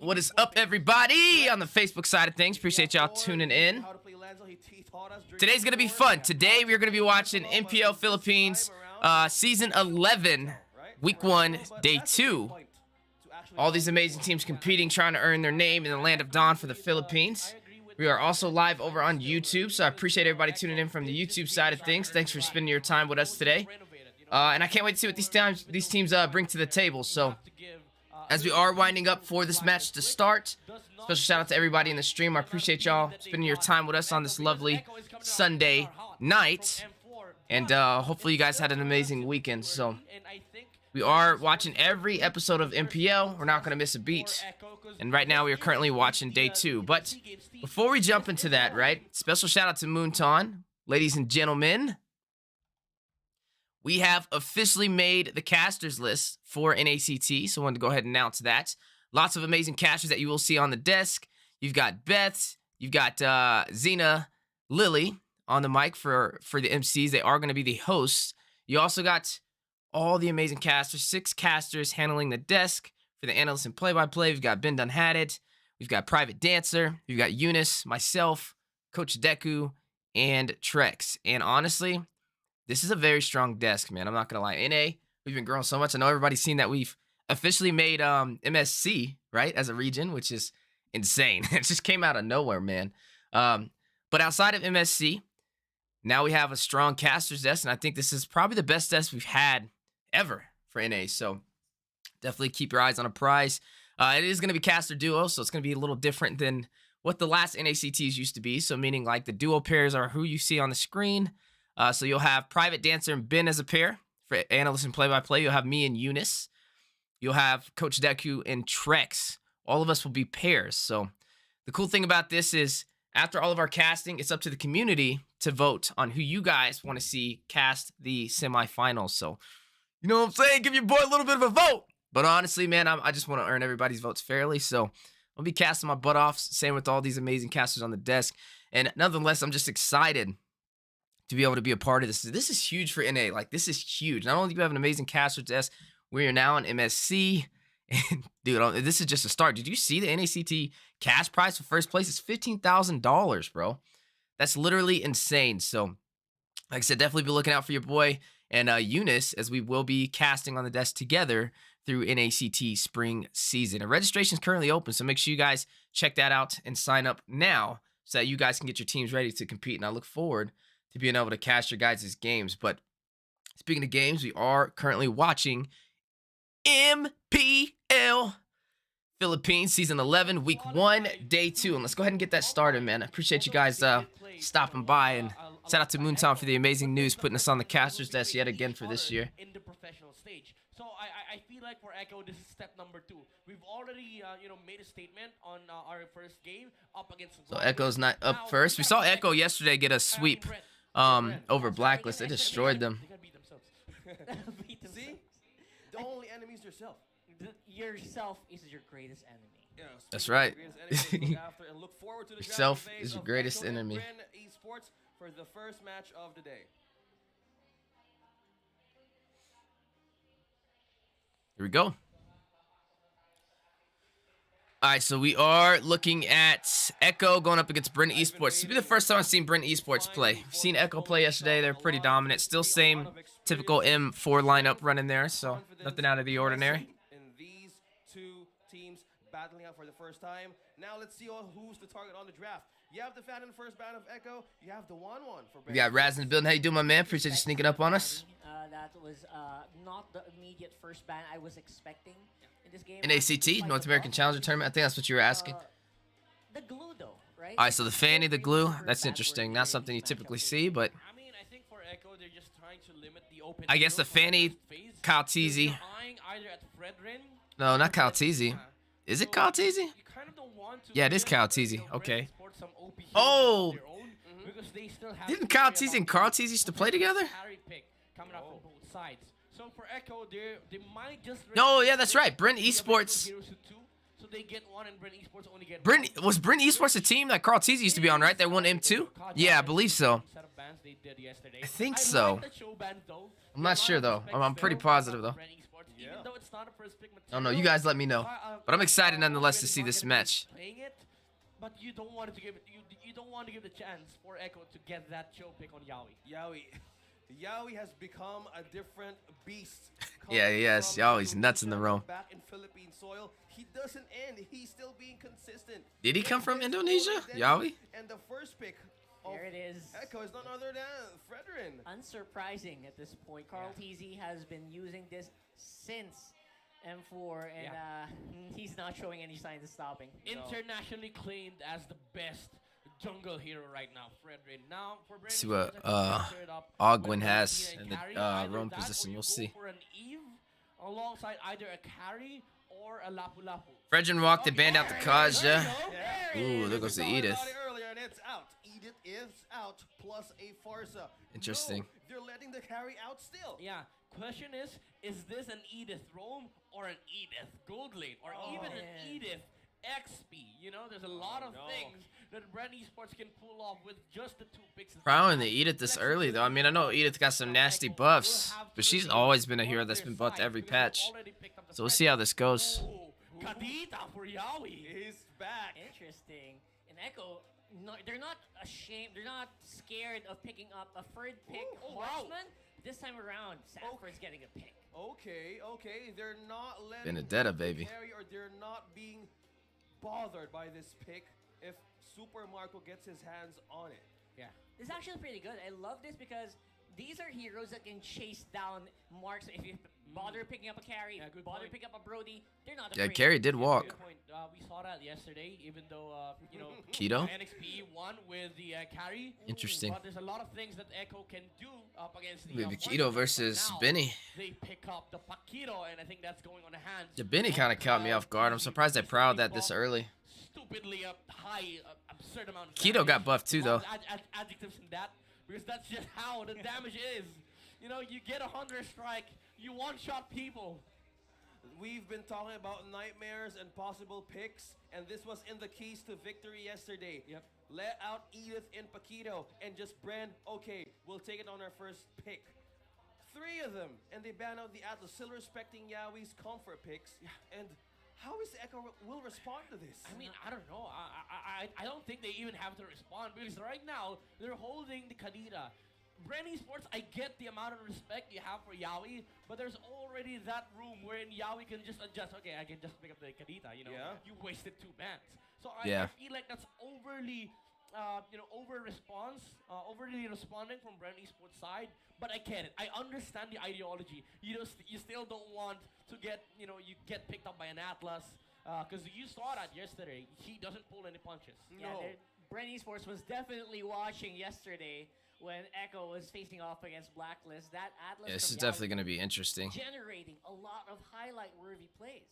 What is up, everybody, on the Facebook side of things? Appreciate y'all tuning in. Today's going to be fun. Today, we're going to be watching MPL Philippines Season 11, Week 1, Day 2. All these amazing teams competing, trying to earn their name in the land of Dawn for the Philippines. We are also live over on YouTube, so I appreciate everybody tuning in from the YouTube side of things. Thanks for spending your time with us today. And I can't wait to see what these teams bring to the table. So, as we are winding up for this match to start, special shout out to everybody in the stream. I appreciate y'all spending your time with us on this lovely Sunday night. And hopefully you guys had an amazing weekend. So, we are watching every episode of MPL. We're not going to miss a beat. And right now we are currently watching Day 2. But before we jump into that, right, special shout out to Moonton. Ladies and gentlemen, we have officially made the casters list for NACT, so I wanted to go ahead and announce that. Lots of amazing casters that you will see on the desk. You've got Beth, you've got Xena, Lily on the mic for the MCs. They are going to be the hosts. You also got all the amazing casters, 6 casters handling the desk for the analysts and play-by-play. We've got Ben Done Had It. We've got Private Dancer. We've got Eunice, myself, Coach Deku, and Trex. And honestly, this is a very strong desk, man. I'm not going to lie. NA, we've been growing so much. I know everybody's seen that we've officially made MSC, right, as a region, which is insane. It just came out of nowhere, man. But outside of MSC, now we have a strong casters desk, and I think this is probably the best desk we've had ever for NA. So definitely keep your eyes on a prize. It is going to be caster duo, so it's going to be a little different than what the last NACTs used to be. So meaning like the duo pairs are who you see on the screen. So you'll have Private Dancer and Ben as a pair for analysts and play-by-play. You'll have me and Eunice. You'll have Coach Deku and Trex. All of us will be pairs. So the cool thing about this is after all of our casting, it's up to the community to vote on who you guys want to see cast the semifinals. So, you know what I'm saying? Give your boy a little bit of a vote. But honestly, man, I just want to earn everybody's votes fairly. So I'll be casting my butt off. Same with all these amazing casters on the desk. And nonetheless, I'm just excited to be able to be a part of this. This is huge for NA. Like, this is huge. Not only do you have an amazing caster desk, we are now on MSC. And, dude, this is just a start. Did you see the NACT cash prize for first place? It's $15,000, bro. That's literally insane. So, like I said, definitely be looking out for your boy and Eunice, as we will be casting on the desk together through NACT spring season. And registration is currently open, so make sure you guys check that out and sign up now so that you guys can get your teams ready to compete. And I look forward to being able to cast your guys' games. But speaking of games, we are currently watching MPL Philippines Season 11, Week 1, Day 2. And let's go ahead and get that started, man. I appreciate you guys stopping by. And shout out to Moontown for the amazing news, putting us on the casters desk yet again for this year. In the professional stage. So I feel like for Echo, this is step number 2. We've already made a statement on our first game up against. So Echo's not up first. We saw Echo yesterday get a sweep over Blacklist. They destroyed them. They gotta beat themselves. See? The only enemy is yourself. Yourself is your greatest enemy. Yeah, That's right. Look forward to the Yourself is your greatest enemy. Esports for the first match of the day. Here we go. All right, so we are looking at Echo going up against Brent Esports. This will be the first time I've seen Brent Esports play. I've seen Echo play yesterday. They're pretty dominant. Still same typical M4 lineup running there, so nothing out of the ordinary. In these two teams battling out for the first time. Now let's see who's the target on the draft. You have the fan in the first band of Echo. You have the 1-1 for Brent. We got Raz in the building. How you doing, my man? Appreciate you sneaking up on us. That was not the immediate first ban I was expecting in this game. NACT, North American Challenger Tournament. I think that's what you were asking. The glue, though, right? All right, so the Fanny, the glue. That's interesting. Not something you typically see, but I mean, I think for Echo, they're just trying to limit the open. I guess the Fanny, Kyle Teasy. Either at Fredrin. No, not Kyle Teasy. Is it Kyle Teasy? You kind of don't want to. Yeah, it is Kyle Teasy. Okay. Some OP Oh! because they still have Didn't Kyle Teasy and Carl Teasy used to play together? Harry pick coming up from both sides. So for Echo, they might just. No, yeah, that's right. Brent Esports. So they get one, and Brent Esports only get. Was Brent Esports a team that Carl Teasy used to be on, right? They won M2? Yeah, I believe so. I think so. I'm not sure though. I'm pretty positive though. even though it's not a first pick material. I don't know. You guys let me know. But I'm excited nonetheless to see this match. Playing it, but you don't want to give it. You don't want to give the chance for Echo to get that show pick on Yawi. Yawi has become a different beast. Yeah, yes. Yawi's nuts in the room. Back in Philippine soil, he doesn't end. He's still being consistent. Did he come from Indonesia? Yawi? And the first pick of There it is. Echo is none other than Fredrin. Unsurprising at this point. Carl TZ has been using this since M4, and he's not showing any signs of stopping. Internationally claimed as the best jungle hero right now, Fredrin. Now, for Brandon, See what Ogwin has in the roam position. We'll see. For an Eve alongside either a carry or a Lapu Lapu. Fredrin walked the band out the Kaja. Ooh, there goes the Edith. Earlier and it's out. Edith is out plus a Farsa. Interesting. No, they're letting the carry out still. Yeah. Question is this an Edith roam or an Edith gold lane or even an Edith XP? You know, there's a lot of things that Brand Esports can pull off with just the 2 picks. Prowling the Edith this early though. I mean, I know Edith got some nasty buffs, but she's always been a hero that's been buffed every patch. So we'll see how this goes. Kadita for Yawi. He's back. Interesting. And Echo, no, they're not ashamed. They're not scared of picking up a third pick marksman. This time around, Sanford's getting a pick. Okay. They're not letting Benedetta, baby. carry, or they're not being bothered by this pick if Super Marco gets his hands on it. Yeah. This is actually pretty good. I love this because these are heroes that can chase down marks. If you bother picking up a carry, bother picking up a Brody, they're not afraid. Yeah, Carry did walk. Good point. We saw that yesterday, even though, you know, Keto? NXP won with the carry. Interesting. But there's a lot of things that Echo can do up against the Maybe Keto versus now, Benny. They pick up the Paquito, and I think that's going on the hands. The Benny kind of caught me off guard. I'm surprised they prowled that this early. Stupidly high, absurd amount of Keto damage. got buffed too, though. Adjectives in that, because that's just how the damage is. You know, you get a 100 strike, you one-shot people. We've been talking about nightmares and possible picks, and this was in the keys to victory yesterday. Yep. Let out Edith and Paquito, and just Brand, okay, we'll take it on our first pick. 3 of them, and they ban out the Atlas, still respecting Yawi's comfort picks. And how is Echo will respond to this? I mean, I don't know. I don't think they even have to respond, because right now, they're holding the Kadira. Brand Esports, I get the amount of respect you have for Yawi, but there's already that room wherein Yawi can just adjust. Okay, I can just pick up the Kadita, you know. Yeah. You wasted 2 bans. So I feel like that's overly, you know, overly responding from Brand Esports side, but I get it. I understand the ideology. You still don't want to get, you know, you get picked up by an Atlas, because you saw that yesterday. He doesn't pull any punches. No. Yeah, Brand Esports was definitely watching yesterday when Echo was facing off against Blacklist. That Atlas Yeah, this is from definitely Yawi going to be interesting. generating a lot of highlight-worthy plays.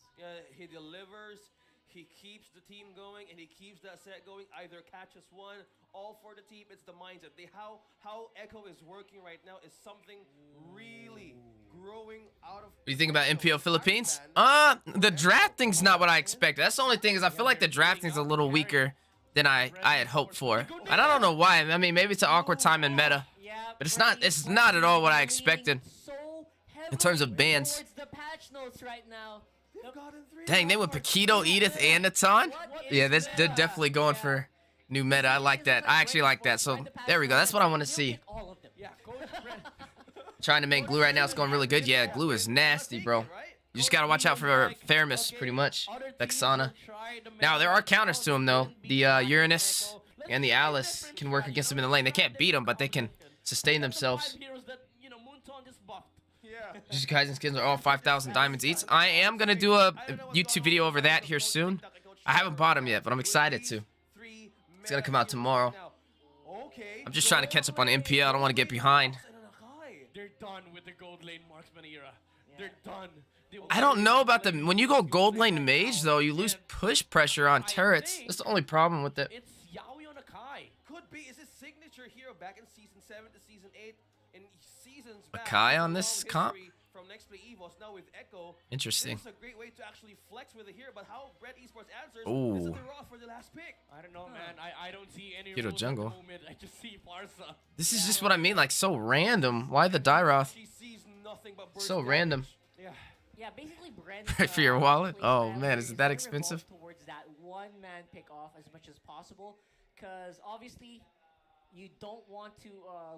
He delivers, he keeps the team going, and he keeps that set going. Either catches one, all for the team. It's the mindset. How Echo is working right now is something really growing out of. What do you think about MPL Philippines? The drafting's not what I expected. That's the only thing, is I feel like the drafting's a little weaker than I had hoped for. And I don't know why. I mean, maybe it's an awkward time in meta. Yeah, But it's not at all what I expected in terms of bans. Towards the patch notes right now. They've gotten 3. Dang, they went Paquito, Edith, and Natan? Yeah, they're definitely going for new meta. I like that. I actually like that. So there we go. That's what I want to see. All of them. Yeah, go to Brand. Trying to make glue right now. It's going really good. Yeah, glue is nasty, bro. You just got to watch out for Theramis, pretty much. Vexana. Now, there are counters to him, though. The Uranus and the Alice can work against him in the lane. They can't beat him, but they can sustain themselves. These Kaizen skins are all 5,000 diamonds each. I am going to do a YouTube video over that here soon. I haven't bought them yet, but I'm excited to. It's going to come out tomorrow. I'm just trying to catch up on MPL. I don't want to get behind. They're done with the gold lane marksman era. They're done. I don't know about the... When you go gold lane mage, though, you lose push pressure on turrets. That's the only problem with it. It's Yawi on Akai. Could be. Is his signature hero back in season 7 to season 8? In seasons back. Akai on this comp? From Next Play Evos, now with Echo. Interesting. This is a great way to actually flex with a hero, but how Brett Esports answers Ooh. is that they're off for the last pick. I don't know, man. I don't see any Hero rules at the jungle. moment. I just see Farsa. This is just what I mean, like, so random. Why the Dyroth? She sees nothing but burst So damage. random. Yeah. Yeah, basically Brent. For your wallet? play Oh, style man, here is it is that gonna expensive? revolve towards that one-man pick-off as much as possible, because obviously you don't want to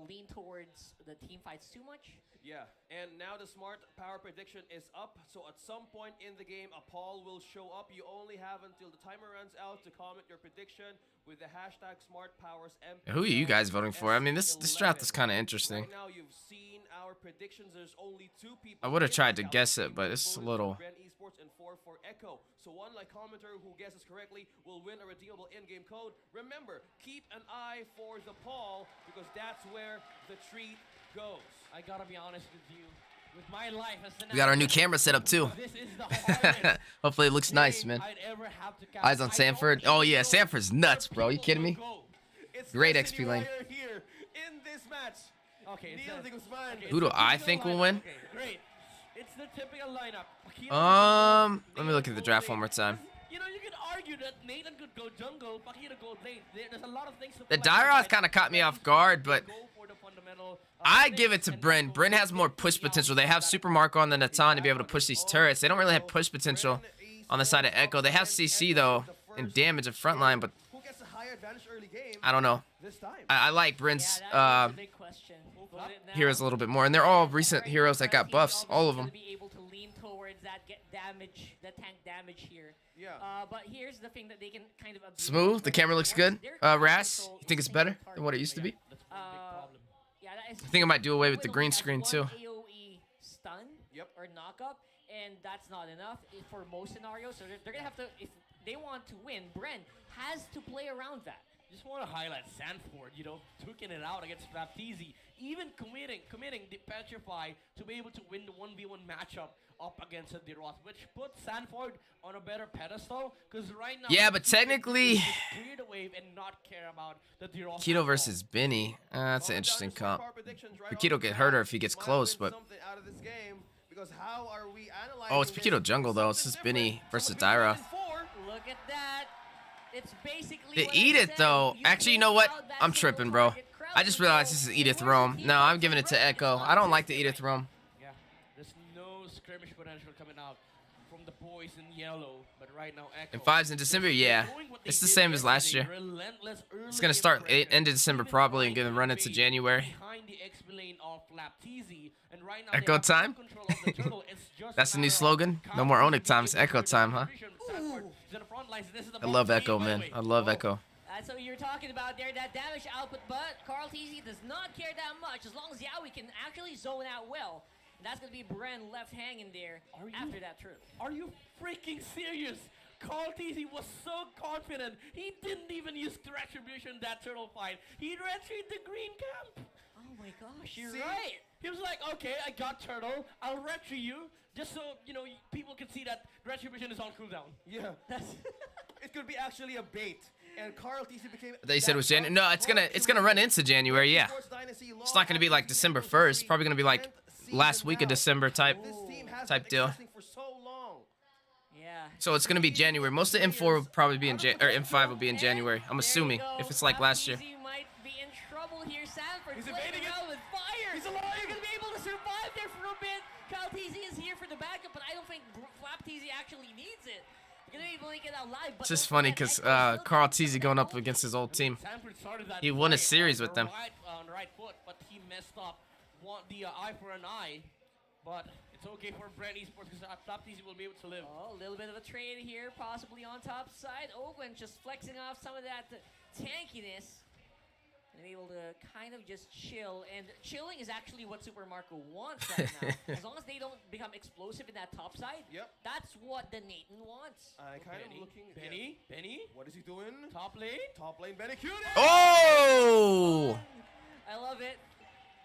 lean towards the team fights too much. Yeah, and now the smart power prediction is up. So at some point in the game, a poll will show up. You only have until the timer runs out to comment your prediction with the hashtag SmartPowers MPL. Who are you guys voting for? I mean, this draft is kind of interesting. Right now, you've seen our predictions. There's only 2 people. I would have here. tried to guess it, but it's a Voted little. for Brand Esports and 4 for Echo. So one like commenter who guesses correctly will win a redeemable in-game code. Remember, keep an eye for the poll because that's where the treat goes. I gotta be honest with you. With my life as an We got our new actor, camera set up too. this is the hardest Hopefully it looks nice, game man. I'd ever have to catch. Eyes on I Sanford. don't Oh yeah, know Sanford's nuts, where bro. You people kidding will me? go. It's Great Destiny XP lane. Warrior here in this match. Okay, Neil de Guzman. Who do I think will win? Okay, great. It's the typical lineup. Let me look at the draft one more time. You know, you could argue that Nathan could go jungle, Pakita go lane. There's a lot of things to The play Dairos with. kind of caught me off guard, but Go for the fundamental, I things give it to and Bryn. go Bryn has more push potential. They have Super Marco on the Natan to be able to push these turrets. They don't really have push potential on the side of Echo. They have CC though and damage at frontline, but Who gets a higher advantage early game I don't know. this time? I like Yeah, Bryn's that is a big question. Vote it now. heroes a little bit more, and they're all recent Alright, heroes that got Brent buffs, all of them. obviously gonna be able to lean towards that get damage, the tank damage here. Yeah. But here's the thing that they can kind of abuse Smooth. The Brent camera looks towards. good. Their Ras, control you think is it's better single than what it target. used to be? That's one big Uh, problem. Yeah, that is I think I might do away with Even the though green he has screen one too. AoE stun Yep. or knockup, and that's not enough for most scenarios. So they're gonna have to, if they want to win, Brent has to play around that. Just want to highlight Sanford, you know, taking it out against Stephweezy, even committing the Petrify to be able to win the 1v1 matchup up against the Roth, which puts Sanford on a better pedestal, because right now... Yeah, but technically- just clear the wave and not care about the Roth. Keto versus Benny. That's an interesting comp. Paquito get hurt if he gets close, but oh, it's Paquito jungle though. It's just Benny versus Daira. Look at that. It's basically The what I Edith said. though. Actually, you know what? crowd that I'm single tripping, bro. target crowd I just realized this is control. Edith And where's Rome. the No, team I'm giving it to Brent? Echo. It's I don't like the untested. Edith Rome. Yeah, there's no skirmish potential coming out from the boys in yellow, but right now Echo... And 5's in December, yeah. Doing what they It's the did same as last yesterday, year. relentless It's early gonna start impression. end of December Even probably and trying gonna to run into invade January. behind the XP lane of Lapteezy, and right now Echo they have full time? control of the turtle. It's just That's a the new matter of slogan? No more Kyle Onic time, it's being able Echo to time, huh? position Sanford to the front lines. This is the I love ball Echo, game, by the man. way. I love Oh. Echo. That's what you're talking about there, that damage output, but Carl TZ does not care that much as long as Yaoi can actually zone out well. And that's going to be Bren left hanging there Are you- after that turtle. Are you freaking serious? Carl TZ was so confident. He didn't even use Retribution that turtle fight. He retreated the green camp. Oh my gosh, you're See? right. He was like, okay, I got turtle. I'll retri you just so, you know, people can see that Retribution is on cooldown. Yeah, That's it could be actually a bait. And Carl TC became. They said it was January. No, it's gonna run into January. Yeah, it's not gonna be like December 1st. It's probably gonna be like last week of December type deal. For so long. yeah. So it's gonna be January. Most of M4 will probably be in or M5 will be in January. I'm There assuming you go. if it's like last year. TZ might be in trouble here. Sanford He's playing evading it. around with fire. He's alive. You're gonna be able to survive there for a bit. Kyle TZ is here for the backup, but I don't think Flap TZ actually needs it. You're gonna be able to get out live. It's just funny because Carl TZ going up against his old team. Sanford started that He won a fight series on with the them. on the right foot, but he messed up. The eye for an eye, but it's okay for Brand Esports because Lapteezy will be able to live. Oh, a little bit of a trade here, possibly on top side. Ogwen just flexing off some of that tankiness. And able to kind of just chill. And chilling is actually what Super Marco wants right now. As long as they don't become explosive in that top side, Yep. that's what the Nathan wants. I kind of Benny, looking. Benny, What is he doing? top lane. Top lane, Benny Cutie. Oh! I love it.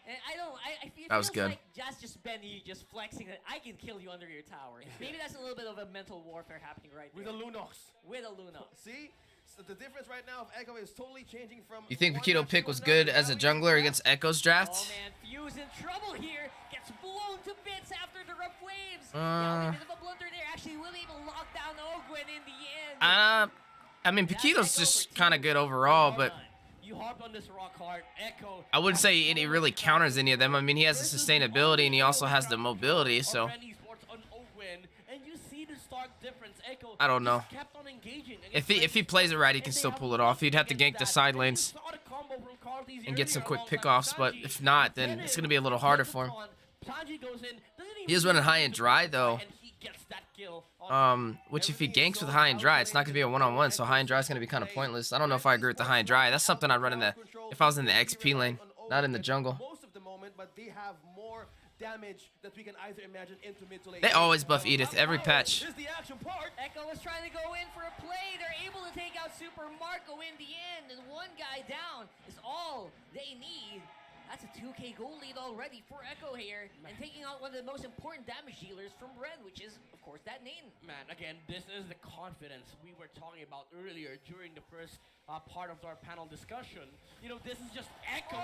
And I feel That was good. like just Benny just flexing that I can kill you under your tower. Maybe that's a little bit of a mental warfare happening right With there. a Lunox. With a Luna. See? So the difference right now of Echo is totally changing from. You think one Paquito match pick to was another. good as a Now jungler he's against Echo's draft? Oh man, Fuse in trouble here. Gets blown to bits after the rough waves. Uh. Yeah, a bit of a blunder there. Actually, will be able to lock down Ogwen in the end. I mean, Paquito's just kind of good overall, but You harped on this rock hard. Echo. I wouldn't say he really counters any of them. I mean, he has the sustainability and he also has the mobility, so Brand Esports on Ogwen. win, and you see the stark difference. Echo I don't know. just kept on engaging If he plays it right, he can still pull it off. He'd have to gank the side lanes and get some quick pickoffs, but if not, then it's gonna be a little harder for him. He is running high and dry though. Which if he ganks with high and dry, it's not gonna be a one-on-one, so high and dry is gonna be kind of pointless. I don't know if I agree with the high and dry. That's something I'd run in the if I was in the XP lane, not in the jungle. Most of the moment, but they have more damage that we can either imagine into mid to late. They always buff Edith every patch. Here's the action part. Echo was trying to go in for a play. They're able to take out Super Marco in the end, and one guy down is all they need. That's a 2K goal lead already for Echo here, and taking out one of the most important damage dealers from Red, which is, of course, that Naden. Man, again, this is the confidence we were talking about earlier during the first part of our panel discussion. You know, this is just Echo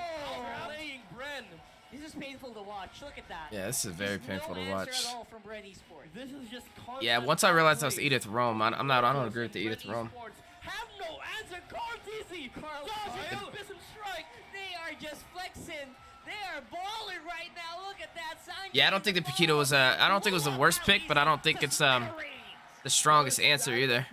playing Bren. This is painful to watch. Look at that. Yeah, this is very painful to watch. At all from Bren Esports. This is just Yeah, once I realized that was Edith Rome, I don't agree with the Edith Rome. Have no answer, Carteezy. Strike. They are just flexing. They are balling right now. Look at that. Yeah, I don't think the Paquito was I don't think it was the worst pick, but I don't think it's the strongest answer either.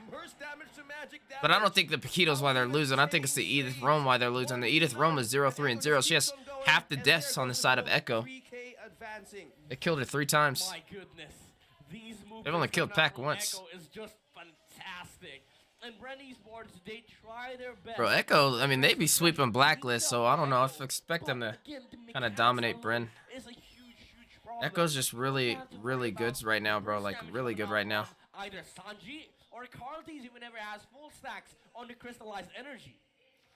But I don't think the Paquito's why they're losing. I think it's the Edith Rome why they're losing. The Edith Rome is 0-3 and 0. She has half the deaths on the side of Echo. They killed her 3 times. My goodness. These They've only killed Pac once. Echo is just fantastic. And Bren Esports, they try their best. Bro, Echo, I mean, they be sweeping Blacklist, so I don't know. I expect them to kind of dominate Bren. Echo's just really, really good right now, bro. Like, really good right now. Either Sanji or Carteezy whenever has full stacks on the crystallized energy.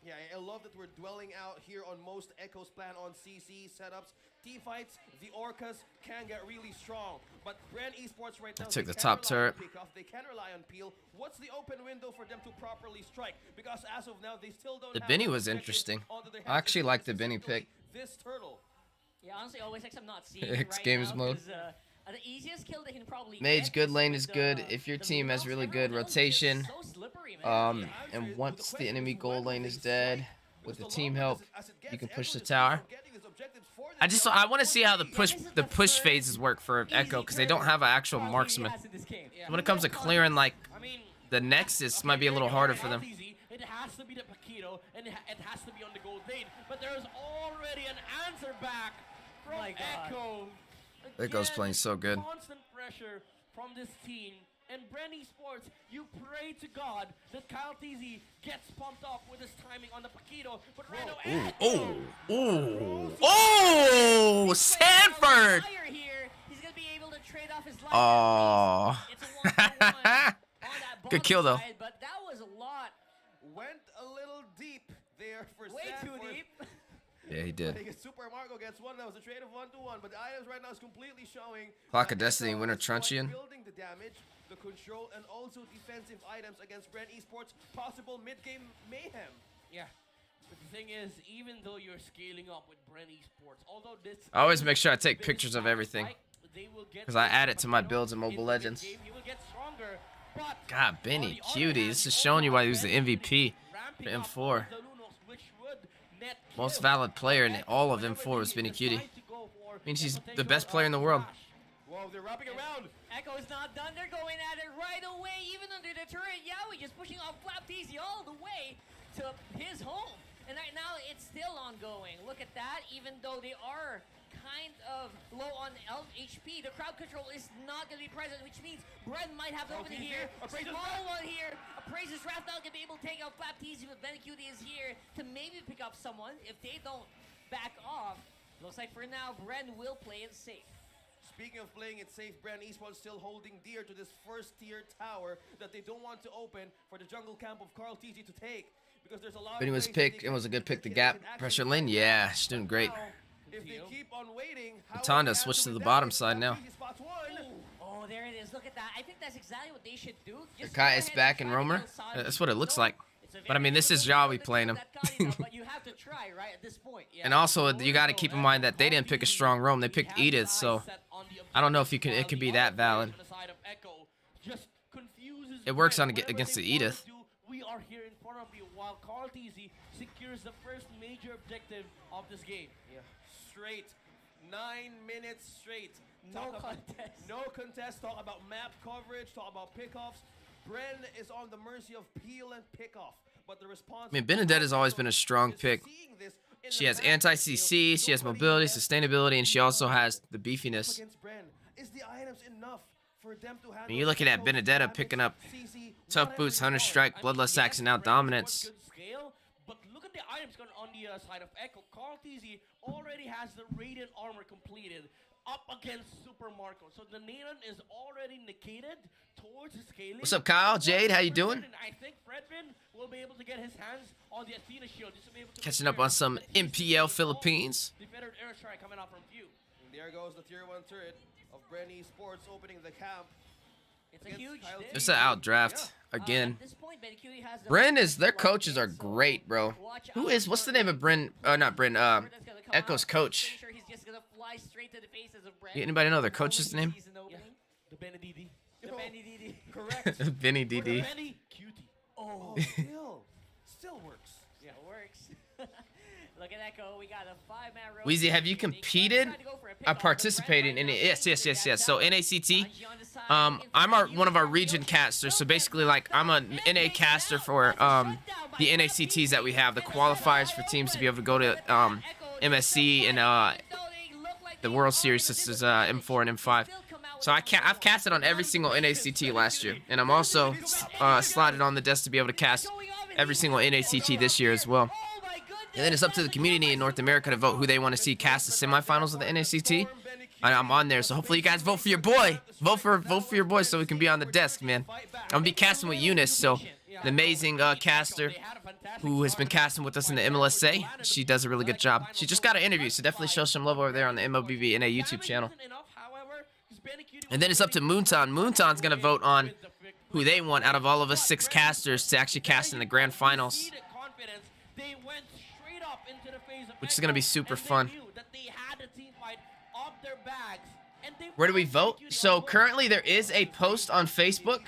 Yeah, I love that we're dwelling out here on most Echo's plan on CC setups. Team fights, the Orcas can get really strong. But Bren Esports right now, took the top turret. They can rely on Peel. What's the open window for them to properly strike? Because as of now, they still don't The have Benny was interesting. I actually like the Benny pick. This turtle. Yeah, honestly, always like I'm not seeing X right Games now, mode. 'cause, the easiest kill they can probably Mage get good is lane with is good if your the team has Moonwalks. really good Everyone else is rotation. so slippery, man. And once the enemy goal lane is dead, with the team help, you can push the tower. I want to see how the push phases work for Echo because they don't have an actual marksman. When it comes to clearing like I mean, the Nexus, might be a little harder for them. It has to be the Paquito, and it has to be on the gold lane. But there's already an answer back from Echo. Echo's playing so good. Constant pressure from this team. And Bren Esports, you pray to God that Carteezy gets pumped up with his timing on the Paquito. But right now, Oh, Sanford! He's gonna be able to trade off his life. Oh. It's a 1-for-1 on that Good kill, though. side, but that was a lot. Went a little deep there for Way too Sanford. deep. Yeah, he I did. think Super Marco gets one. That was a trade of 1-to-1, but the items right now is completely showing. Clock of Destiny, Winter Echo is Truncheon. building the damage, the control, and also defensive items against Bren Esports. Possible mid-game mayhem. yeah. But the thing is, even though you're scaling up with Bren Esports, although this I always make sure I take pictures of everything they will get because I add it to my builds in Mobile Legends. He will get stronger, but God, Benny, cutie. This is showing you why he was the MVP for M4. Most valid player in all of M4 was Benny Cutie. Means he's the best player in the world. Whoa, they're wrapping around. Echo is not done. They're going at it right away, even under the turret. Yowie just pushing off Flapteezy all the way to his home. And right now, it's still ongoing. Look at that. Even though they are kind of low on HP, the crowd control is not going to be present, which means Bren might have the opening here. Small one here. Appraises Wrath now can be able to take out Flapteezy, but Benny Cutie is here to maybe pick up someone if they don't back off. Looks like for now, Bren will play it safe. Speaking of playing it safe, Bren Esports still holding dear to this first-tier tower that they don't want to open for the jungle camp of Carteezy to take. Because there's a lot Benny of was ways that they picked. can It was a good pick. The get gap action pressure in lane. the Yeah, fight. she's doing great. Now, if they keep on waiting, how Matonda will they switched to answer the with bottom that? side now. Carteezy spots one. Oh, there it is. Look at that. I think that's exactly what they should do. Just Kai go is ahead back and in try to Romer. kill Sanji. That's what it looks No, like. it's a But I mean, this is Yawi playing him. But you have to try, right, at this point. Yeah. And also, you got to keep in mind that they didn't pick a strong roam. They picked Edith, so I don't know if you can. It can be that valid. It works on against the Edith. We are here in front of you while Carteezy secures the first major objective of this game. Yeah, straight 9 minutes straight. No Talk about- contest. No contest. Talk about map coverage. Talk about pickoffs. Bren is on the mercy of peel and pickoff. But the response. I mean, Benedetta has always been a strong is pick. seeing this in She the has back anti-CC, she has mobility, sustainability, and she also has the up beefiness. against Bren. Is the items enough for them to handle I mean, you're looking at Echo's Benedetta advantage? picking up CC, tough whatever boots, you Hunter call it. Strike, Bloodlust Axe, and now Bren has Dominance. got good scale, but look at the items going on the side of Echo. Carl TZ already has the Radiant armor completed up against Super Marco. So the Neon is already negated towards the scaling. What's up, Kyle? Jade, how you doing? And I think Fredrin will be able to get his hands on the Athena shield just to be able to Catching up make on sure some that he's MPL safe. Philippines. The Fettered Airstrike coming out from View. And there goes the tier 1 turret of Bren Esports opening the camp. It's a Against huge Kyle dish. It's an outdraft again. At this point, Benicudi has the Bren lead is, their for coaches are Lockett, so great, bro. watch Who out is, what's for the name of Bren, not Bren, That's gonna come Echo's out. coach? Pretty sure he's just gonna fly straight to the faces of Bren. Anybody know their coach's Moment he name? sees an opening. The Benedidi. The Yo, Benny Didi. Correct. Benny The DD. Benny Cutie. Oh, still works. Yeah, it works. Look at Echo. We got a 5-man row. Weezy, have you They could competed? try to go for a I pick-off, but Bren participated right in now it. Yes, thinks yes, that yes, yes. So down. NACT, Angie on the side, I'm in one of our front. region casters. So basically, like, I'm a NA caster for the NACTs that we have, the qualifiers for teams to be able to go to MSC and the World Series, such as M4 and M5. So I've casted on every single NACT last year, and I'm also slotted on the desk to be able to cast every single NACT this year as well. And then it's up to the community in North America to vote who they want to see cast the semifinals of the NACT. And I'm on there, so hopefully you guys vote for your boy. Vote for your boy so we can be on the desk, man. I'm gonna be casting with Eunice, so the amazing caster who has been casting with us in the MLSA. She does a really good job. She just got an interview, so definitely show some love over there on the MLBB NA YouTube channel. And then it's up to Moonton. Moonton's gonna vote on who they want out of all of us 6 casters to actually cast in the grand finals, which is gonna be super fun. Where do we vote? So currently there is a post on Facebook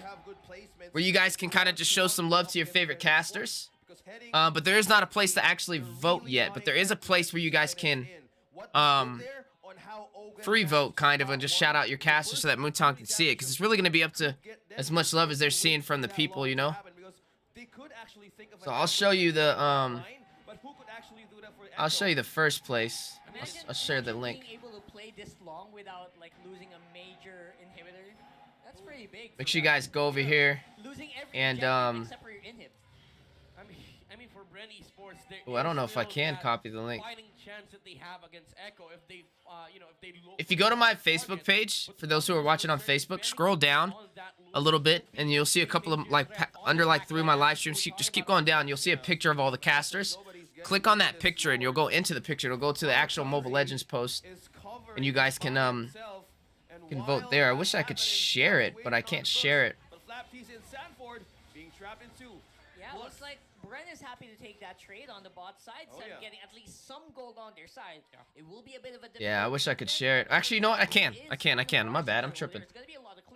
where you guys can kind of just show some love to your favorite casters. But there is not a place to actually vote yet. But there is a place where you guys can free vote, kind of, and just shout out your caster so that Moonton can see it. Because it's really going to be up to as much love as they're seeing from the people, you know? So I'll show you the, I'll show you the first place. I'll share the link. Being able to play this long without like losing a major inhibitor, that's pretty big. Make for sure you them. guys go over here. Losing every and, objective except for your inhib. I mean, for Bren Esports, there Oh, I don't is know if I still can that copy the link. fighting chance that they have against Echo if they, if they look If you for go to my target. Facebook page, But for those who are watching on Bren Facebook, is scroll down on that a little bit, and you'll see a couple of, like, under, like, through my live streams. Just keep going down. You'll see a picture of all the casters. Click on that picture, and you'll go into the picture. It'll go to the actual Mobile Legends post, and you guys can vote there. I wish I could share it, but I can't share it. Yeah, looks like Bren is happy to take that trade on the bot side, so yeah. getting at least some gold on their side. It will be a bit of a Yeah, I wish I could share it. Actually, you know what? I can. My bad. I'm tripping.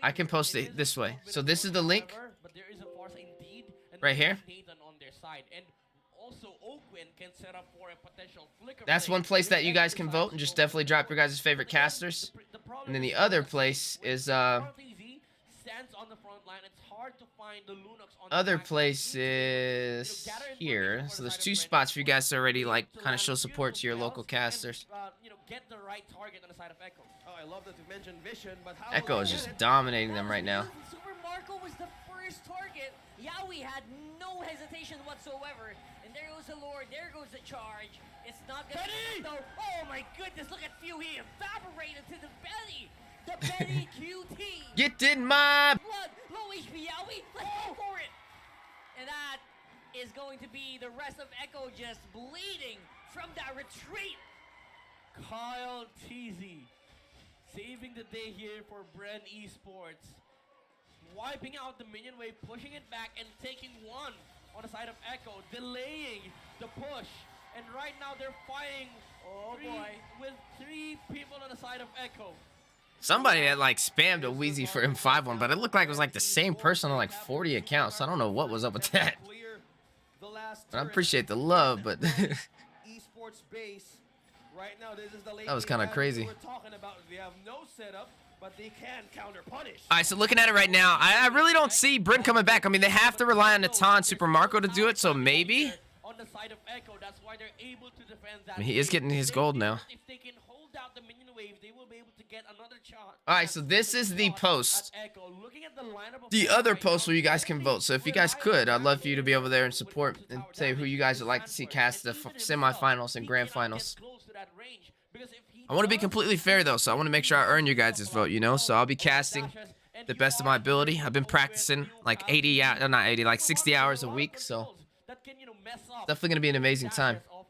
I can post it this way. So this is the link But there is a force indeed, and right here. Nathan on their side. And also Oakwin can set up for a potential flicker That's play one place if that you Echo guys can decides vote, and to just go definitely drop your guys' favorite casters. problem And then the is other that place when is RTZ stands on the front line, it's hard to find the Lunox on the other back. place You need to, is gather information here. for So the there's side of 2 Bren spots for you guys to already, like, to kind of land show support to your beautiful local spells casters. and, get the right target on the side of Echo. Oh, I love that you mentioned Vision, but how Echo will is they just get it? dominating them right now. Super Marco was the first target. Yowie had no hesitation whatsoever. And there goes the Lord. There goes the charge. It's not gonna Benny! though. Oh my goodness! Look at Few. He evaporated to the belly. The Benny QT. Get in my... Blood. Low HP Yowie. Let's go for it. And that is going to be the rest of Echo just bleeding from that retreat. Kyle TZ saving the day here for Bren Esports. Wiping out the minion wave, pushing it back, and taking one on the side of Echo, delaying the push. And right now they're fighting with 3 people on the side of Echo. Somebody had, like, spammed a Weezy for M5 one, but it looked like it was, like, the same person on, like, 40 accounts. So I don't know what was up with that. Clear the last But I turret. appreciate the love, but... Esports base Right now, this is the late That was game kind of advantage crazy. we're talking about. They have no setup, but they can counter punish. All right, so looking at it right now, I really don't see Bryn coming back. I mean, they have to rely on Natan Super Marco to do it, so maybe. On the side of Echo, that's why they're able to defend that. I mean, he is getting his gold now. If they can hold out the minion wave, they will be able to get another shot. All right, so this is the post. At Echo. Looking at the lineup of The players other right post now, where you guys can vote. So if you guys could, I'd love for you to be over there and support with and tower say who damage, you guys would is like to see Sanford. cast the And even semifinals and himself, grand he cannot finals. get close to that range, because if he I want to be does, completely fair though, so I want to make sure I earn your guys' vote, you know? So I'll be casting the best of my ability. I've been practicing like 80, not 80, like 60 hours a week, so that can, mess up definitely going to be an amazing time. of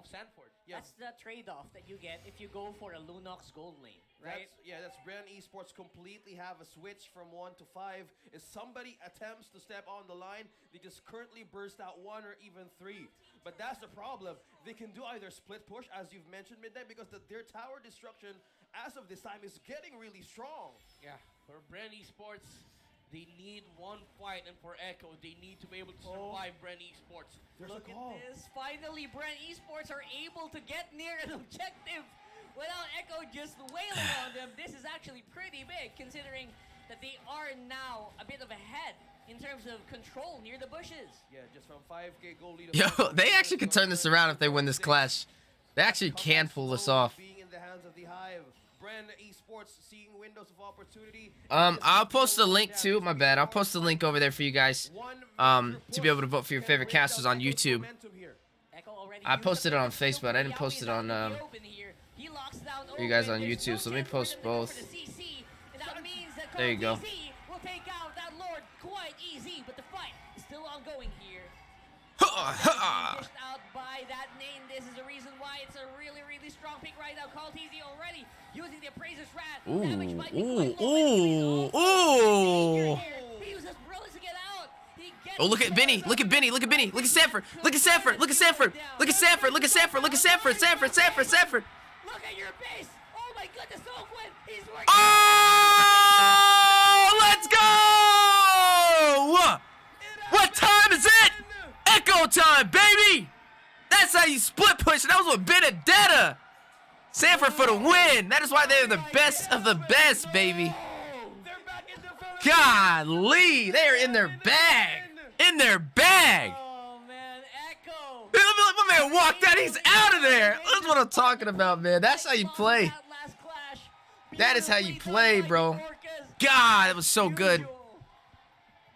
Sanford. That's the trade-off that you get if you go for a Lunox gold lane, right? That's Brand Esports completely have a switch from 1 to 5. If somebody attempts to step on the line, they just currently burst out 1 or even 3. But that's the problem. They can do either split push, as you've mentioned, Midnight, because their tower destruction, as of this time, is getting really strong. Yeah, for Brand Esports, they need one fight, and for Echo, they need to be able to survive Brand Esports. Look at this. Finally, Brand Esports are able to get near an objective without Echo just wailing on them. This is actually pretty big, considering that they are now a bit of ahead in terms of control near the bushes. Yeah, just from 5K goal lead. Yo, they actually could turn this around if they win this clash. They actually can pull this off. Being in the hands of the Hive. Brand Esports seeing windows of opportunity. I'll post a link too. My bad. I'll post a link over there for you guys. To be able to vote for your favorite casters on YouTube. I posted it on Facebook. I didn't post it on for you guys on YouTube. So let me post both. There you go. Will take out that Lord quite easy, but the fight is still ongoing here. Dished out by that name. This is the reason why it's a really, really strong pick right now. Called easy already, using the Appraiser's Wrath. Damage might be quite low. He uses brilliance to get out. He gets Oh, look at Benny. Look at Benny. Look at Benny. Look at Sanford. Look at Sanford. Look at Sanford. Look at Sanford. Look at Sanford. Look at Sanford. Sanford. Look at your base. Oh my goodness, Oakland. He's working. Oh, let's go! What time is it? Echo time, baby! That's how you split push. That was with Benedetta. Sanford for the win. That is why they're the best of the best, baby. Golly, they are in their bag. In their bag. Oh man, Echo. My man walked out. He's out of there. That's what I'm talking about, man. That's how you play. That is how you play, bro. God, it was so good.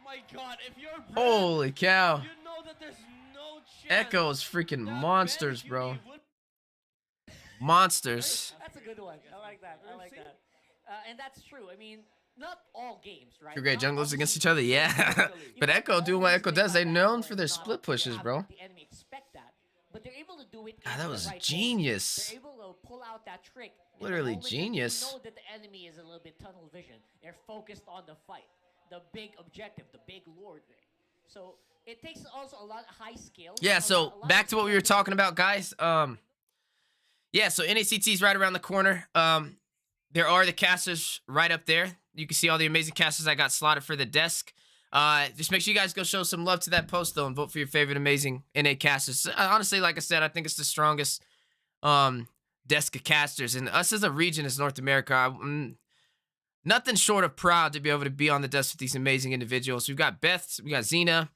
My God, if you're Brand, Holy cow. you know that there's no chance. Echo is freaking that monsters, Benny bro. Uni would- Monsters. That's a good one. I like that. And that's true. I mean, not all games, right? Two great Not junglers all against games. each other, yeah. But Echo doing what Echo does. They're known for their Now, split pushes, have bro. The enemy expect that, but they're able to do it. Ah, in that the was right moment. genius. They're able to pull out that trick. in the Literally moment that genius. You know that the enemy is a little bit tunnel vision. They're focused on the fight, the big objective, the big lord there. So it takes also a lot of high skill. Yeah, a so lot back of to what we were skill. talking about, guys. Yeah, so NACT is right around the corner. There are the casters right up there. You can see all the amazing casters I got slotted for the desk. Just make sure you guys go show some love to that post, though, and vote for your favorite amazing NA casters. Honestly, like I said, I think it's the strongest desk of casters. And us as a region as North America, nothing short of proud to be able to be on the desk with these amazing individuals. We've got Beth, we got Xena,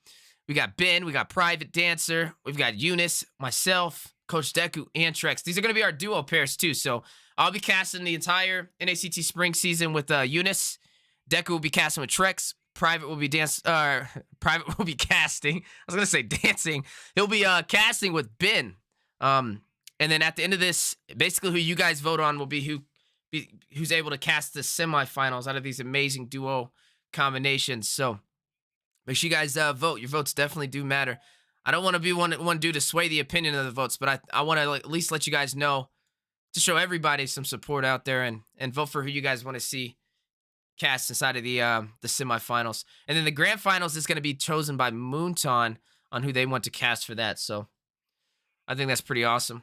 we got Ben, we got Private Dancer, we've got Eunice, myself, Coach Deku, and Trex. These are going to be our duo pairs, too. So I'll be casting the entire NACT spring season with Eunice. Deku will be casting with Trex. Private will be Private will be casting. I was gonna say dancing. He'll be casting with Ben. And then at the end of this, basically who you guys vote on will be who's able to cast the semifinals out of these amazing duo combinations. So make sure you guys vote. Your votes definitely do matter. I don't want to be one dude to sway the opinion of the votes, but I want to at least let you guys know to show everybody some support out there and vote for who you guys want to see cast inside of the semifinals. And then the grand finals is going to be chosen by Moonton on who they want to cast for that. So I think that's pretty awesome.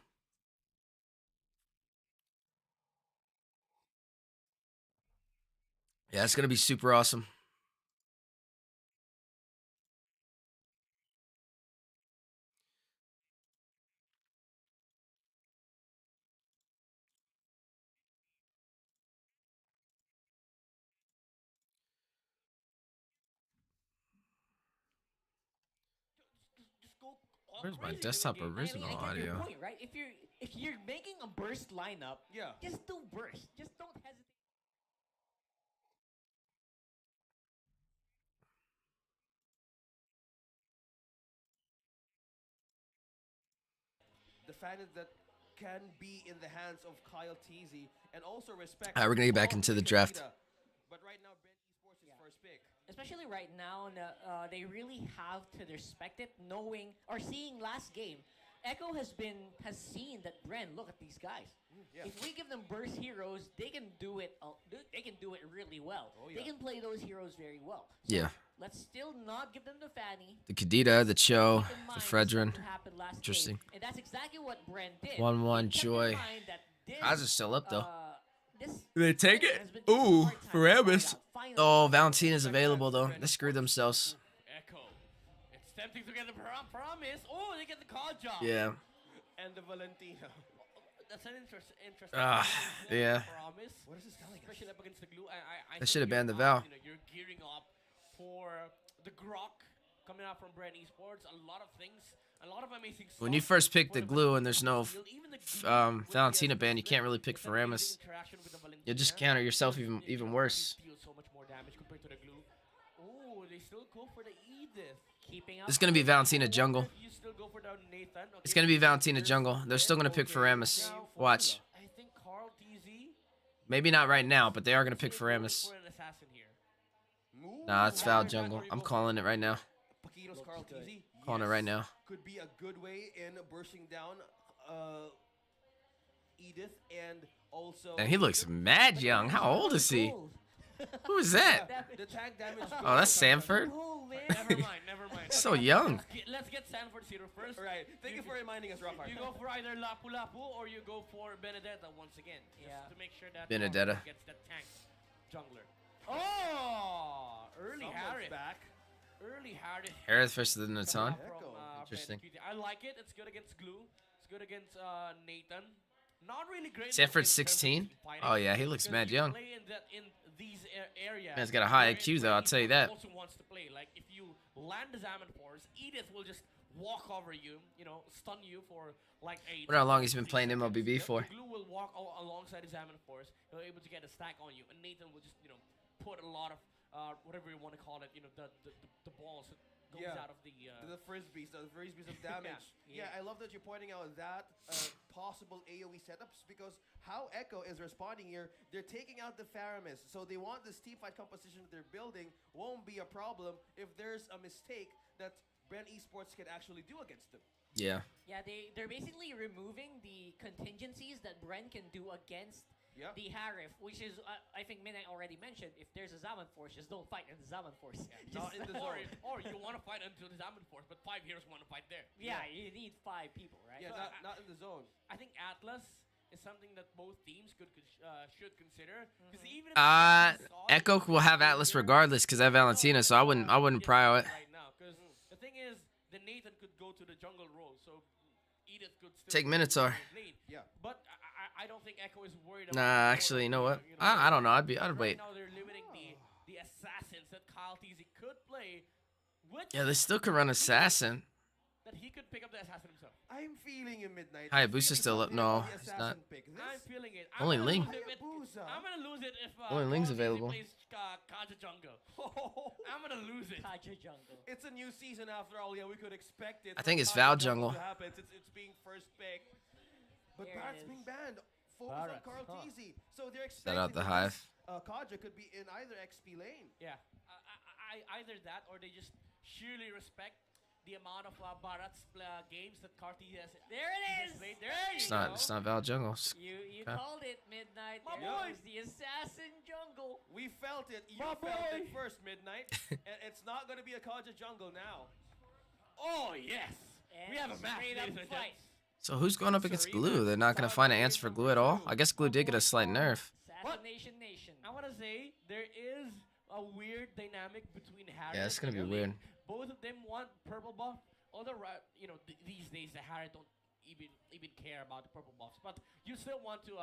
Yeah, it's going to be super awesome. Where's my crazy desktop doing game. original I get your audio? point, right? If you're making a burst lineup, Yeah. just do burst. Just don't hesitate. The advantage that can be in the hands of Kyle Teasy and also respect. All right, we're gonna get back of into the Nikita. draft. But right now, Brent Esports is first pick. Especially right now, they really have to respect it, knowing or seeing last game. Echo has seen that Bren. Look at these guys. Yeah. If we give them burst heroes, they can do it. They can do it really well. Oh, They yeah. can play those heroes very well. So Yeah. let's still not give them the Fanny. The Kadita, the Cho, Keep in the mind Fredrin. what happened last Interesting. game. And that's exactly what Bren did. 1-1 He kept in Joy. mind that this, Odds are still up though. this They take it? has been taking a Ooh, hard time to Faramis. find out. Finally, Oh, Valentina's available though. They screwed themselves. Echo. It's tempting to get the promise. Oh, they get the call job. Yeah. And the Valentina. That's an interesting. Ah, yeah. Promise. What is this telling us? Especially up against the glue. I They think should have you're banned the up, Val. You know, you're gearing up for the Grok coming out from Brent Esports. A lot of things. A lot of amazing stuff. When you first pick for the the glue and there's no Valentina. Even the glue with the Valentina ban, you assist can't really pick it's amazing Faramis. interaction with the You'll just Valentina. counter yourself Because even worse. It deals so much more damage compared to the glue. Oh, they still go for the Edith. keeping up. It's gonna be Valentina jungle. You still go for the Nathan. It's Okay, gonna be so Valentina there's jungle. They're still gonna pick okay, Faramis. now, Watch. I think Carl TZ Maybe not right now, but they are gonna pick still going Faramis. for an assassin here. Nah, it's Val jungle. I'm calling it right now. Paquitos Carl Teasy. Calling it right now. Could be a good way in bursting down Edith and also. And he looks mad young. How old is he? Who is that? The tank damage. Oh, that's Sanford. Oh man. Never mind. So young. Let's get Sanford Zero first. Right. Thank you for reminding us, Rockheart. You go for either Lapu Lapu or you go for Benedetta once again. Just Yeah. to make sure that Benedetta. gets that tank jungler. Oh! Early Someone's Harris. back. Early Harris. Harris versus the coming Natan. up from, Interesting. Benedetta. I like it. It's good against Glue. It's good against Nathan. Not really great. Sanford's in terms of 16? fighting, Oh yeah, he looks because mad you young. play in these areas. Man's got a high where IQ though, I'll tell you Brent that. Also wants to play. Like if you land the Zaman Force, Edith will just walk over you, stun you for like 8. Wonder how long he's been 6 playing seconds. MLBB for. The Glue will walk alongside the Zaman Force. He'll able to get a stack on you, and Nathan will just put a lot of whatever you want to call it, the balls that goes Yeah. out of the. The frisbees of damage. Yeah. I love that you're pointing out that possible AoE setups because how Echo is responding here, they're taking out the Faramis. So they want this team fight composition that they're building won't be a problem if there's a mistake that Brent Esports can actually do against them. Yeah. Yeah, they're basically removing the contingencies that Bren can do against Yeah. the Harif, which is, I think Midnight already mentioned, if there's a Zaman Force, just don't fight in the Zaman Force. Not in the or, zone. or you want to fight into the Zaman Force, but 5 heroes want to fight there. Yeah, you need 5 people, right? Yeah, So not in the zone. I think Atlas is something that both teams should consider. Because even Echo will have Atlas regardless because I have Valentina, so I wouldn't prio it. right now. Because the thing is, the Nathan could go to the jungle role, so Edith could still Take go to Minotaur. the lane. Yeah. But I don't think Echo is worried Nah, about. actually, you know what? I don't know. I'd Right wait. now they're limiting the assassins that Kyle TZ could play. Which Yeah, they still could run assassin. that he could pick up the assassin himself. I'm feeling in Midnight. Hayabusa's still up. Feeling No, the he's assassin not. Pick. I'm feeling it. Only I'm gonna Ling. lose it if- Hayabusa. I'm gonna lose it if Only Ling's Kyle TZ available. plays Kaja Jungle. I'm gonna lose it. Kaja Jungle. It's a new season after all. Yeah, we could expect it. I think it's Sometimes Val it jungle. happens. It's being first pick. But There it Barrett's is. being banned. Focus on Barrett, Carl huh. Teasy. So they're expecting Set out the that hive. this, Kaja could be in either XP lane. Yeah, either that or they just sheerly respect the amount of Bharat's games that Karthi has. There it is! played. There you It's go. not. It's not Val jungle. You Okay. called it, Midnight. My There boy. was the Assassin Jungle. We felt it. You My felt it boy. first, Midnight. And it's not going to be a Kaja jungle now. Oh yes, And we have a match, straight up ladies and fight. gents. So who's going up against Glue? They're not gonna find an answer for Glue at all. I guess Glue did get a slight nerf. Assassination Nation. I want to say there is a weird dynamic between Harry. Yeah, it's gonna be and weird. Ling. Both of them want purple buff. Although these days the Harry don't even care about the purple buffs, but you still want to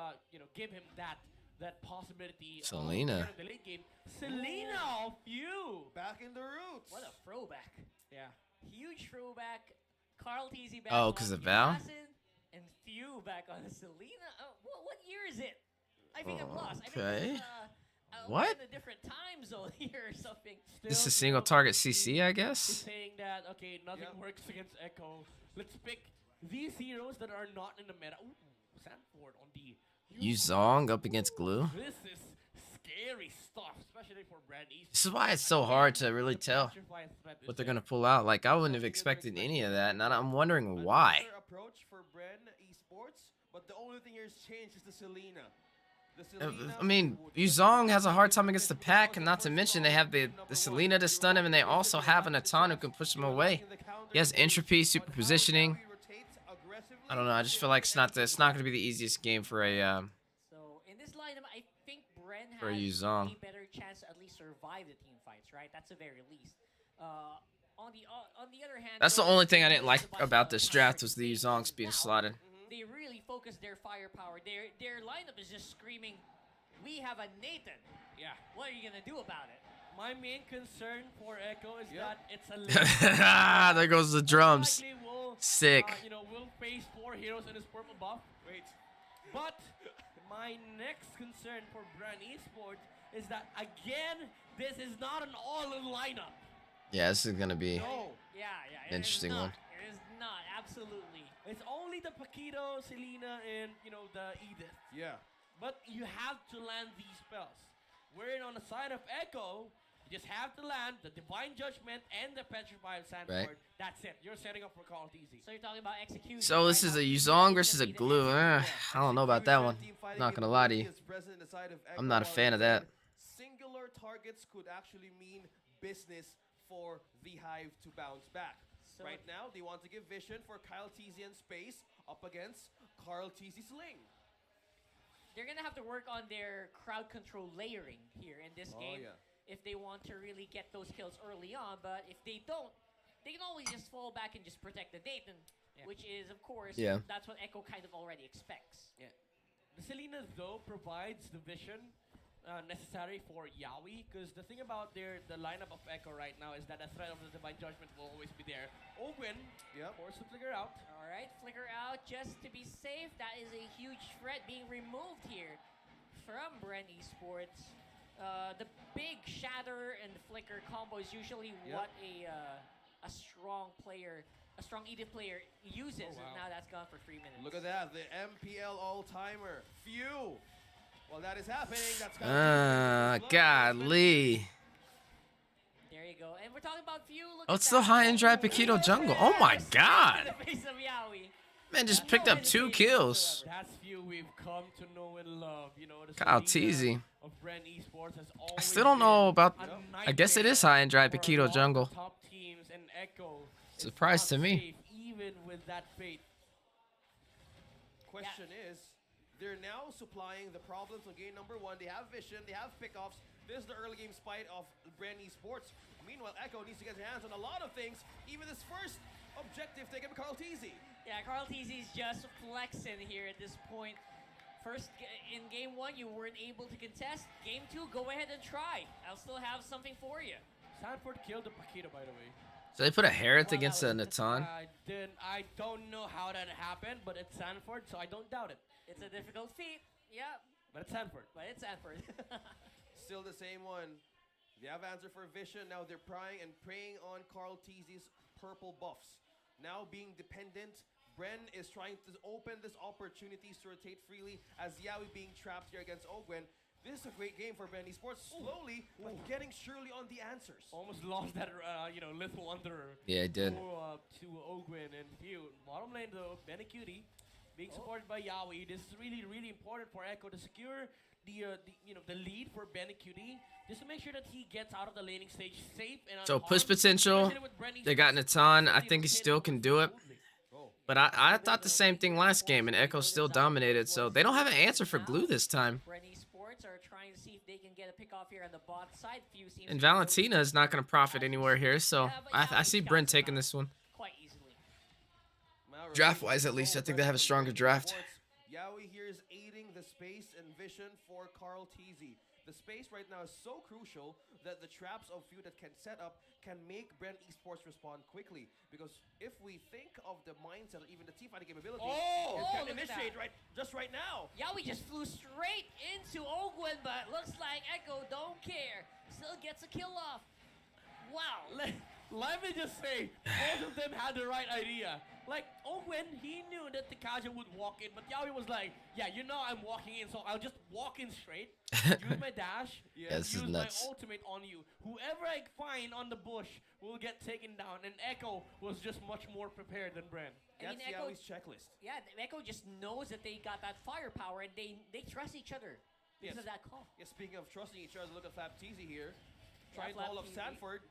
give him that possibility. Selena. In the late game, Selena of you. Back in the roots. What a throwback. Yeah. Huge throwback. Carl Teasy back Oh, on 'cause of the Val? Assassin, and Few back on the Selena. What year is it? I think I'm lost. I think Okay. this is, What? we're in a different time zone here or something. This Still, is single target CC, I he's guess. saying that, okay, nothing Yep. works against Echo. Let's pick these heroes that are not in the meta. Ooh, Sanford on the... Yuzong up against Glue. This is scary stuff, especially for Brand East. This is why it's so hard to really tell what they're gonna pull out. Like, I wouldn't have expected any of that, and I'm wondering why. Another approach for Bren Esports, but the only thing here's changed is the Selena. I mean, Yuzong has a hard time against the pack, and not to mention they have the Selena to stun him, and they also have an Atan who can push him away. He has entropy, super positioning. I don't know. I just feel like it's not going to be the easiest game for a So in this lineup, I think Bren For has Yuzong. a better chance to at least survive the team fights, right? That's the very least. On the other hand, That's the though, only thing I didn't it's like about about the this draft power. was the They- Yuzongs being now, slotted. They really focus their firepower. Their lineup is just screaming, "We have a Nathan. Yeah. What are you gonna do about it?" My main concern for Echo is Yep. that it's a There goes the drums. Sick. We'll face 4 heroes in his purple buff. Wait. But my next concern for Brand Esports is that again, this is not an all-in lineup. Yeah, this is going to be No. Yeah. Interesting it is not. one. It is not absolutely. It's only the Paquito, Selena, and the Edith. Yeah. But you have to land these spells. Wherein on the side of Echo, you just have to land the Divine Judgment and the Petrified Sandboard. Right. That's it. You're setting up for Call of Duty. So you're talking about execution. So this right? is a Yuzong versus a Glue. I don't know about that one. Not gonna lie to you. I'm not a fan of that. Singular targets could actually mean business for the Hive to bounce back. So- Right now, they want to give vision for Kyle Teasy and Space up against Carl Teasy's Sling. They're gonna have to work on their crowd control layering here in this game yeah. if they want to really get those kills early on. But if they don't, they can always just fall back and just protect the Nathan, Yeah. which is, of course, Yeah. that's what Echo kind of already expects. Yeah. The Selena, though, provides the vision necessary for Yaoi, because the thing about the lineup of Echo right now is that the threat of the Divine Judgment will always be there. Ogwin, Yep. forced to figure out. All right, flicker out just to be safe. That is a huge threat being removed here from Bren Esports. The big shatter and flicker combo is usually Yep. what a strong player, a strong Edith player uses, Oh, wow. and now that's gone for 3 minutes. Look at that, the MPL all-timer. Few. Well, that is happening. That's Golly. There you go. And we're talking about Few. Look Oh, at it's still that. high and dry Paquito jungle. Oh my Yes! god. In the face of Yaoi. Man just picked up 2 kills. That's few we've come to know and love. The Kyle Selena Teasy. of Bren Esports has I always still don't know been about. a I guess it is nightmare high and dry for a Paquito lot of jungle. Top teams, and Echo is Surprise not to me. safe even with that fate. Question is, they're now supplying the problems on game number 1. They have vision, they have pickoffs. This is the early game spite of Brand Esports. Meanwhile, Echo needs to get their hands on a lot of things. Even this first objective taken by Carl Teasy. Yeah, Carl Teasy's just flexing here at this point. First, in game 1, you weren't able to contest. Game 2, go ahead and try. I'll still have something for you. Sanford killed the Paquito, by the way. So they put a Harith Well, against that a was- Natan. I don't know how that happened, but it's Sanford, so I don't doubt it. It's a difficult feat. Yeah, But it's Sanford. but it's Sanford. Still the same one. They have answer for vision. Now they're prying and preying on Carl Teasy's purple buffs. Now being dependent, Bren is trying to open this opportunities to rotate freely as Yaoi being trapped here against Ogwen. This is a great game for Bren Esports. Slowly, but getting surely on the answers. Almost lost that, little under. Yeah, I did. To Ogwin and Few. Bottom lane though, Benecutie being supported by Yaoi. This is really, really important for Echo to secure the lead for Benecutie, just to make sure that he gets out of the laning stage safe and So unharmed, push potential. especially with Bren They got Esports. Natan. I They think he rotate still over can do it. smoothly. But I thought the same thing last game, and Echo still dominated. So they don't have an answer for Glue this time. Bren Esports are trying to see if they can get a pick off here on the bot side. Few seems And to be Valentina is not going to profit anywhere here. So Yeah, but I Yaoi's see got Bren some taking power this one. quite easily. Now Draft-wise, at least, I think they have a stronger draft. Yaoi here is aiding the space and vision for Carl Teasy. The space right now is so crucial that the traps of few that can set up can make Brand Esports respond quickly. Because if we think of the mindset or even the team fighting capabilities, Oh! it can Look at initiate that. right now. Yeah, we just flew straight into Ogwen, but looks like Echo don't care. Still gets a kill off. Wow. Let me just say, both of them had the right idea. Like, Ogwen, he knew that Takaja would walk in, but Yaoi was like, yeah, you know I'm walking in, so I'll just walk in straight, use my dash, Yeah, this is use nuts. my ultimate on you. Whoever I find on the bush will get taken down, and Echo was just much more prepared than Bren. I mean, That's Echo, Yaoi's checklist. yeah, Echo just knows that they got that firepower and they trust each other because of that call. Yeah, speaking of trusting each other, look at Stephweezy here. Yeah, Trying to hold up Stephweezy. Sanford.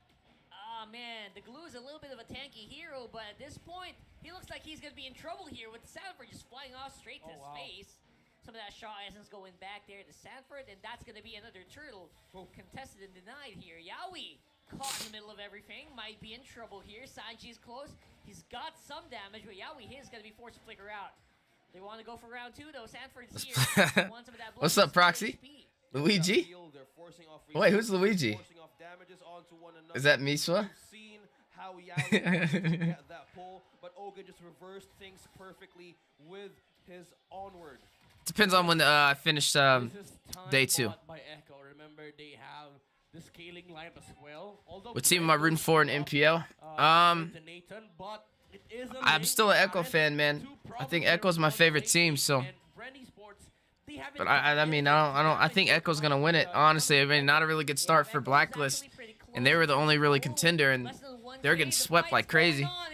Ah, man, the Glue is a little bit of a tanky hero, but at this point, he looks like he's going to be in trouble here with Sanford just flying off straight to his face. Some of that Shaw essence going back there to Sanford, and that's going to be another turtle contested and denied here. Yaoi caught in the middle of everything, might be in trouble here. Sanji's close. He's got some damage, but Yaoi is going to be forced to flicker out. They want to go for round 2, though. Sanford's here. Wants some of that What's up, Proxy? HP. Luigi? They're forcing off Wait, who's Luigi? forcing off damages onto one another. Is that Miswa? We've seen how Yaoi wanted to get that pull, but Oga just reversed things perfectly with his onward. Depends on when I finish This is time day 2. bought by Echo. Remember, they have the scaling line as well. Although What team am I rooting for in MPL? with the Nathan, but it is a I'm link still an Echo and fan, man. two I think problems Echo's there my with favorite Blake team, so. and Brandy Sports, they haven't But done I mean, anything I think to Echo's gonna damage win it. the Honestly, I mean, company. not a really good start for Blacklist, and they were the only really contender, and they're getting swept like crazy. I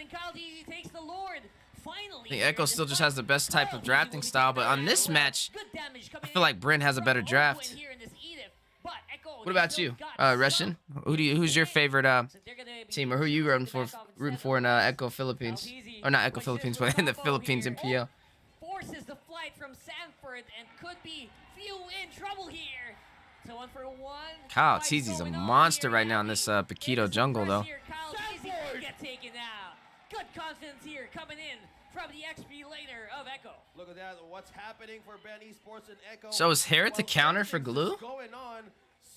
think Echo still just has the best type of drafting style, but on this match, I feel like Bryn has a better draft. What about you, Russian? Who's your favorite team, or who you rooting for in Echo Philippines, or not Echo Philippines, but in the Philippines MPL? Forces the flight from Sanford and could be few in trouble here. So 1-for-1. Kyle Fight Teezy's a going on monster here. right now in this Paquito jungle, though. Kyle Teezy could get taken out. Good confidence here coming in from the XP laner of Echo. Look at that. What's happening for Brand Esports and Echo? So is Herod the While counter for everything's Glue? going on,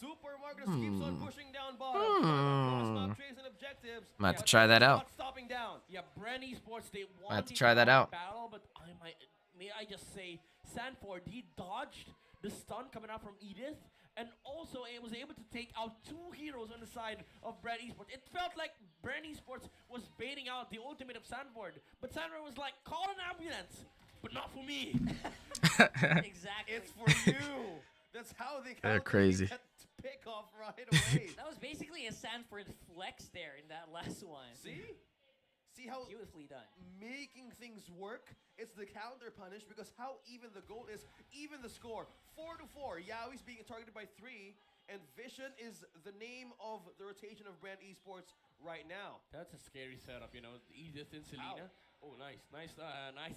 Super Marcus keeps on pushing down bottom. Trades and objectives. Might have to try that out. Not stopping down. Yeah, Brandy Sports, they won have to the try that out. battle, but may I just say, Sanford, he dodged the stun coming out from Edith, and also it was able to take out 2 heroes on the side of Brand Esports. It felt like Brand Esports was baiting out the ultimate of Sanford, but Sanford was like, call an ambulance, but not for me. Exactly. It's for you. That's how they They're get crazy. to pick off right away. That was basically a Sanford flex there in that last one. See how Beautifully done. making things work? It's the counter punish because how even the goal is, even the score. 4-4. Yaoi's being targeted by 3, and Vision is the name of the rotation of Brand Esports right now. That's a scary setup, you know. Edith and Selena. Oh, nice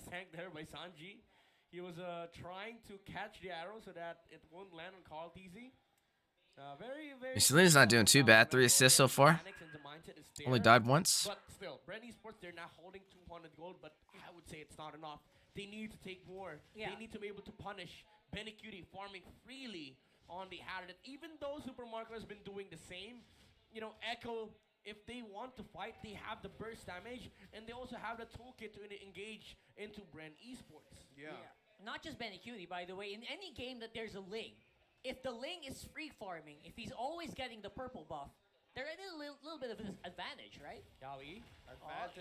tank there by Sanji. He was trying to catch the arrow so that it won't land on Carl Teasy. Very. Selena's not doing too bad. 3 assists so far. Only died once. But still, Brandy Sports, they're now holding 200 gold, but I would say it's not enough. They need to take more. Yeah. They need to be able to punish Benny Cutie farming freely on the Harriet. Even though Supermarket has been doing the same, you know, Echo, if they want to fight, they have the burst damage, and they also have the toolkit to engage into Brand Esports. Yeah. Not just Benny Cutie, by the way. In any game that there's a Ling, if the Ling is free farming, if he's always getting the purple buff, they're at a little bit of an advantage, right? Yaoi.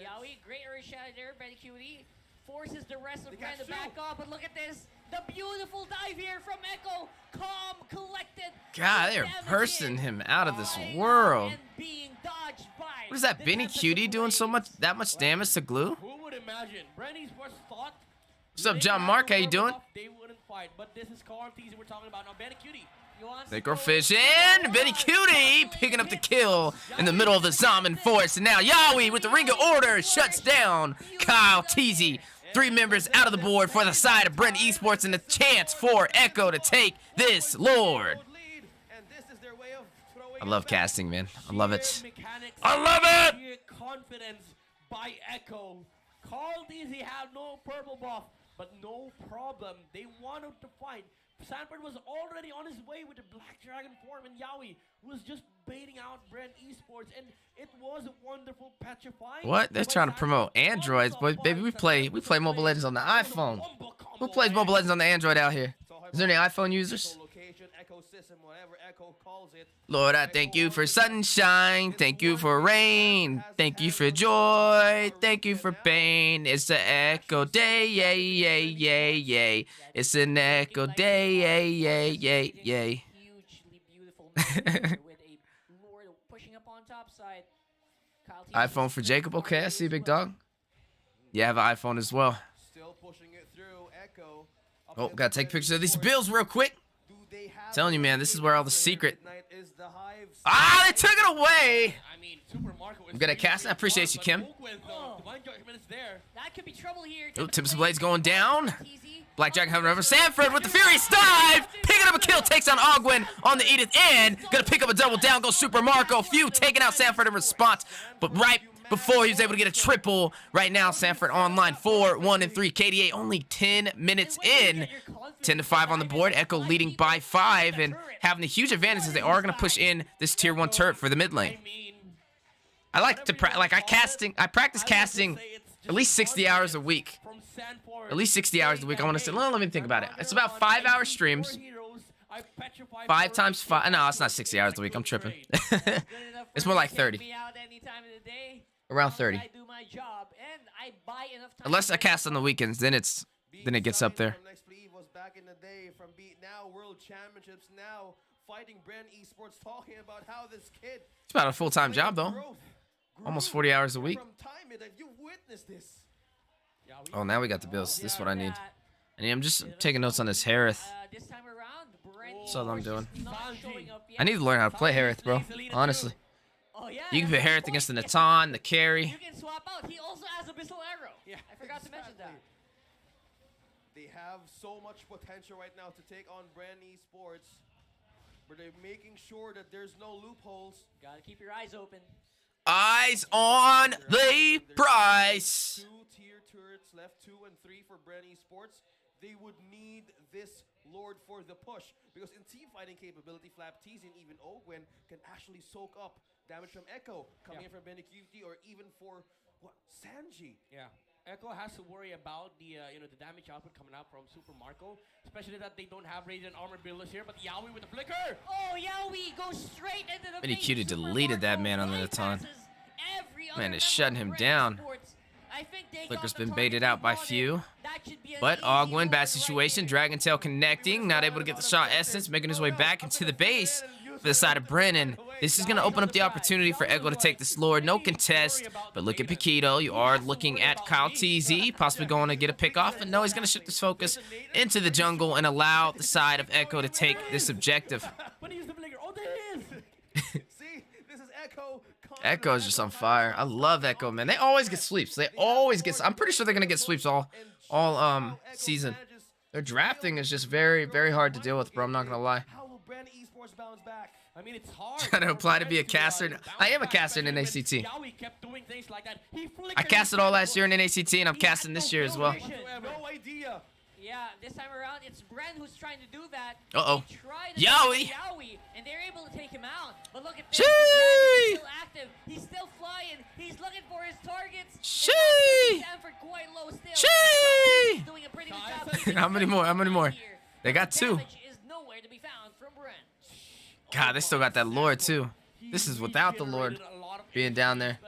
Yaoi, great earth shatter there. Benny Cutie forces the rest of They Brand to got back off, but look at this. The beautiful dive here from Echo. Calm, collected. God, good they're damage bursting in. him out of this Staying world. and being dodged by What is that, the Benny Tempest Cutie doing so much, Blaze. that much damage to Glue? Who would imagine? Brand Esports thought. What's up, they John had Mark? no How you purple doing? buff, they wouldn't fight, but this is Carl Teasy we're talking about now. Benny Cutie. Microfish in. Benny Cutie picking up the kill in the middle of the Zombie Forest. And now Yaoi with the Ring of Order shuts down Kyle Teasy. 3 members out of the board for the side of Brent Esports, and a chance for Echo to take this Lord. I love casting, man. I love it. I love it! Sheer confidence by Echo. Carl Teasy had no purple buff, but no problem. They wanted to fight. Sanford was already on his way with the Black Dragon form, and Yowie was just baiting out Brand Esports, and it was a wonderful petrifying. What? They're trying to promote Androids, boy. Baby, we play Mobile Legends on the iPhone. Who plays Mobile Legends on the Android out here? Is there any iPhone users? Lord, I thank you for sunshine. Thank you for rain. Thank you for joy. Thank you for pain. It's the Echo Day, yay, yay, yay, yay. It's an Echo Day, yay, yay, yay, yay. Hugely beautiful maneuver with a Lord pushing up on top side. iPhone for Jacob. Okay, I see, big dog. Yeah, I have an iPhone as well. Still pushing it through. Echo. Oh, gotta take pictures of these bills real quick. Telling you, man, this is where all the secret. Ah, they took it away. I mean, Super Marco is I'm good at casting. I appreciate you, Kim. That could be trouble here. Oh, Tips and Blades going down. Black Dragon having over. Sanford with the Furious Dive. Picking up a kill. Takes on Ogwin on the Edith and gonna pick up a double down. Goes Super Marco. Few taking out Sanford in response. But right before he was able to get a triple, right now Sanford online 4-1-3. KDA only 10 minutes in. 10-5 on the board. Echo leading by 5 and having a huge advantage as they are going to push in this tier 1 turret for the mid lane. I like to I practice casting at least 60 hours a week. At least 60 hours a week. I want to say, let me think about it. It's about 5-hour streams. 5 times 5. No, it's not 60 hours a week. I'm tripping. It's more like 30. Around 30. Unless I cast on the weekends, then it gets up there. Back in the day from beat now World Championships now fighting Brand Esports, talking about how this kid. It's about a full-time job though. Almost 40 hours a week. You witnessed this. Oh, now we got the bills. This is what I need. And I'm just taking notes on this Harith. That's all I'm doing. I need to learn how to play Harith, bro. Honestly. You can put Harith against the Natan, the carry. You can swap out. He also has Abyssal Arrow. Yeah, I forgot to mention that. They have so much potential right now to take on Brand Esports, but they're making sure that there's no loopholes. Gotta keep your eyes open. Eyes on the prize. 2 tier turrets left, 2 and 3 for Brand Esports. They would need this Lord for the push, because in team fighting capability, Flapteasy and even Ogwin can actually soak up damage from Echo coming in from Benecuti or even for Sanji. Yeah. Echo has to worry about the the damage output coming out from Super Marco, especially that they don't have Radiant Armor builders here. But Yowie with the flicker. Oh, Yowie goes straight into the Really face. cute, he deleted that man on the Natan. Man is shutting him down. Flicker's been baited out by few. But Ogwin, bad situation. Dragon Tail connecting, not able to get the shot essence, making his way back into the base for the side of Brennan. This is going to open up the opportunity for Echo to take this Lord. No contest, but look at Paquito. You are looking at Kyle TZ, possibly going to get a pick off. And no, he's going to shift his focus into the jungle and allow the side of Echo to take this objective. Echo is just on fire. I love Echo, man. They always get sweeps. They always get. I'm pretty sure they're gonna get sweeps all season. Their drafting is just very, very hard to deal with, bro. I'm not gonna lie. I mean, it's hard. Trying to apply to be a caster. I am a caster in NACT. I casted all last year in NACT, and I'm casting this year as well. No idea. Yeah, this time around, it's Bren who's trying to do that. Uh-oh. Yowie! And they're able to take him out. But look at this. He's still active. He's still flying. He's looking for his targets. Stanford quite low still. He's doing a pretty good job. How many more? How many more? They got 2. Damage is nowhere to be found from Bren. God, they still got that Lord, too. This is without the Lord being down there.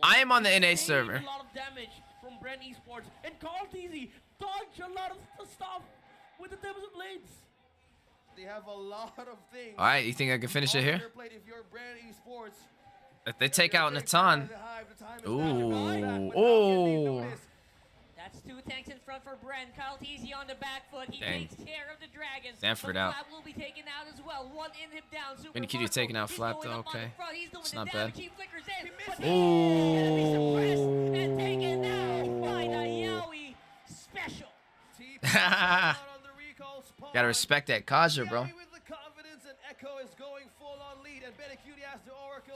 I am on the NA server. A lot of damage from Brand Esports. And Carl TZ dodge a lot of stuff with the Tips and Blades. They have a lot of things. All right, you think I can finish it here? If they take out Natan. Ooh. That's 2 tanks in front for Bren. Kyle TZ on the back foot. He Dang. takes care of the dragon. Stanford out. Flap will be taken out as well. 1 in him down. Super Benecuti Marco. taking out He's Flap, going though. up on the Okay. front. He's doing It's the not damage. bad. He flickers in, but Ooh. and taken down by the Yowie special. Gotta respect that Kaja, bro.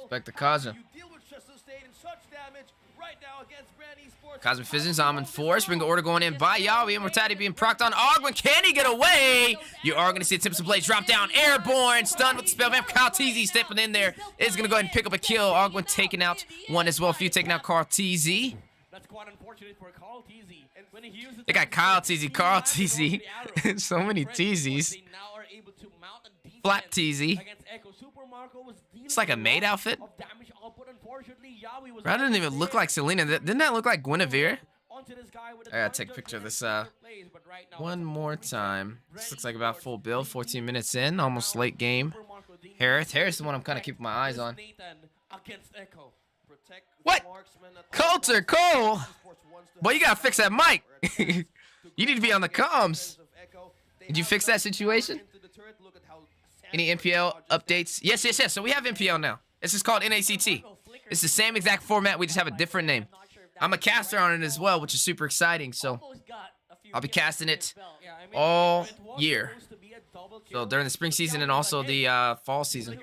Respect the Kaja. You deal with such sustain and such damage right now against Brand Esports. Cosmic Visions, Almond Force. Ring order going in by Yawi. Immortality being procced on Ogwin. Can he get away? You are going to see a Tips and Blades drop down. Airborne. Stunned with the spell vamp. Kyle TZ stepping in there. Is going to go ahead and pick up a kill. Ogwin taking out one as well. Few taking out Carl TZ. That's quite unfortunate for Carl TZ. And when he uses They got Kyle TZ, Carl TZ. So many TZs. They now are able to mount a defense Flat TZ. against Echo. Super Marco was It's like a maid outfit. of damage output. Unfortunately, Yawi was That didn't even look like Selena. Didn't that look like Guinevere? onto this guy with I gotta take a picture of this one more time. This looks like about full build. 14 minutes in, almost late game. Harris is the one I'm kind of keeping my eyes on. Against Echo. What? Coulter, Cole! Boy, you gotta fix that mic. You need to be on the comms. Did you fix that situation? Any MPL updates? Yes. So we have MPL now. This is called NACT. It's the same exact format. We just have a different name. I'm a caster on it as well, which is super exciting. So I'll be casting it all year. So during the spring season and also the fall season.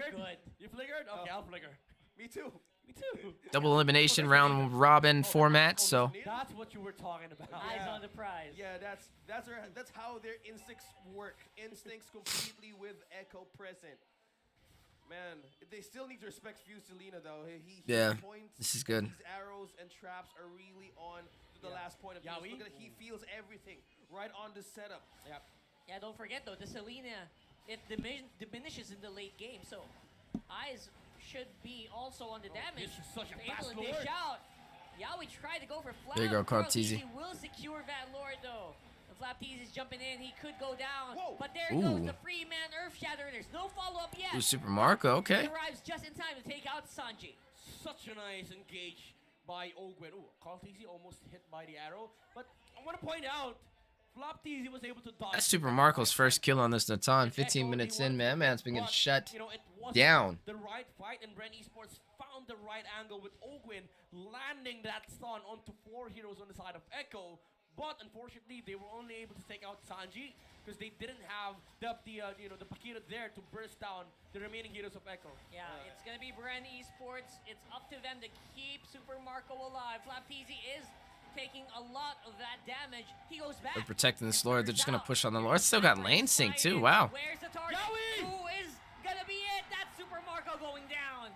You flickered? Okay, I'll flicker. Me too. Me too. Double elimination round robin format. So That's what you were talking about. Eyes on the prize. Yeah, that's how their instincts work. Instincts completely with Echo present. Man, they still need to respect Fusilina though. He points, this is good. These arrows and traps are really on to the last point of Yawi? Look at it, he feels everything right on the setup. Yeah, don't forget though, the Selena, it diminishes in the late game, so eyes should be also on the damage. This is such a Able fast to lord. dish out. Yawi tried to go for Flap. There you go, Carl TZ. He will secure that Lord though. And Flap TZ is jumping in, he could go down. Whoa. But there Ooh. goes the free man Earth Shatter. There's no follow-up yet. Ooh, Super Marco, okay. He arrives just in time to take out Sanji. Such a nice engage by Ogwen. Ooh, Carl TZ almost hit by the arrow. But I want to point out, Flop TZ was able to dodge. That's Super Marco's first kill on this Natan. 15 minutes in, man. Man's been getting shut You know, it wasn't down. the right fight, and Brand Esports found the right angle with Ogwen landing that stun onto 4 heroes on the side of Echo. But unfortunately, they were only able to take out Sanji because they didn't have the Pakira there to burst down the remaining heroes of Echo. Yeah, it's gonna be Brand Esports. It's up to them to keep Super Marco alive. Flap TZ is taking a lot of that damage. He goes back. They're protecting this Lord. They're just going to push on the Lord. Still got lane sync, too. Wow. Where's the target? Yawi! Who is gonna be it? That's Super Marco going down.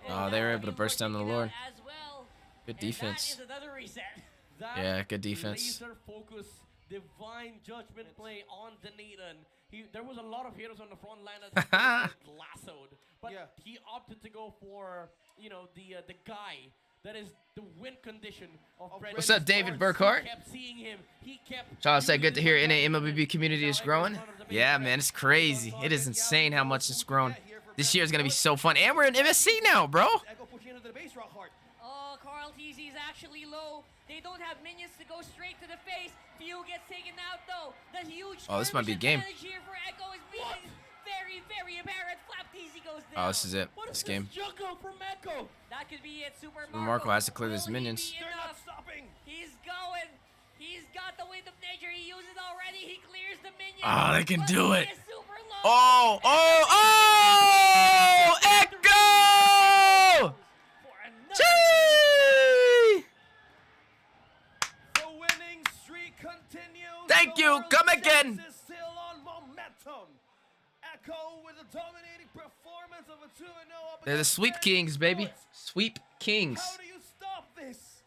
Oh, they were able to burst down the Lord. As well. Good And defense. that is another reset. That Yeah, good defense. Laser focus, divine judgment play on the Nathan. There was a lot of heroes on the front line that lassoed, but Yeah. he opted to go for the guy that is the win condition of Brand What's up, David Esports. Burkhart? He kept seeing him. He kept. Charles said, good to hear using NA him. MLBB community is growing. Yeah, man, it's crazy. It is insane how much it's grown. This year is going to be so fun. And we're in MSC now, bro. Echo pushing into the base rock hard. Oh, Carl TZ is actually low. They don't have minions to go straight to the face. Few gets taken out though. The huge Oh, this might be a game. advantage here for Echo is being very, very apparent. Flap TZ goes down. Oh, this is it. What is This game. juggle from Echo? That could be it. Super Marco has to clear his Will he minions. be They're not enough? stopping. He's going. He's got the wind of nature. He uses already. He clears the minions. Oh, they can But do he it. is super low. Oh, Echo! For another Gee! The winning streak continues. Thank The you. World Come again. Champs is still on momentum. Echo with a dominating performance of a 2-0 up They're the against Sweep Brand Kings, baby. Esports. Sweep Kings. How do you stop this?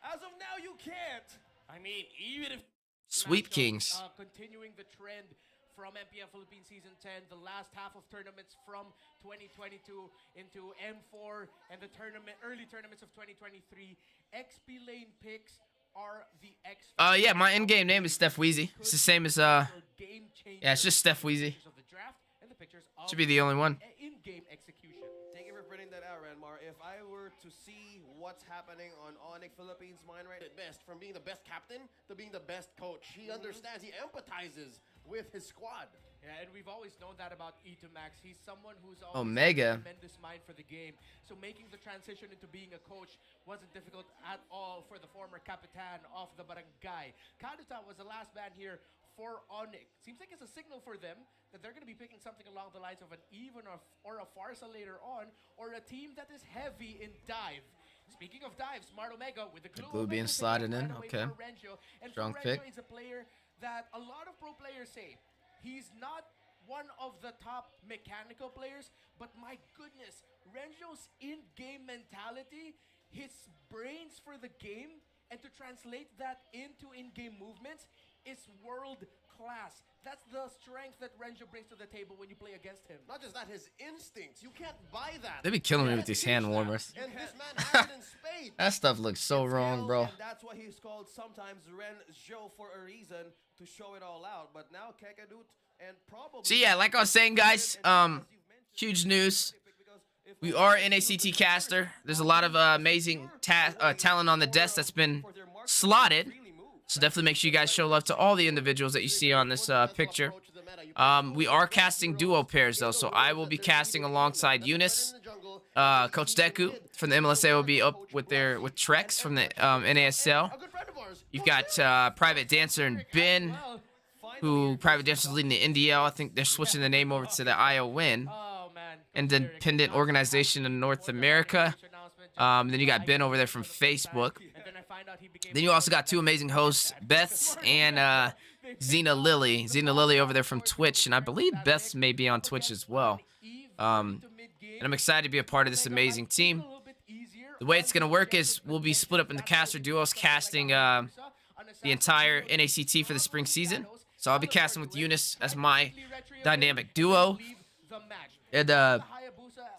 As of now, you can't. I mean, even if Sweep matchup, Kings. Continuing the trend from MPL Philippines Season 10, the last half of tournaments from 2022 into M4 and the early tournaments of 2023, XP lane picks are the X. Yeah, my in-game name is Stephweezy. It's the same as, yeah, it's just Stephweezy. Of the draft and the pictures of Should be the only one. in-game execution. Thank you for printing that out, Ranmar. If I were to see what's happening on Onyx Philippines' mind right At best, from being the best captain to being the best coach. He understands, he empathizes with his squad. Yeah, and we've always known that about E2 Max. He's someone who's always Omega. had a tremendous mind for the game. So making the transition into being a coach wasn't difficult at all for the former Capitan of the Barangay. Kaduta was the last ban here for Onyx. Seems like it's a signal for them that they're going to be picking something along the lines of an even or a Farsa later on, or a team that is heavy in dive. Speaking of dives, Smart Omega with the glue being slotted in. Okay. Strong pick. Is a player that a lot of pro players say he's not one of the top mechanical players, but my goodness, Renjo's in-game mentality, his brains for the game, and to translate that into in-game movements is world class. That's the strength that Renjo brings to the table when you play against him. Not just that, his instincts. You can't buy that. They be killing me with these hand warmers. And this man has it in spades. That stuff looks so wrong, bro. And that's why he's called sometimes Renjo for a reason, to show it all out. But now Kekadut and probably... So yeah, like I was saying, guys, huge news. We are NACT caster. There's a lot of amazing talent on the desk that's been slotted. So definitely make sure you guys show love to all the individuals that you see on this picture. We are casting duo pairs, though. So I will be casting alongside Eunice. Coach Deku from the MLSA will be up with Trex from the NASL. You've got Private Dancer and Ben, who Private Dancer's leading the NDL. I think they're switching the name over to the IOWIN. Independent Organization in North America. Then you got Ben over there from Facebook. Then you also got two amazing hosts, Beth's and Xena Lily. Xena Lily over there from Twitch, and I believe Beth's may be on Twitch as well. And I'm excited to be a part of this amazing team. The way it's going to work is we'll be split up into caster duos, casting the entire NACT for the spring season. So I'll be casting with Eunice as my dynamic duo. And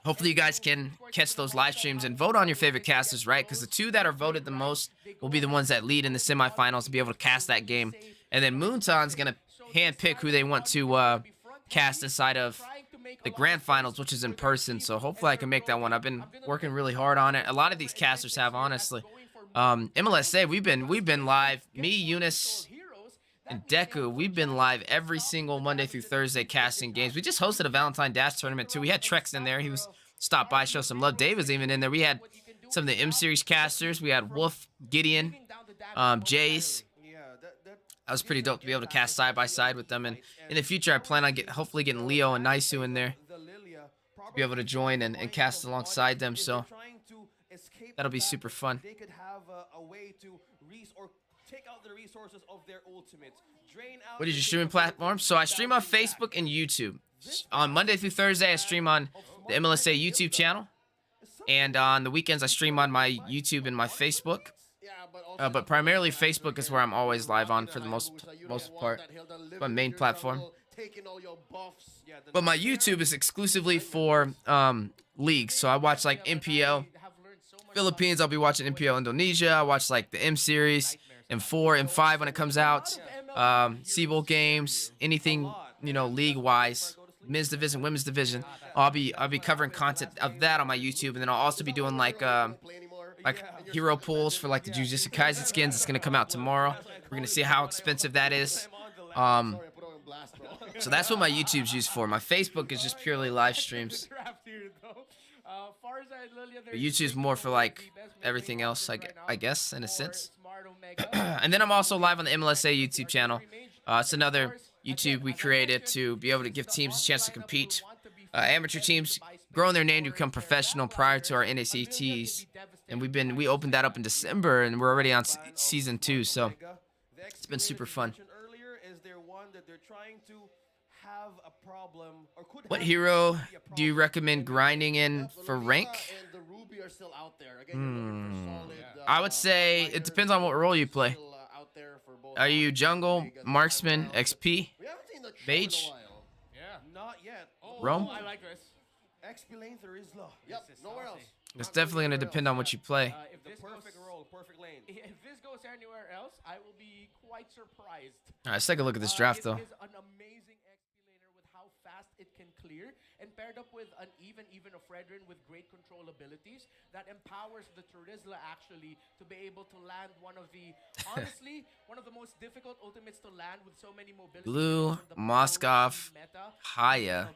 hopefully you guys can catch those live streams and vote on your favorite casters, right? Because the two that are voted the most will be the ones that lead in the semifinals to be able to cast that game. And then Moonton's going to handpick who they want to cast inside of the grand finals, which is in person. So hopefully I can make that one. I've been working really hard on it. A lot of these casters have, honestly. MLSA, we've been live. Me, Eunice, and Deku, we've been live every single Monday through Thursday casting games. We just hosted a Valentine Dash tournament too. We had Trex in there. He was stopped by, show some love. Dave was even in there. We had some of the M Series casters. We had Wolf, Gideon, Jace. That was pretty dope to be able to cast side by side with them. And in the future, I plan on hopefully getting Leo and Naisu in there to be able to join and cast alongside them. So that'll be super fun. They could have a way to take out the resources of their ultimates. What is your streaming platform? So I stream on Facebook and YouTube. On Monday through Thursday, I stream on the MLSA YouTube channel. And on the weekends, I stream on my YouTube and my Facebook. But primarily Facebook is where I'm always live on for the most part. It's my main platform. But my YouTube is exclusively for leagues. So I watch like MPL Philippines. I'll be watching MPL Indonesia. I watch like the M Series, M4, M5 when it comes out. Seabowl games, anything, you know, league-wise. Men's division, women's division. I'll be covering content of that on my YouTube, and then I'll also be doing like hero pools for like the Jujutsu Kaisen skins. It's gonna come out tomorrow. We're gonna see how expensive that is. So that's what my YouTube's used for. My Facebook is just purely live streams. But YouTube's more for like everything else, I guess, in a sense. And then I'm also live on the MLSA YouTube channel. It's another YouTube we created to be able to give teams a chance to compete. Amateur teams growing their name to become professional prior to our NACTs. And we opened that up in December, and we're already on season 2, so it's been super fun. What hero do you recommend grinding in for rank? I would say it depends on what role you play. Are you jungle, marksman, XP, mage? Not yet. Roam? I like this. XP lane there is law. Yep, nowhere else. It's definitely going to depend on what you play. If The this perfect goes, role, perfect lane. if this goes anywhere else, I will be quite surprised. All right, let's take a look at this draft, though. It is an amazing XP laner with how fast it can clear, and paired up with an even of Fredrin with great control abilities that empowers the Turizla actually to be able to land one of the, honestly, one of the most difficult ultimates to land with so many mobility. Blue, Moskov, Haya.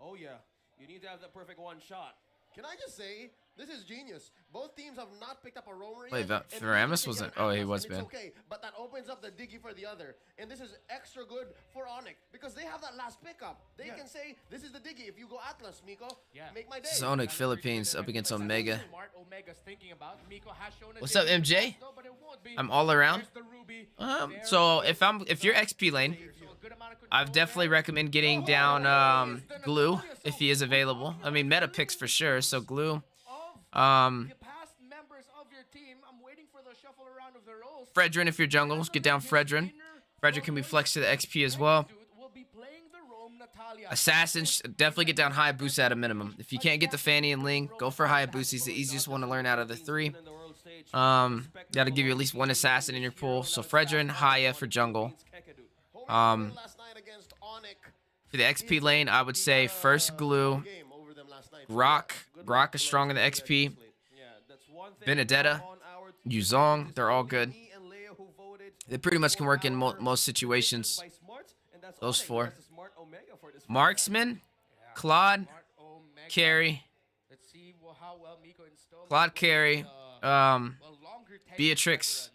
Oh yeah, you need to have the perfect one shot. Can I just say, This is genius. Both teams have not picked up a roamer Wait, yet. and Veramus neither can wasn't- get an oh, he Atlas, was and it's banned. okay, but that opens up the Diggy for the other. And this is extra good for Onyx because they have that last pickup. They can say, this is the Diggy. If you go Atlas, Miko, make my day. Sonic Philippines up against Omega. Smart Omega's thinking about. Miko has shown a What's up, different MJ? pass, no, but it won't be. I'm all around. There's the Ruby. So if you're XP lane, So a good amount of I control definitely there. recommend getting down Glue if he is available. I mean, meta picks for sure. So Glue, The past members of your team, I'm waiting for the shuffle around of the roles. Fredrin if you're jungles, get down Fredrin. Fredrin can be flexed to the XP as well. Dude will be playing the Rome Natalia. Assassins, definitely get down Hayabusa at a minimum. If you can't get the Fanny and Ling, go for Hayabusa. He's the easiest one to learn out of the three. Gotta give you at least one assassin in your pool. So Fredrin, Haya for jungle. Last night against Onyx. For the XP lane, I would say first Glue, Game over them last night. Grok. Grok is strong in the XP. Benedetta, Yuzong, they're all good. They pretty much can work in most situations. Those four. Marksman, Claude, Smart Omega. Carry, Let's see how well Miko installs. Claude Carry, Well, longer tenure Beatrix. veterans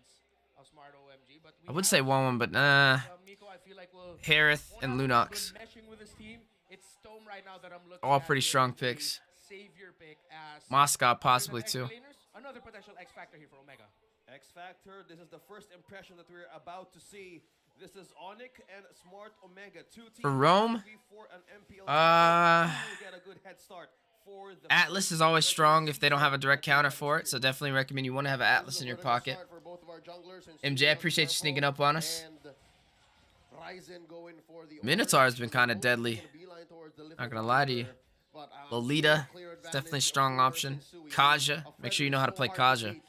of Smart OMG, but we I would have, say one, but Miko, I feel like will Harith and one Lunox. good meshing with his team. It's Stone right now that I'm looking All at pretty here strong as a picks. Savior pick as Moscow possibly too. Another potential X factor here for Omega. X Factor, this is the first impression that we're about to see. This is Onyx and Smart Omega. Two teams For Rome, for an MPL will get a good head start for the Atlas is always strong if they don't have a direct counter for it, so definitely recommend you want to have an Atlas in your pocket. MJ, I appreciate you sneaking up on us. Minotaur has been kind of deadly. Not gonna lie to you. Lolita, it's definitely a strong option. Kaja, make sure you know how to play Kaja.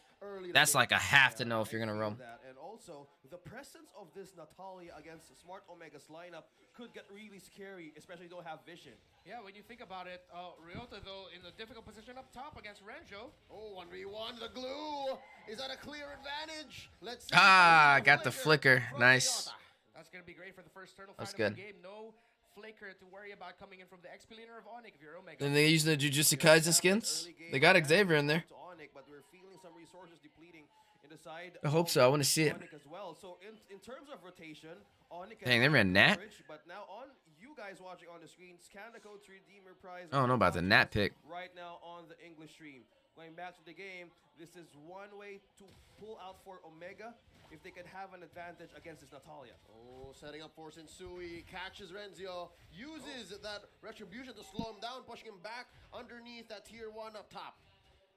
That's like a have to know if you're gonna roam. And also, the presence of this Natalia against Smart Omega's lineup could get really scary, especially if you don't have vision. Yeah, when you think about it, Ryota though in a difficult position up top against Renjo. Oh, 1v1, the Glue. Is that a clear advantage? Let's see. Got the flicker. Nice. That's gonna be great for the first turtle That's fight of good. the game. No flicker to worry about coming in from the XP laner of Onyx if you're Omega. And they using the Jujutsu Kaisen skins? They got Xavier in there. To Onyx, but we're feeling some resources depleting in the side. I hope so. I want to see it. Onyx as well. So in terms of rotation, Onyx. Dang, they ran Nat. But now on you guys watching on the screen, scan the code to redeem your prize. I don't know about the Nat pick. Right now on the English stream. Going back to the game, this is one way to pull out for Omega if they can have an advantage against this Natalia. Oh, setting up for Sensui, catches Renzio, uses that retribution to slow him down, pushing him back underneath that tier 1 up top.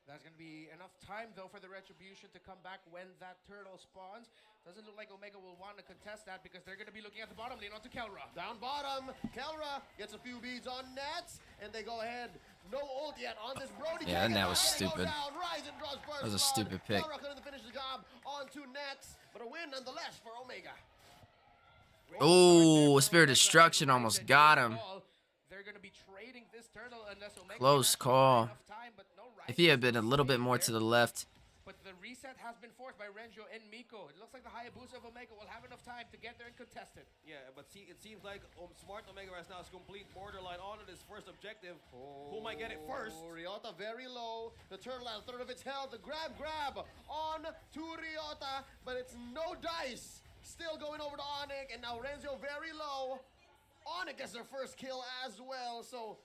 There's going to be enough time, though, for the Retribution to come back when that turtle spawns. Doesn't look like Omega will want to contest that because they're going to be looking at the bottom lane onto Kelra. Down bottom, Kelra gets a few beads on Nets, and they go ahead. No ult yet on this Brody. Yeah, Kega. that was They go stupid. down. Ryzen draws first That was a blood. stupid pick. Kelra couldn't finish the job onto Nets, but a win nonetheless for Omega. Oh, Spirit Destruction almost got him. They're going to be trading this turtle unless Omega Close can call. have enough time, but no If he had been a little bit more to the left. But the reset has been forced by Renjo and Miko. It looks like the Hayabusa of Omega will have enough time to get there and contest it. Yeah, but see, it seems like Smart Omega right now is complete borderline on his first objective. Who might get it first? Ryota very low. The turtle at a third of its health. The grab on to Ryota, but it's no dice. Still going over to Onyx, and now Renzo very low. Onyx gets their first kill as well, so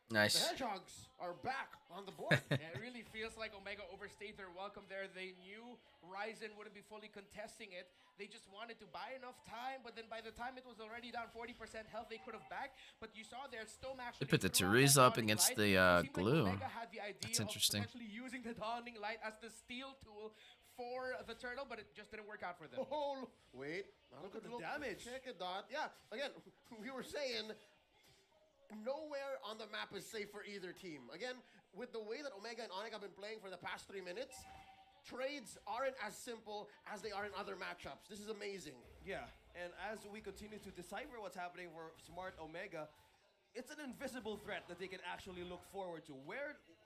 the Nice. Hedgehogs are back on the board. Yeah, it really feels like Omega overstayed their welcome there. They knew Ryzen wouldn't be fully contesting it. They just wanted to buy enough time, but then by the time it was already down 40% health, they could have backed. But you saw there, Stone actually put the threw Teresa that up Dawning against Light. the, It seemed like Glue. Omega had the idea That's of interesting. potentially using the Dawning Light as the steal tool for the turtle, but it just didn't work out for them. Oh, wait. Look at the damage. Check it out. Yeah, again, we were saying nowhere on the map is safe for either team. Again, with the way that Omega and Onyx have been playing for the past 3 minutes, trades aren't as simple as they are in other matchups. This is amazing. Yeah, and as we continue to decipher what's happening for Smart Omega, it's an invisible threat that they can actually look forward to.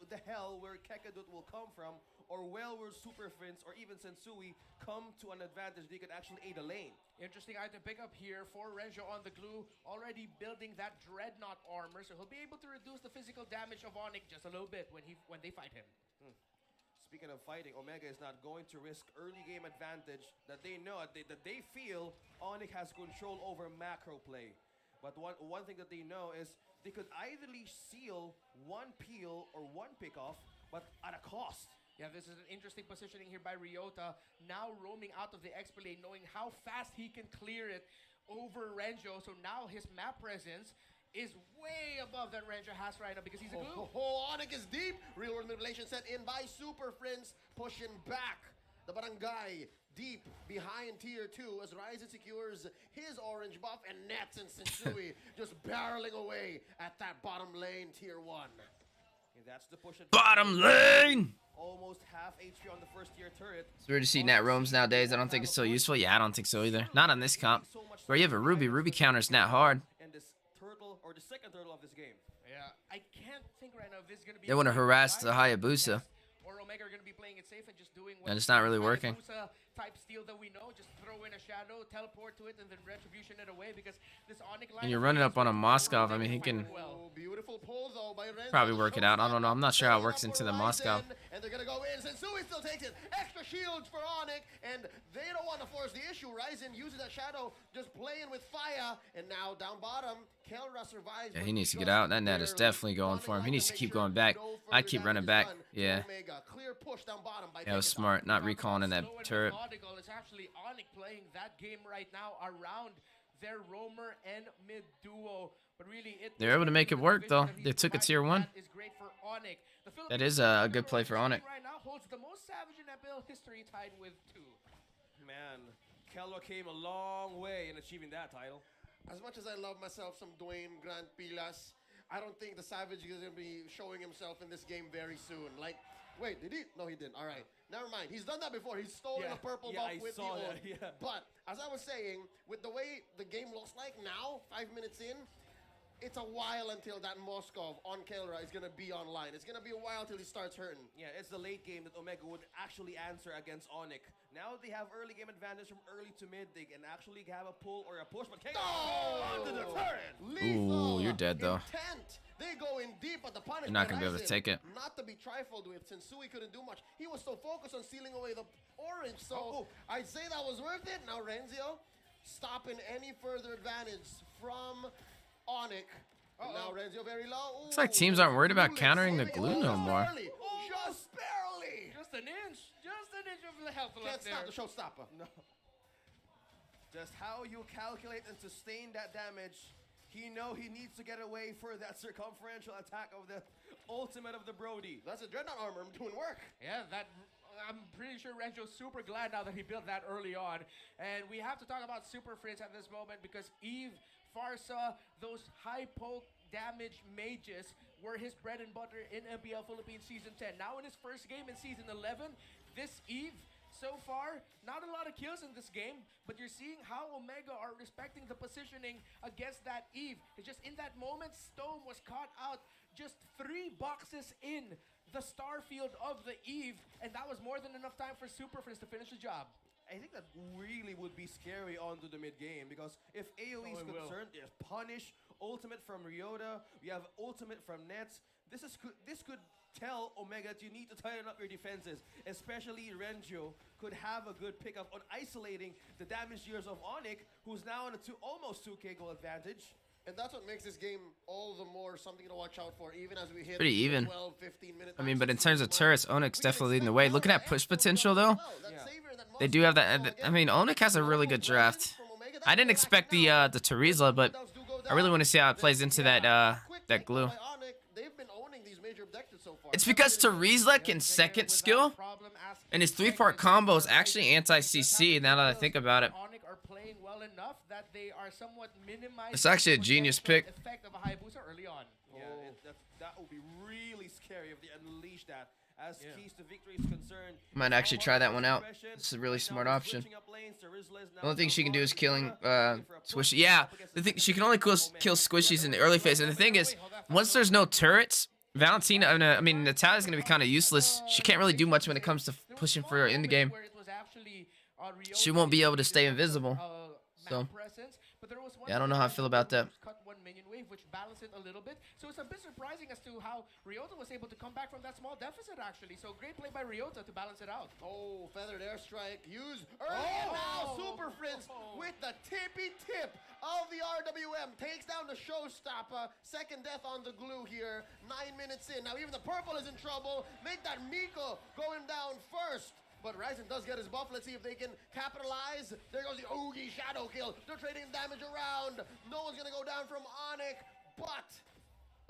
the hell where Kekadut will come from, or well where Super Prince or even Sensui come to an advantage. They could actually aid a lane. Interesting item pick up here for Renjo on the glue, already building that Dreadnought armor, so he'll be able to reduce the physical damage of Onyx just a little bit when they fight him. Speaking of fighting, Omega is not going to risk early game advantage that they know, that they feel Onyx has control over macro play. But one thing that they know is they could either seal one peel or one pickoff, but at a cost. Yeah, this is an interesting positioning here by Ryota, now roaming out of the XP lane, knowing how fast he can clear it over Renjo. So now his map presence is way above that Renjo has right now because he's a glue. Onyx is deep. Real world manipulation set in by Super Prince, pushing back the barangay deep behind tier 2 as Ryzen secures his orange buff, and Nets and Sensui just barreling away at that bottom lane tier 1. And that's the push. Bottom lane! Almost half HP on the first tier turret. It's weird to see Nat roams nowadays. I don't think it's so useful. Yeah, I don't think so either. Not on this comp. Where you have a Ruby. Ruby counters Nat hard. And this turtle, or the second turtle of this game. Yeah, I can't think right now if this is going to be... They want to harass the Hayabusa. Or Omega are going to be playing it safe and just doing... And it's not really working. Type steal that we know, just throw in a shadow, teleport to it, and then retribution it away because this Onyx line... And you're running up on a Moskov. I mean, he can Beautiful pull though by Renzo. probably work it out. I don't know. I'm not sure how it works into the Moskov. And they're gonna go in. Sensui still takes it. Extra shields for Onyx, and they don't want to force the issue. Ryzen uses that shadow, just playing with fire, and now down bottom, Kelra survives. Yeah, he needs to get out. That Nat is definitely going for him. He needs to keep going back. I keep running back. Yeah. Clear push down bottom by That was smart. Not recalling in that turret. It's actually Onyx playing that game right now around their roamer and mid duo. But really, they're able to make it work though. They took a tier 1. Is great for Onyx. That is a good play for Onyx. Right now holds the most savage in MPL history, tied with 2. Man, Kello came a long way in achieving that title. As much as I love myself some Dwayne Grant Pilas, I don't think the Savage is going to be showing himself in this game very soon. Like, wait, did he? No, he didn't. All right. Never mind. He's done that before. He's stolen a purple buff with the ult. Yeah. But, as I was saying, with the way the game looks like now, 5 minutes in, it's a while until that Moskov on Kelra is going to be online. It's going to be a while till he starts hurting. Yeah, it's the late game that Omega would actually answer against Onyx. Now they have early game advantage from early to mid. They can actually have a pull or a push, but onto the turret. Ooh, you're dead though. Intent. They go in deep, but the punish. You're not gonna be able to take it. Not to be trifled with, Sensui couldn't do much. He was so focused on sealing away the orange, so I'd say that was worth it. Now Renzio stopping any further advantage from Onyx. Now Renzio very low. Looks like teams aren't worried about countering the glue no more. Just barely. Just an inch of the health left there. Can't stop the showstopper. No. Just how you calculate and sustain that damage. He needs to get away for that circumferential attack of the ultimate of the Brody. That's a Dreadnought armor doing work. Yeah, I'm pretty sure Renjo's super glad now that he built that early on. And we have to talk about Super Prince at this moment because Eve, Farsa, those high poke damage mages were his bread and butter in MPL Philippines Season 10. Now in his first game in Season 11, this Eve, so far, not a lot of kills in this game, but you're seeing how Omega are respecting the positioning against that Eve. It's just in that moment, Stone was caught out just 3 boxes in the star field of the Eve, and that was more than enough time for Super Prince to finish the job. I think that really would be scary onto the mid game because if AoE is concerned, there's punish, ultimate from Ryota, we have ultimate from Nets. This could tell Omega that you need to tighten up your defenses, especially Renjo could have a good pickup on isolating the damage dealers of Onyx, who's now on a almost 2k goal advantage. And that's what makes this game all the more something to watch out for, even as we hit pretty even. 12, 15 minutes. I mean, but in terms of turrets, Onyx definitely leading the way. Looking at push potential though, they do have that. I mean, Onyx has a really good draft. I didn't expect the Terizla, but I really want to see how it plays into that that glue. It's because Terizla can second skill, and his 3-part combo is actually anti-CC, now that I think about it. It's actually a genius pick. Yeah, that would be really scary if they unleash that. As keys to victory is concerned, Might actually try that one out. It's a really smart option. The only thing she can do is killing Squishy. Yeah, the thing she can only kill Squishies in the early phase. And the thing is, once there's no turrets, Valentina, I mean, Natalia's gonna be kind of useless. She can't really do much when it comes to pushing for her in the game. She won't be able to stay invisible. So, yeah, I don't know how I feel about that. Which balanced it a little bit. So it's a bit surprising as to how Ryota was able to come back from that small deficit, actually. So great play by Ryota to balance it out. Oh, feathered airstrike. Use early and now. Super Prince with the tippy tip of the RWM. Takes down the showstopper. Second death on the glue here. 9 minutes in. Now even the purple is in trouble. Make that Miko going down first. But Ryzen does get his buff. Let's see if they can capitalize. There goes the Oogie shadow kill. They're trading damage around. No one's going to go down from Onyx, but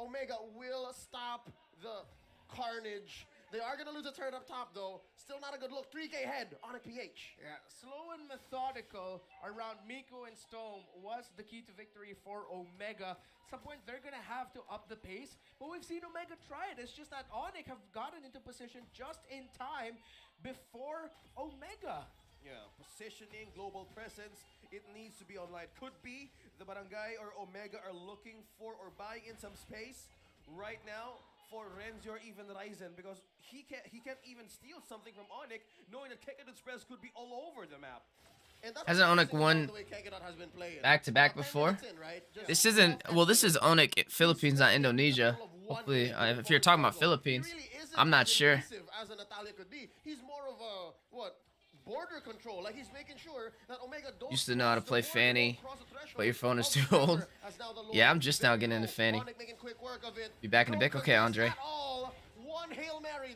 Omega will stop the carnage. They are going to lose a turn up top, though. Still not a good look. 3K head on a PH. Yeah, slow and methodical around Miko and Stone was the key to victory for Omega. At some point, they're going to have to up the pace. But we've seen Omega try it. It's just that Onyx have gotten into position just in time before Omega. Yeah, positioning, global presence, it needs to be online. Could be the Barangay or Omega are looking for or buying in some space right now for Renzi or even Ryzen, because he can't even steal something from Onyx, knowing that Kekedot Express could be all over the map. Hasn't Onyx won back-to-back before? This isn't, well, this is Onyx Philippines, not Indonesia. Hopefully, if you're talking about Philippines, I'm not sure. As a Natalia could be. He's more of a, border control. Like, he's making sure that Omega don't Used to know how to play Fanny, but your phone is too old. Yeah, I'm just now getting into Fanny. Be back in a bit? Okay, Andre.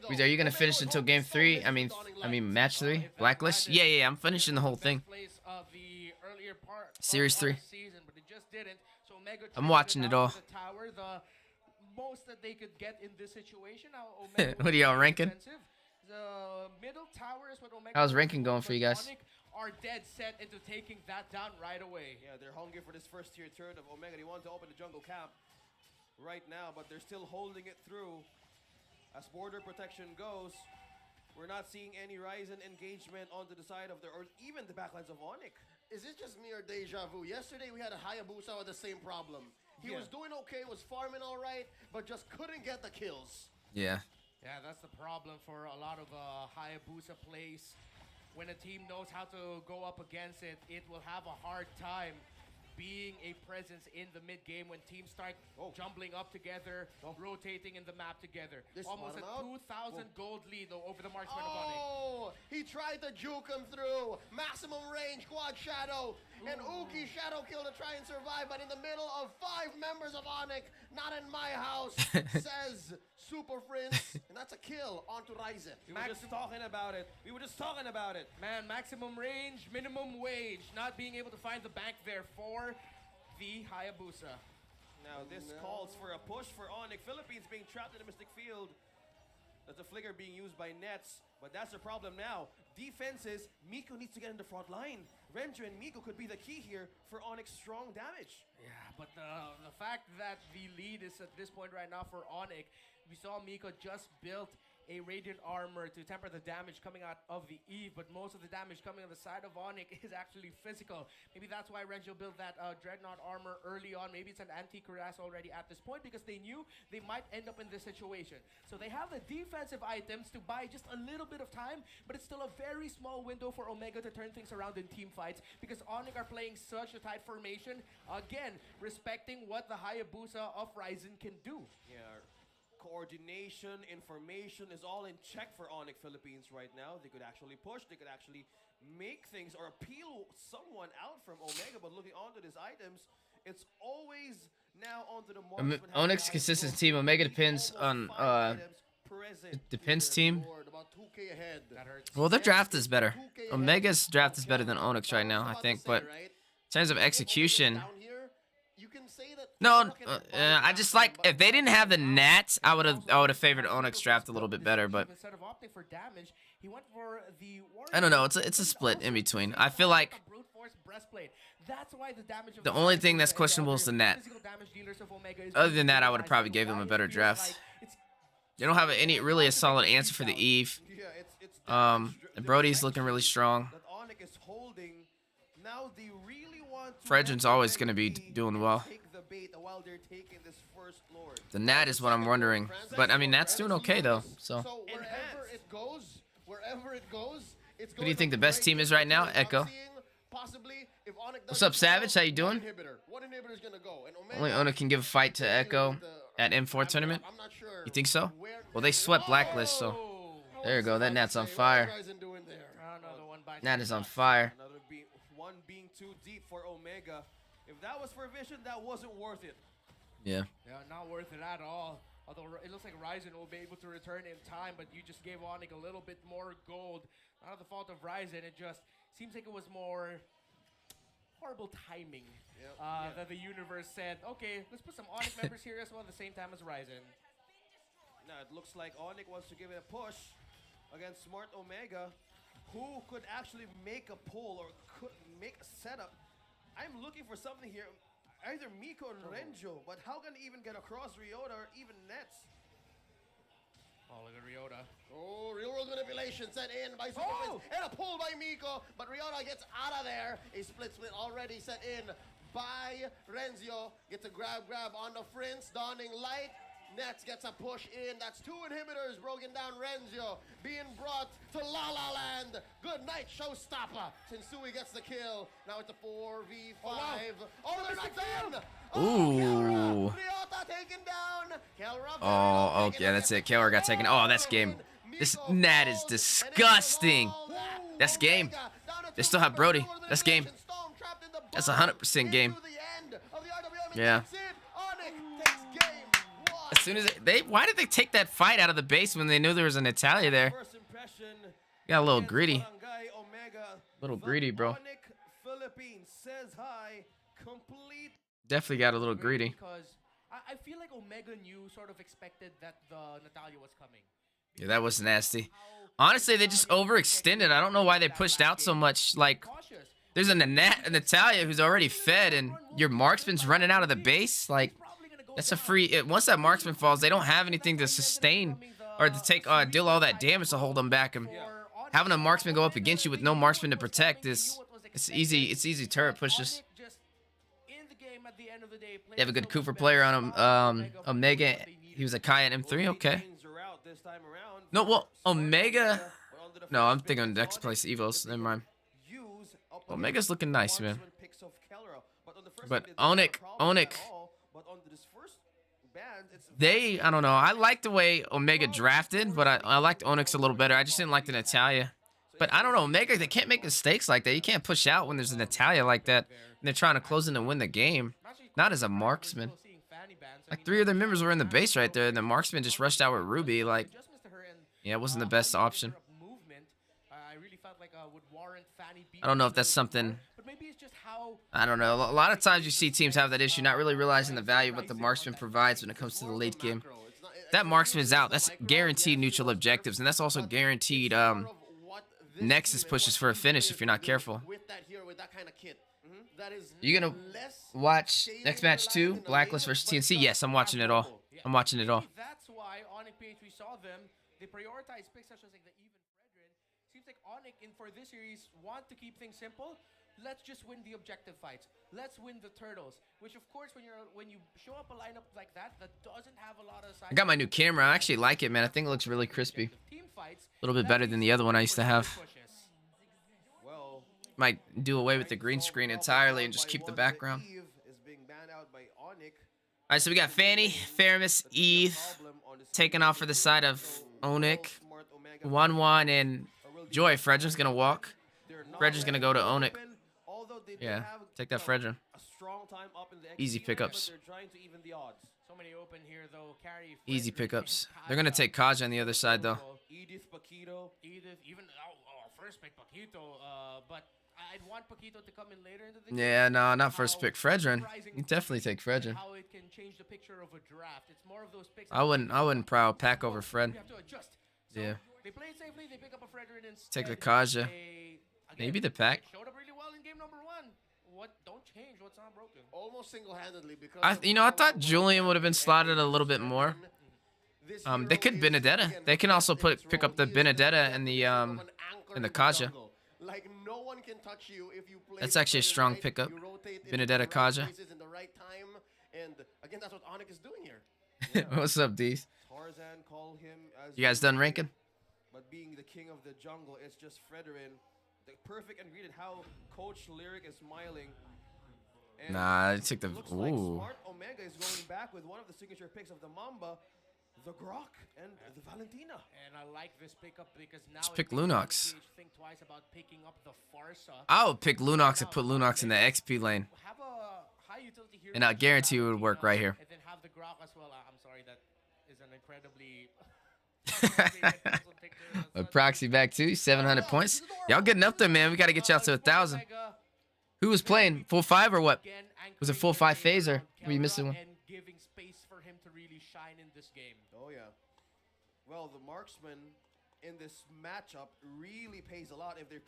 Weezy, are you gonna finish until game 3? I mean match 3? Blacklist? Yeah, I'm finishing the whole thing. Series 3. I'm watching it all. Most that they could get in this situation. What are y'all ranking? The middle tower is what Omega. How's ranking going for you guys? Are dead set into taking that down right away. Yeah, they're hungry for this first tier turn of Omega. They want to open the jungle camp right now, but they're still holding it through. As border protection goes, we're not seeing any Ryzen engagement onto the side of or even the backlines of Onyx. Is it just me or deja vu? Yesterday we had a Hayabusa with the same problem. He was doing okay, was farming all right, but just couldn't get the kills. Yeah. Yeah, that's the problem for a lot of Hayabusa plays. When a team knows how to go up against it, it will have a hard time being a presence in the mid game when teams start jumbling up together, rotating in the map together. Almost a 2,000 gold lead though over the marksman of Onyx. Oh, he tried to juke him through. Maximum range, quad shadow, and Uki shadow kill to try and survive, but in the middle of 5 members of Onyx, not in my house, says Super Prince, and that's a kill onto Ryzen. We were just talking about it. Man, maximum range, minimum wage, not being able to find the bank there for the Hayabusa. Now this calls for a push for Onyx. Philippines being trapped in the Mystic Field. That's a flicker being used by Nets, but that's the problem now. Defenses, Miko needs to get in the front line. Renjo and Miko could be the key here for Onyx strong damage. Yeah, but the fact that the lead is at this point right now for Onyx, we saw Miko just built a radiant armor to temper the damage coming out of the Eve, but most of the damage coming on the side of Onyx is actually physical. Maybe that's why Renjo built that Dreadnought armor early on. Maybe it's an anti-cuirass already at this point because they knew they might end up in this situation. So they have the defensive items to buy just a little bit of time, but it's still a very small window for Omega to turn things around in team fights because Onyx are playing such a tight formation. Again, respecting what the Hayabusa of Ryzen can do. Yeah. Coordination, information is all in check for Onyx Philippines right now. They could actually push, they could actually make things or appeal someone out from Omega, but looking onto these items, it's always now onto the marksman. Onyx consistent team. Omega depends on depends team. Well, their draft is better. Omega's draft is better than Onyx right now, I think, but in terms of execution, no, I just like if they didn't have the Nats, I would have favored Onyx draft a little bit better, but Instead of opting for damage, he went for the I don't know. It's a split in between. I feel like that's why the damage of the only thing that's questionable is the net. Other than that, I would have probably gave them a better draft. They don't have any really a solid answer for the Eve. And Brody's looking really strong. That Onyx is holding Now they really want to Fredrin's always going to be doing well. take the bait while they're taking this first lord. The Nat is what I'm wondering. But, I mean, Nat's doing okay, though. So, So wherever it goes, it's who do you think the best team is right now? Echo. What's up, Savage? How you doing? One inhibitor's gonna go. And Only Ona can give a fight to Echo at M4 tournament. I'm not sure. You think so? Well, they swept Blacklist, so there you go. That Nat's on fire. Another one by Nat is on fire. One being too deep for Omega. If that was for Vision, that wasn't worth it. Yeah. Yeah, not worth it at all. Although it looks like Ryzen will be able to return in time, but you just gave Onyx a little bit more gold. Not the fault of Ryzen, it just seems like it was more horrible timing. That the universe said, okay, let's put some Onyx members here as well at the same time as Ryzen. Now it looks like Onyx wants to give it a push against Smart Omega, who could actually make a pull or could make a setup. I'm looking for something here. Either Miko or Renjo, but how can he even get across Ryota or even Nets? Oh, look at Ryota. Oh, real world manipulation set in by Superfist. And a pull by Miko, but Ryota gets out of there. A split already set in by Renzo. Gets a grab on the Prince, donning light. Nets gets a push in. That's two inhibitors broken down. Renzo being brought to La La Land. Good night, showstopper. Shinsui gets the kill. Now it's a 4v5. Oh, they're not done. Ooh. Ryota taken down. Oh, okay, that's it. Keller got taken. Oh, that's game. This Nat is disgusting. That's game. They still have Brody. That's game. That's 100% game. Yeah. As soon as why did they take that fight out of the base when they knew there was an Natalia there? Got a little greedy. Little greedy, bro. Definitely got a little greedy. Because I feel like Omega knew, sort of expected that the Natalia was coming. Yeah, that was nasty. Honestly, they just overextended. I don't know why they pushed out so much. Like, there's a Natalia who's already fed, and your marksman's running out of the base. Like, that's a free. Once that marksman falls, they don't have anything to sustain or to take deal all that damage to hold them back. And having a marksman go up against you with no marksman to protect is it's easy. It's easy turret pushes. They have a good Cooper player on him. Omega. He was a Kai at M3. Okay. No, well, Omega. No, I'm thinking next place Evos. Never mind. Omega's looking nice, man. But Onyx. I don't know. I like the way Omega drafted, but I liked Onyx a little better. I just didn't like the Natalia. But I don't know, Omega, they can't make mistakes like that. You can't push out when there's a Natalia like that, and they're trying to close in and win the game. Not as a marksman. Like, 3 of their members were in the base right there, and the marksman just rushed out with Ruby. Like, yeah, it wasn't the best option. I don't know if that's something. I don't know. A lot of times you see teams have that issue, not really realizing the value of what the marksman provides when it comes to the late game. That marksman's out. That's guaranteed neutral objectives, and that's also guaranteed Nexus pushes for a finish if you're not careful. You gonna watch next match 2, Blacklist versus TNC? Yes, I'm watching it all. I'm watching it all. That's why Onyx PH, we saw them. They prioritize picks such as like the even Fredrin. Seems like Onyx for this series want to keep things simple. Let's just win the objective fights. Let's win the turtles. Which of course, when you show up a lineup like that doesn't have a lot of. I got my new camera. I actually like it, man. I think it looks really crispy. A little bit better than the other one I used to have. Might do away with the green screen entirely and just keep the background. Alright, so we got Fanny, Faramus, Eve taking off for the side of Onyx. 1-1 and Joy. Fredrin's gonna walk. Fredrin's gonna go to Onyx. Yeah, take that Fredrin. Easy pickups. Easy pickups. They're gonna take Kaja on the other side though. Edith, even first pick Paquito, but I'd want Paquito to come in later into the game. Yeah, no, not first pick Fredrin. You definitely take Fredrin. How it can change the picture of a draft. It's more of those picks. I wouldn't prowl pack over Fred. You have to adjust. So yeah. They play it safely. They pick up a Fredrin instead. Take the Kaja. Maybe the pack. Showed up really well in game number 1. What? Don't change what's not broken. Almost single-handedly because I thought Julian would have been slotted a little bit more. They could Benedetta. They can also pick up the Benedetta and the Kaja. Like no one can touch you if you play. That's the actually a Fredrin strong right, pickup. You rotate in Benedetta the right Kaja. places in the right time, and again, that's what Onyx is doing here. What's up, D's? Tarzan call him as You guys done ranking? But being the king of the jungle, it's just Fredrin. The perfect ingredient. How Coach Lyric is smiling. And Nah, I took the. looks like Ooh. Smart Omega is going back with one of the signature picks of the Mamba, the Grok, and the Valentina. And I like this pickup because now Let's it pick makes Lunox. MPH think twice about picking up the Farsa. I would pick Lunox and put Lunox in the XP lane. Have a high utility hero. And I guarantee you it would work right here. And then have the Grok as well. I'm sorry, that is an incredibly. A proxy back too, 700 points. Y'all getting up there, man. We got to get y'all to 1,000. Who was playing? Full 5 or what? Was it full 5 phase or were you missing one? And giving space for him to really shine in this game. Oh yeah. Well, the marksman in this matchup really pays a lot if they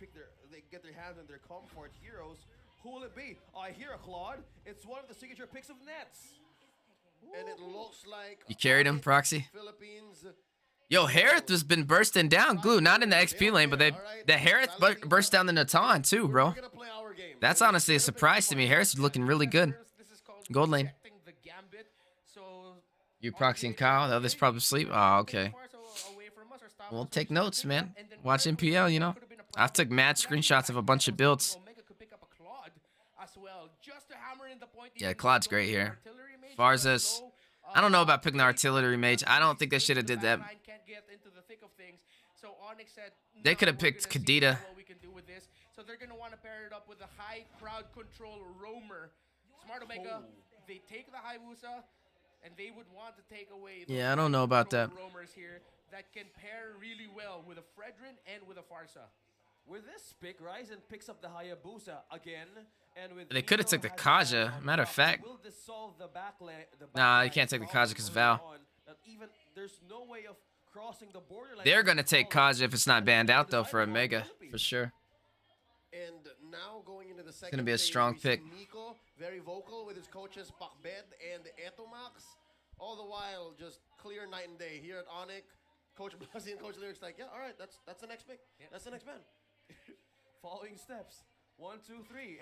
get their hands on their comfort heroes. Who will it be? I hear a Claude. It's one of the signature picks of Nets. And it looks like You carried him, Proxy? Philippines. Yo, Harith has been bursting down. Glue, not in the XP lane, but the Harith burst down the Natan too, bro. We're gonna play our game. That's honestly a surprise to me. Harith is looking really good. This is called Gold lane. protecting the gambit. So You, Proxy, and Kyle. The others probably sleep. Oh, okay. Well, take notes, man. Watch MPL, you know. I've took mad screenshots of a bunch of builds. Omega could pick up a Claude as well, just to hammer in the point. Yeah, Claude's great here. Farza's. I don't know about picking the artillery mage. I don't think they should have did that. They could have picked Kadita. So they're gonna want to pair it up with a high crowd control roamer. Smart Omega, they take the Hayabusa, and they would want to take away. Yeah, I don't know about that. Roamers here that can pair really well with a Fredrin and with a Farsa. With this pick, Ryzen picks up the Hayabusa again, and with They coulda Nino took the has Kaja. Val Matter of up. fact. Will this solve the Nah, you backline can't take the problem Kaja 'cause early Val. on? That even there's no way of crossing the borderline. They're going to take Kaja if it's not banned out, though, for Omega. For sure. And now going into the second gonna be a phase, strong we see pick. Nico, very vocal with his coaches Pakbed and Etomax. All the while, just clear night and day. Here at Onyx, Coach Blasi and Coach Lyric's like, yeah, all right, that's the next pick. That's the next man. Following steps. 1, 2, 3.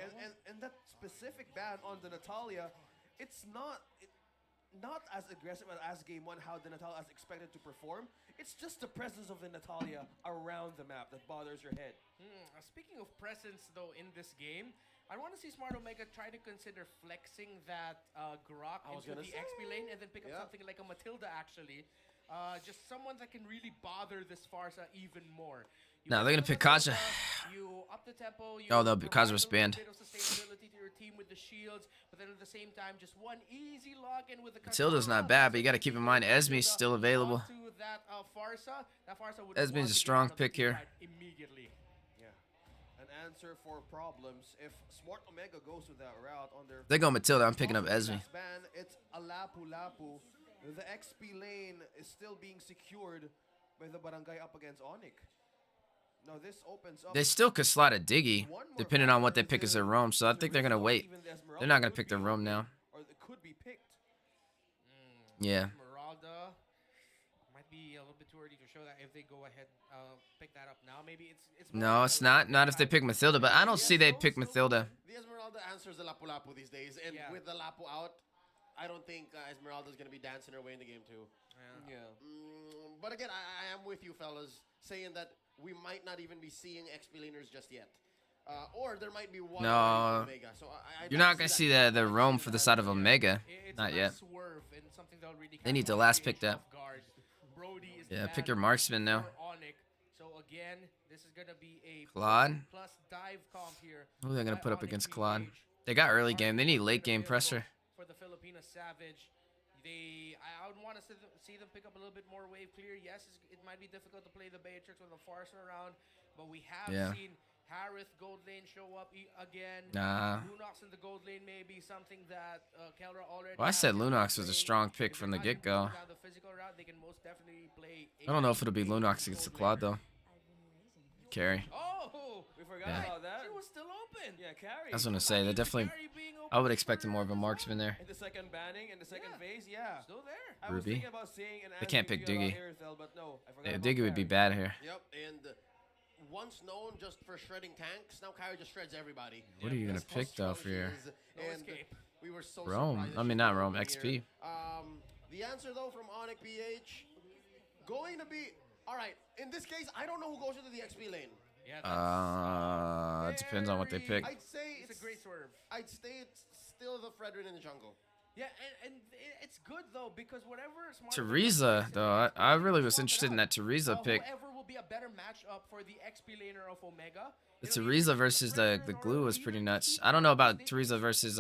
And that specific ban on the Natalia, it's not as aggressive as game 1, how the Natalia is expected to perform. It's just the presence of the Natalia around the map that bothers your head. Speaking of presence, though, in this game, I want to see Smart Omega try to consider flexing that Grok into the XP lane and then pick up something like a Matilda, actually. Just someone that can really bother this Farsa even more. No, they're going to pick Kaja. You up the tempo. Oh, no, Kaja was banned. Bit of sustainability to your team with the shields, but then at the same time, just one easy lock-in with the Matilda's not bad, but you got to keep in mind Esme's still available. Esme's a strong pick here. Immediately. An answer for problems. If Smart Omega goes to that route on their They go Matilda. I'm picking up Esme. ban, it's a Lapu Lapu. The XP lane is still being secured by the Barangay up against Onyx. Now this opens up. They still could slot a Diggy, depending on what they pick as their roam, so I think they're going to wait. They're not going to pick their roam now. Or it could be picked. Yeah. Esmeralda might be a little bit too early to show that if they go ahead pick that up now. Maybe it's No, it's not. Not if they pick Matilda, but I don't see they pick Matilda. The Esmeralda answers the Lapu Lapu these days, and with the Lapu out, I don't think Esmeralda's going to be dancing her way in the game too. But again, I am with you fellas, saying that we might not even be seeing XP laners just yet. Or there might be one. No. Omega. So You're not going to see the roam for the side of Omega. Not yet. They need to last pick that. Yeah, pick your marksman now. So again, this is gonna be a Claude. plus dive comp here. Who are they going to put up against Claude? They got early game. They need late game pressure. For the Filipina Savage, I would want to see them pick up a little bit more wave clear. Yes, it might be difficult to play the Beatrix with a Farsa around, but we have seen Harith gold lane show up again. Nah. Lunox in the gold lane may be something that Kelra already. Well, I said Lunox was a strong pick from the get-go. I don't know if it'll be Lunox against the Claude, though. Carry. Oh, We forgot Yeah. about that. it was still open. Yeah, carry. I was going to say, they definitely... I would expect more of a marksman there. In the second banning, in the second phase, yeah. Still there. I was Ruby. thinking about saying an They can't pick answer to you Diggy. about Airthel, but no, I forgot Yeah, about Diggy would be carry. bad here. Yep, and once known just for shredding tanks, now Kyrie just shreds everybody. What are you gonna That's how pick though strong for she your is, and escape. we were so Rome? surprised that I mean, she not was Rome, opening XP. here. The answer though from Onyx PH going to be all right. In this case, I don't know who goes into the XP lane. Yeah, It depends on what they pick. I'd say it's a great swerve. I'd say it's still the Fredrin in the jungle. Yeah, and it's good though because whatever Smart Teresa, though, I really was interested in that Teresa pick. Whoever will be a better matchup for the XP laner of Omega. The Teresa versus the glue was pretty nuts. I don't know about Teresa versus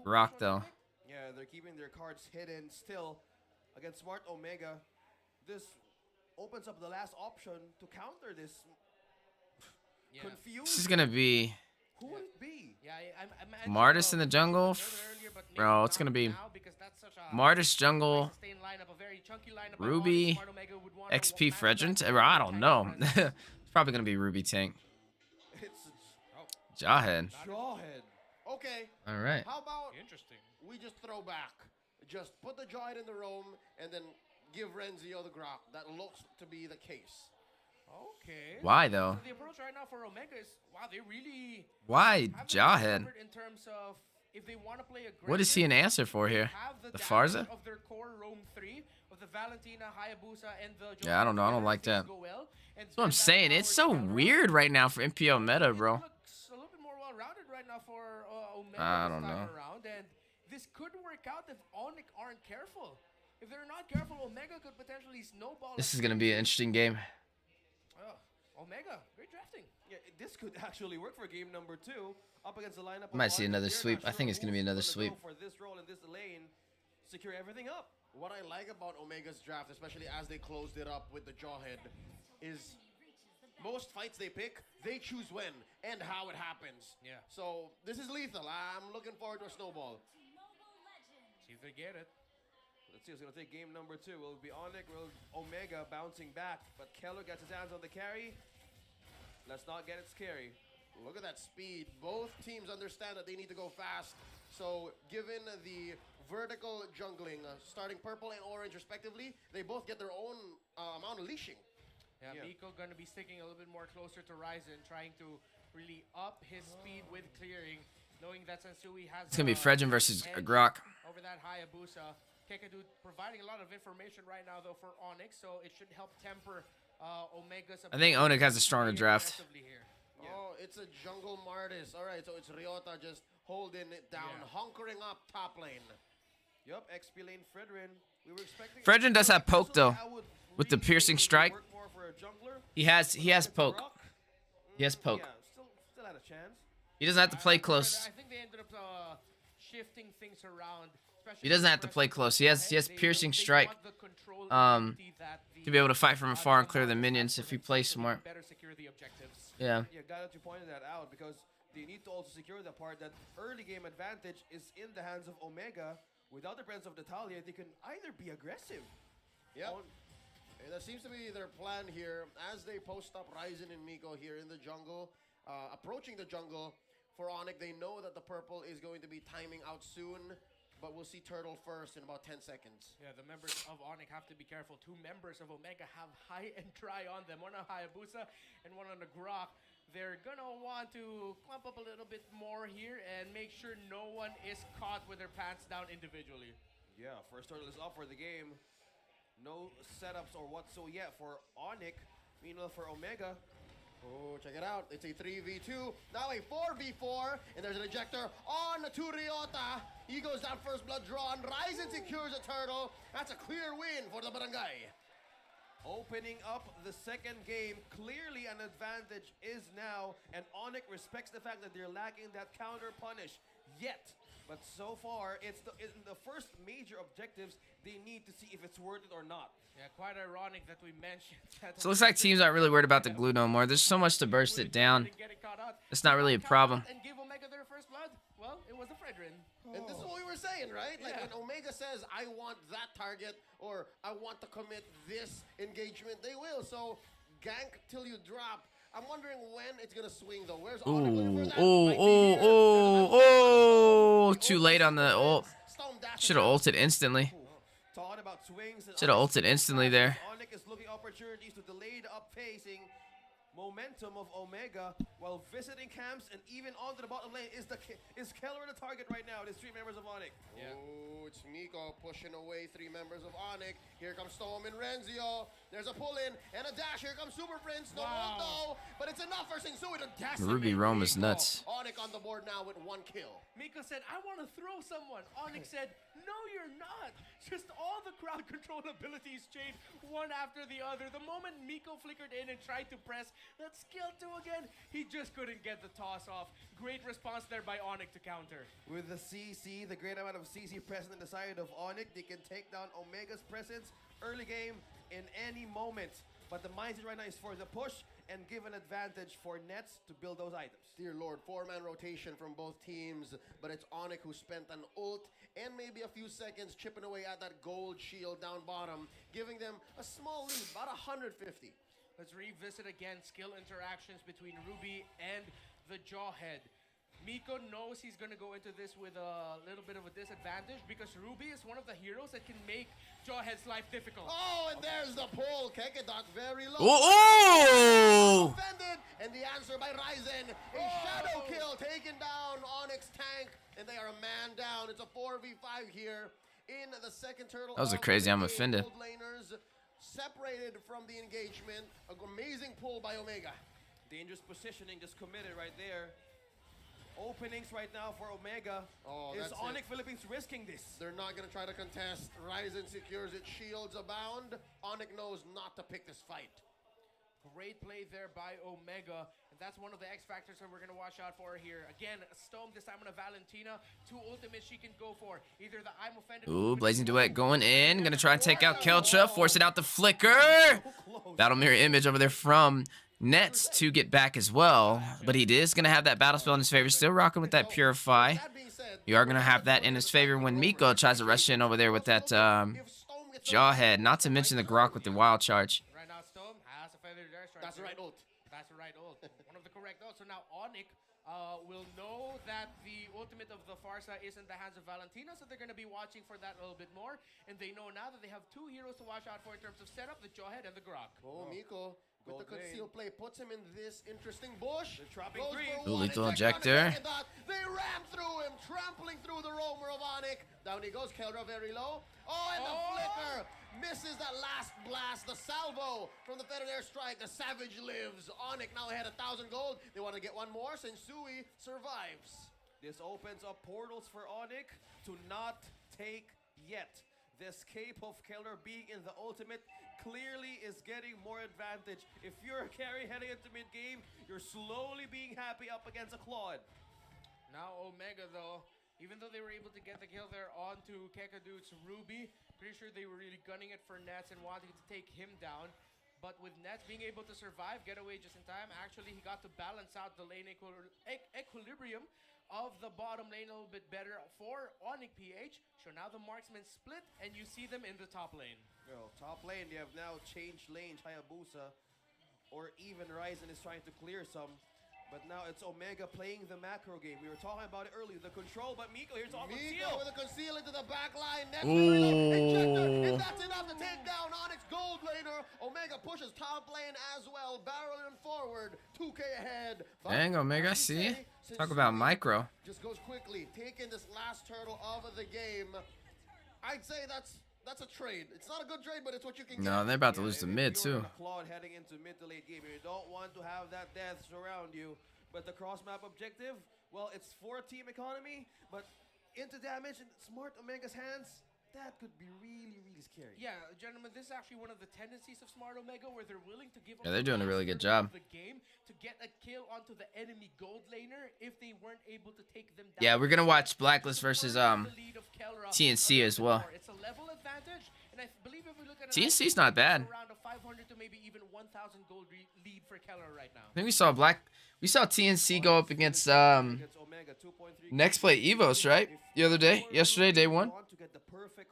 Rock though. Yeah, they're keeping their cards hidden still against Smart Omega. This opens up the last option to counter this. Yeah. Confused. This is gonna be Who would it be? Yeah, I'm Martis in the jungle. Bro, it's gonna be Martis jungle, Ruby, XP Fredrin. I don't know. It's probably gonna be Ruby tank. It's Jawhead. Jawhead. Okay. All right. How about Interesting. we just throw back? Just put the Jawhead in the roam and then give Renzio the Grok. That looks to be the case. Okay. Why though? So the approach right now for Omega is wow, they really Why have Jawhead? in terms of if they want to play aggressive. What is he an answer for here? Have The damage Farza? of their core roam 3 of the Valentina, Hayabusa, and the Yeah, I don't know. I don't together, like things that. go well, and That's what I'm then that saying. It's power so counter. weird right now for MPL meta, bro. It looks a little bit more well-rounded right now for Omega I this don't time know. around, and this could work out if Onyx aren't careful. If they're not careful, Omega could potentially snowball. This is gonna be an interesting game. Omega, great drafting. Yeah, this could actually work for game number 2 up against the lineup. Might see of another Onyx. sweep. They're I not think sure it's gonna be who's another gonna sweep. go for this role in this lane, secure everything up. What I like about Omega's draft, especially as they closed it up with the Jawhead, is most fights they pick, they choose when and how it happens. Yeah. So this is lethal. I'm looking forward to a snowball. See if they get it. Let's see who's going to take game number 2. Will it be Onyx? Will Omega bouncing back? But Keller gets his hands on the carry. Let's not get it scary. Look at that speed. Both teams understand that they need to go fast. So given the vertical jungling, starting purple and orange respectively, they both get their own amount of leashing. Yeah, Miko going to be sticking a little bit more closer to Ryzen, trying to really up his speed with clearing, knowing that Sensui has. It's gonna be Fredrin versus Grok. Over that Hayabusa. Kekadu providing a lot of information right now though for Onyx, so it should help temper Omega's. I think Onyx has a stronger draft. Here. Oh, it's a jungle Martis. All right, so it's Ryota just holding it down, hunkering up top lane. Yup, XP lane Fredrin. We were expecting. Fredrin does have poke though, I would with the really piercing think it would strike. work more for a jungler. He has Against poke. Rock. He has poke. Yeah, still had a chance. He doesn't have to play close. I think they ended up shifting things around. He doesn't have to play close. He has piercing strike. To be able to fight from afar and clear the minions if he plays smart. Better secure the objectives. Yeah. Yeah, glad that you pointed that out because they need to also secure the part that early game advantage is in the hands of Omega. Without the presence of Natalia, they can either be aggressive. Yep. And that seems to be their plan here as they post up Ryzen and Miko here in the jungle, approaching the jungle. For Onyx, they know that the purple is going to be timing out soon, but we'll see Turtle first in about 10 seconds. Yeah, the members of Onyx have to be careful. 2 members of Omega have high and dry on them. One on Hayabusa and one on the Grok. They're gonna want to clump up a little bit more here and make sure no one is caught with their pants down individually. Yeah, first Turtle is up for the game. No setups or whatsoever yet for Onyx. Meanwhile, for Omega, Oh, check it out. It's a 3v2. Now a 4v4. And there's an ejector on to Ryota. He goes down first blood drawn. Ryzen secures a turtle. That's a clear win for the Barangay. opening up the second game. Clearly an advantage is now, and Onyx respects the fact that they're lacking that counter punish yet. But so far, it's in the first major objectives, they need to see if it's worth it or not. Yeah, quite ironic that we mentioned that. So it looks like teams aren't really worried about the glue no more. There's so much to burst it down. It's not really a problem. And give Omega their first blood? Well, it was the Fredrin. And this is what we were saying, right? Like Yeah. when Omega says, I want that target, or I want to commit this engagement, they will. So gank till you drop. I'm wondering when it's going to swing, though. Where's Onyx looking for that? Might be here. Too late on the ult. Stone dash Should have attack. ulted instantly. Thought about swings. and Should have Onyx- ulted instantly there. Onyx is looking opportunities to delay the up phasing. momentum of Omega while visiting camps and even onto the bottom lane. Is Keller the target right now? There's 3 members of Onyx. Oh, it's Miko pushing away 3 members of Onyx. Here comes Storm and Renzio. There's a pull-in and a dash. Here comes Super Prince. No ult though, but it's enough for Sinsui to decimate Ruby Rome is Miko. nuts. Onyx on the board now with 1 kill. Miko said, I want to throw someone. Onyx said, no, you're not. Just all the crowd control abilities changed one after the other. The moment Miko flickered in and tried to press that skill 2 again, he just couldn't get the toss off. Great response there by Onyx to counter. With the CC, the great amount of CC present on the side of Onyx, they can take down Omega's presence early game in any moment. But the mindset right now is for the push and give an advantage for Nets to build those items. Dear Lord, 4-man rotation from both teams, but it's Onyx who spent an ult and maybe a few seconds chipping away at that gold shield down bottom, giving them a small lead, about 150. Let's revisit again skill interactions between Ruby and the Jawhead. Miko knows he's going to go into this with a little bit of a disadvantage because Ruby is one of the heroes that can make Jawhead's life difficult. Oh, and there's the pull. Kekedot very low. Oh! Offended, and the answer by Ryzen. A shadow kill taken down Onyx tank, and they are a man down. It's a 4v5 here in the second turtle. That was a of crazy, the I'm game. offended. Gold laners separated from the engagement. An amazing pull by Omega. Dangerous positioning just committed right there. Openings right now for Omega. Oh, is that's Onyx Philippines risking this? They're not going to try to contest. Ryzen secures it. Shields abound. Onyx knows not to pick this fight. Great play there by Omega. And that's one of the X factors that we're going to watch out for here. Again, a Stone, this time on a Valentina. 2 ultimates she can go for. Either the I'm offended. Ooh, Blazing Duet going in. Gonna try and take out Keltra. Force it out the flicker. Battle mirror image over there from Nets to get back as well. But he is gonna have that battle spell in his favor. Still rocking with that Purify. That being said, You are gonna have that in his favor when Miko tries to rush in over there with that Jawhead. Not to mention the Grok with the wild charge. Right now, Stone has a feather there. that's the right ult. That's the right ult. One of the correct ults. So now Onyx will know that the ultimate of the Farsa is in the hands of Valentina, so they're going to be watching for that a little bit more. And they know now that they have 2 heroes to watch out for in terms of setup, the Jawhead and the Grok. Oh, Miko with the Gold conceal play puts him in this interesting bush. They're trapping Goes 3. for Ooh, one, lethal inject on injector. it, and that. They ram through him, trampling through the roamer of Onyx. Down he goes, Keldra very low. Oh, and the flicker misses that last blast. The salvo from the Federal Airstrike. The Savage lives. Onyx now ahead 1,000 gold. They want to get one more. Sensui survives. This opens up portals for Onyx to not take yet. The escape of Keller being in the ultimate clearly is getting more advantage. If you're a carry heading into mid-game, you're slowly being happy up against a Claude. Now Omega, though, even though they were able to get the kill there onto Kekadu's Ruby, pretty sure they were really gunning it for Nets and wanting to take him down. But with Nets being able to survive, get away just in time, actually he got to balance out the lane equilibrium of the bottom lane a little bit better for Onyx PH. So now the marksmen split and you see them in the top lane. Well, top lane, they have now changed lanes. Hayabusa or even Ryzen is trying to clear some. But now it's Omega playing the macro game. We were talking about it earlier, the control, but Miko here's all Miko conceal. with a conceal into the back line. Nets Ooh. injector, and that's enough to take down Onyx gold laner. Omega pushes top lane as well, barreling forward. 2K ahead. But Dang, Omega, as see? we say, Talk about Sensui micro. just goes quickly, taking this last turtle of the game. I'd say that's a trade. It's not a good trade, but it's what you can No, get. they're about to lose if to mid you're too. in a Claude heading into mid to late game, you don't want to have that death surround you. But the cross-map objective, well, it's 4-team economy, but into damage in smart Omega's hands, that could be really, really scary. Yeah, gentlemen, this is actually one of the tendencies of Smart Omega where they're willing to give up Yeah, they're doing a the really last good turn job. of the game to get a kill onto the enemy gold laner if they weren't able to take them down. Yeah, we're gonna watch Blacklist versus The lead of Kelra TNC a as little well. bit more. It's a level advantage, and I believe if we look at TNC's not bad. around a 500 to maybe even 1,000 gold lead for Kelra right now. I think we saw TNC go up against Against Omega, 2.3 Next Play Evos, right? The other day, yesterday, day 1.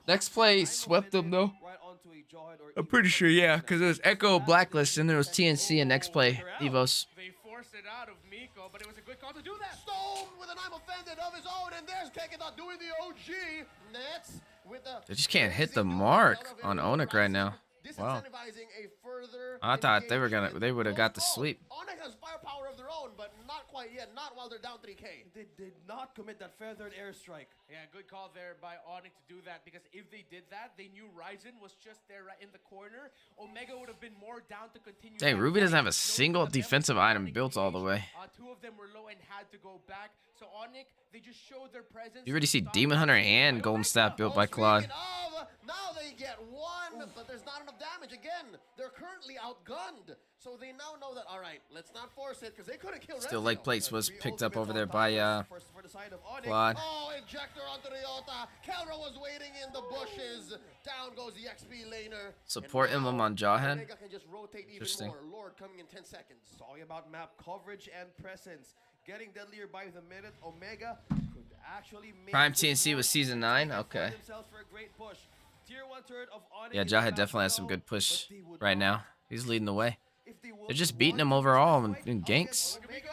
Next Play swept them though. Right onto a Jawhead or I'm pretty sure, yeah, because it was Echo Blacklist and there was TNC and Next Play Evos. They forced it out of Miko, but it was a good call to do that. Stone with an I'm offended of his own, and there's Kekedot doing the OG. Nets with the. They just can't hit the mark on Onik right now. disincentivizing a further. I thought they were engagement. they would have got the Oh, sweep. Onyx has firepower of their own, but not quite yet. Not while they're down 3K. They did not commit that feathered airstrike. Yeah, good call there by Onyx to do that, because if they did that, they knew Ryzen was just there right in the corner. Omega would have been more down to continue. Dang, that Ruby doesn't fight. have a No single one of them defensive was item Onyx built all the engaged. way. Two of them were low and had to go back. So Onyx, they just showed their presence. You already see Stopped Demon Hunter Ryzen and by Golden Omega. Staff built Oh, by Claude. speaking of, now they get one, but there's not enough damage. Again, they're currently outgunned. So they now know that, all right, let's not force it, because they couldn't kill Still, Renzo. Lake Plates was picked up Ultimate over there on by balance for the side of Onyx. Claude. Oh, injector onto Ryota. Kelra was waiting in the bushes. Down goes the XP laner. Support And now emblem on Jawhead. Omega can just rotate even Interesting. more. Lord coming in 10 seconds. Talking about map coverage and presence. Getting deadlier by the minute. Omega could actually make Prime this TNC run was season 9? and Okay. find themselves for a great push. Tier 1 turret of Onyx Yeah, is Jawhead about definitely has to some go, good push but they would right not. now. He's leading the way. If they would They're just beating want him to overall fight in ganks. against Omega.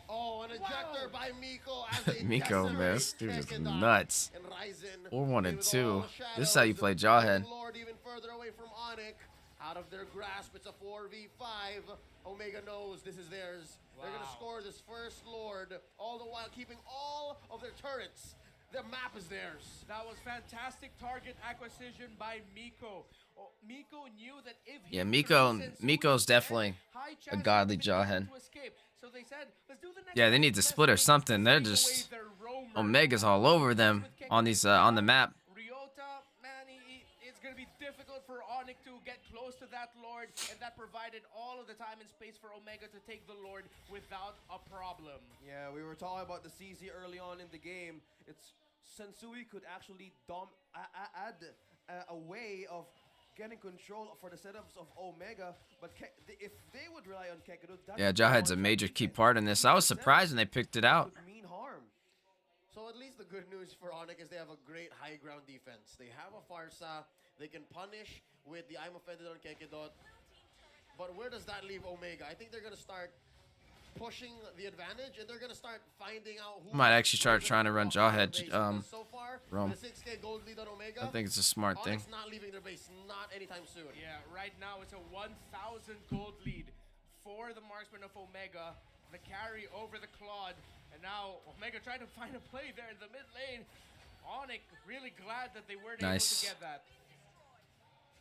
Oh, an injector by Miko as they Miko, man, this decimate dude is Tekken. nuts. And Ryzen 4-1 and with 2. all This is how you shadows, play Jawhead. pulling Lord even further away from Onyx. Out of their grasp, it's a 4v5. Omega knows this is theirs. They're going to Wow. score this first Lord, all the while keeping all of their turrets. Their map is theirs. That was fantastic target acquisition by Miko. Oh, Miko knew that if he Yeah, could Miko- resist Miko's Suzuki, definitely high a chance godly he would be able Jawhead. to escape. So they said, let's do the next Yeah, they one. need to Let's split or make something. They're take away just their roamer. Omega's all over them on these on the map. Ryota, man, it's going to be difficult for Onyx to get close to that Lord, and that provided all of the time and space for Omega to take the Lord without a problem. Yeah, we were talking about the CZ early on in the game. It's Sensui could actually add a way of getting control for the setups of Omega, but if they would rely on Kekeru, that Yeah, could be Jawhead's a one major shot key defense. part in this. I was surprised when they picked it out. Could mean harm. So at least the good news for Onyx is they have a great high ground defense. They have a Farsa. They can punish with the I'm offended on Kekedot. But where does that leave Omega? I think they're going to start pushing the advantage, and they're going to start finding out who Might actually start trying to run Jawhead, so far, Rome. with a 6K gold lead on Omega. I think it's a smart thing. Onyx not leaving their base, not anytime soon. Yeah, right now it's a 1,000 gold lead for the marksman of Omega. The carry over the Claude, and now Omega trying to find a play there in the mid lane. Onyx really glad that they weren't able Nice. to get that.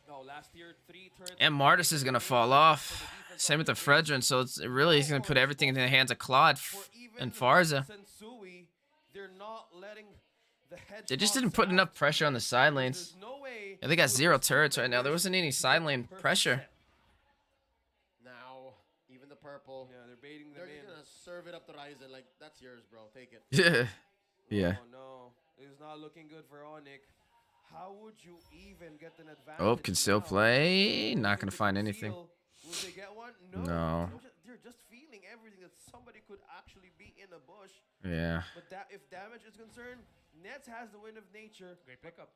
No, last year 3 turrets. And Martis is gonna fall off. Same with the Fredrin, so it's really he's gonna put everything in the hands of Claude and Farza. Sensui, they're not letting the head They just shots didn't put out. enough pressure on the side There's lanes. no way Yeah, they got 0 turrets right now. There wasn't any side lane Perfect pressure. set. Now, even the purple, Yeah, they're baiting them they're in. just going to serve it up to Ryzen. Like, that's yours, bro. Take it. Yeah. Yeah. Oh no, it's not looking good for Onyx. How would you even get an advantage? Oh, can still now? play. Not If gonna they find can anything. steal, will they get one? No. They're just feeling everything that somebody could actually be in a bush. Yeah. But that if damage is concerned, Nets has the wind of nature. Great pickup.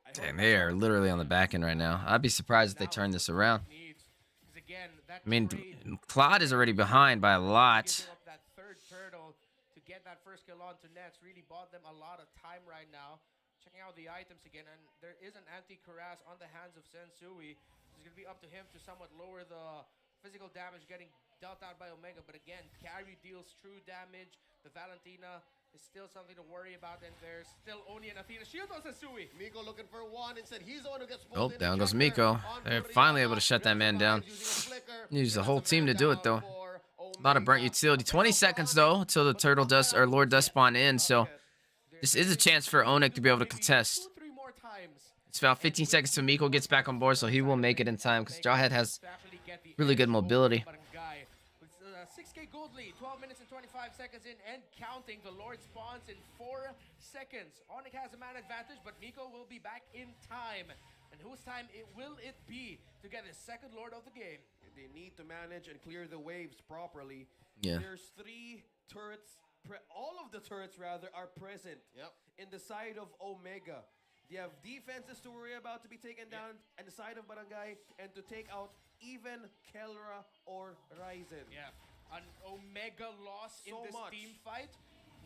I Damn, hope they that's are not- literally on the back end right now. I'd be surprised if they Now turn it's this around. needs, 'cause again, that I mean, trade Claude is already behind by a lot. giving up that third turtle to get that first kill onto Nets really bought them a lot of time right now. Checking out the items again, and there is an anti-cuirass on the hands of Sensui. It's going to be up to him to somewhat lower the physical damage getting dealt out by Omega, but again, carry deals true damage. The Valentina is still something to worry about, and there's still only an Athena shield on Sensui. Miko looking for one. Instead, he's the one who gets Oh, pulled in. down goes Injector Miko. onto They're Ryota. finally able to shut that man down. Using a flicker. Use the That's whole a team man to do down it, though. for A lot of burnt Omega. utility. 20 seconds, though, until the turtle does, or Lord does spawn in, so this is a chance for Onik to be able to contest. 2-3 more times. It's about 15 seconds till Miko gets back on board, so he will make it in time, because Jawhead has To actually get the really good edge over mobility. Barangay. With 6K gold lead, 12 minutes and 25 seconds in and counting. The Lord spawns in 4 seconds. Onyx has a man advantage, but Miko will be back in time. And whose time will it be to get his second Lord of the game? They need to manage and clear the waves properly. Yeah. There's 3 turrets. All of the turrets, rather, are present Yep. in the side of Omega. They have defenses to worry about to be taken down and the side of Barangay and to take out even Kelra or Ryzen. Yeah, an Omega loss in So this much. team fight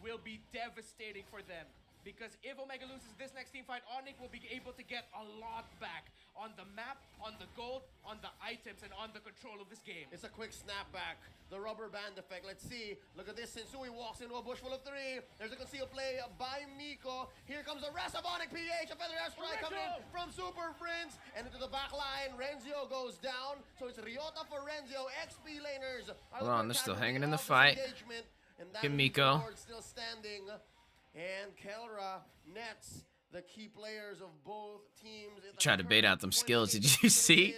will be devastating for them. Because if Omega loses this next team fight, Onyx will be able to get a lot back on the map, on the gold, on the items, and on the control of this game. It's a quick snapback. The rubber band effect. Let's see. Look at this. Sensui walks into a bush full of 3. There's a concealed play by Miko. Here comes the rest of Onyx PH. A feather strike coming in from Super Prince. And into the back line. Renzio goes down. So it's Ryota for Renzio. XP laners. Hold on, they're still hanging in the fight. Get Miko. Still standing. And Kelra nets the key players of both teams. Tried to bait out them skills. Did you see?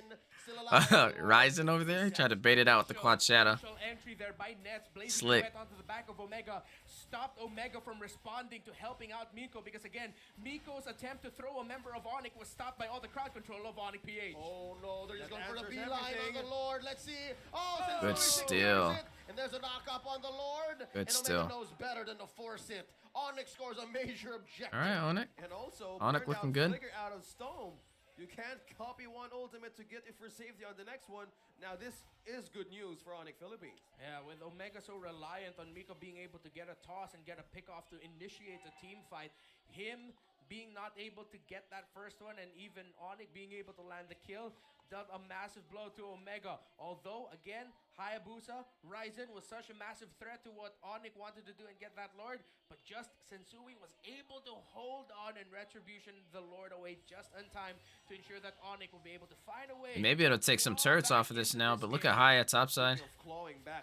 Ryzen over there tried to bait it out with the quad shadow. Entry there by Nets, Slick. onto the back of Omega, stopped Omega from responding to helping out Miko, because again, Miko's attempt to throw a member of Onyx was stopped by all the crowd control of Onyx PH. Oh no, they're just going for the beeline on the Lord. Let's see. Oh, good still. And there's a knock up on the Lord. Good and still. Omega knows better than to force it. Onyx scores a major objective. All right, Onyx. And also, Onyx looking good. Flicker out of Stone. You can't copy one ultimate to get it for safety on the next one. Now this is good news for Onyx Philippines. Yeah, with Omega so reliant on Miko being able to get a toss and get a pick off to initiate a team fight, him being not able to get that first one, and even Onyx being able to land the kill, dealt a massive blow to Omega. Although, again, Hayabusa, Ryzen was such a massive threat to what Onyx wanted to do and get that Lord, but just Sensui was able to hold on in Retribution the Lord away just in time to ensure that Onyx will be able to find a way. Maybe it'll take some turrets off of this now, but look at Haya topside.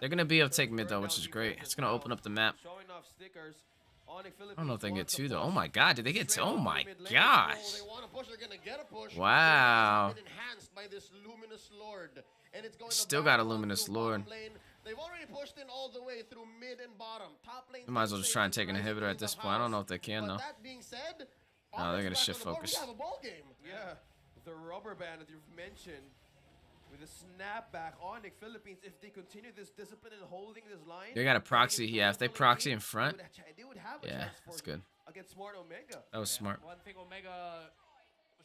They're going to be able to take mid though, which is great. It's going to open up the map. Showing off stickers. I don't know if they can get 2 though. Oh my god, did they get 2? Oh my gosh. They want to push, they're gonna get a push. Wow. Enhanced by this luminous Lord. And it's going Still back got a luminous through Lord. bottom lane. They've already pushed in all the way through mid and bottom. Top lane. They might as well just try and take an inhibitor at this point. I don't know if they can though. That being said, No, they're gonna Onyx shift back on the board. focus. We have a ball game. Yeah, the rubber band that you've mentioned with a snapback. Onyx Philippines, if they continue this discipline and holding this line, They got a proxy. Yeah, if they proxy in front. they would have a Yeah, chance that's for good. against Smart Omega. That was smart. One thing Omega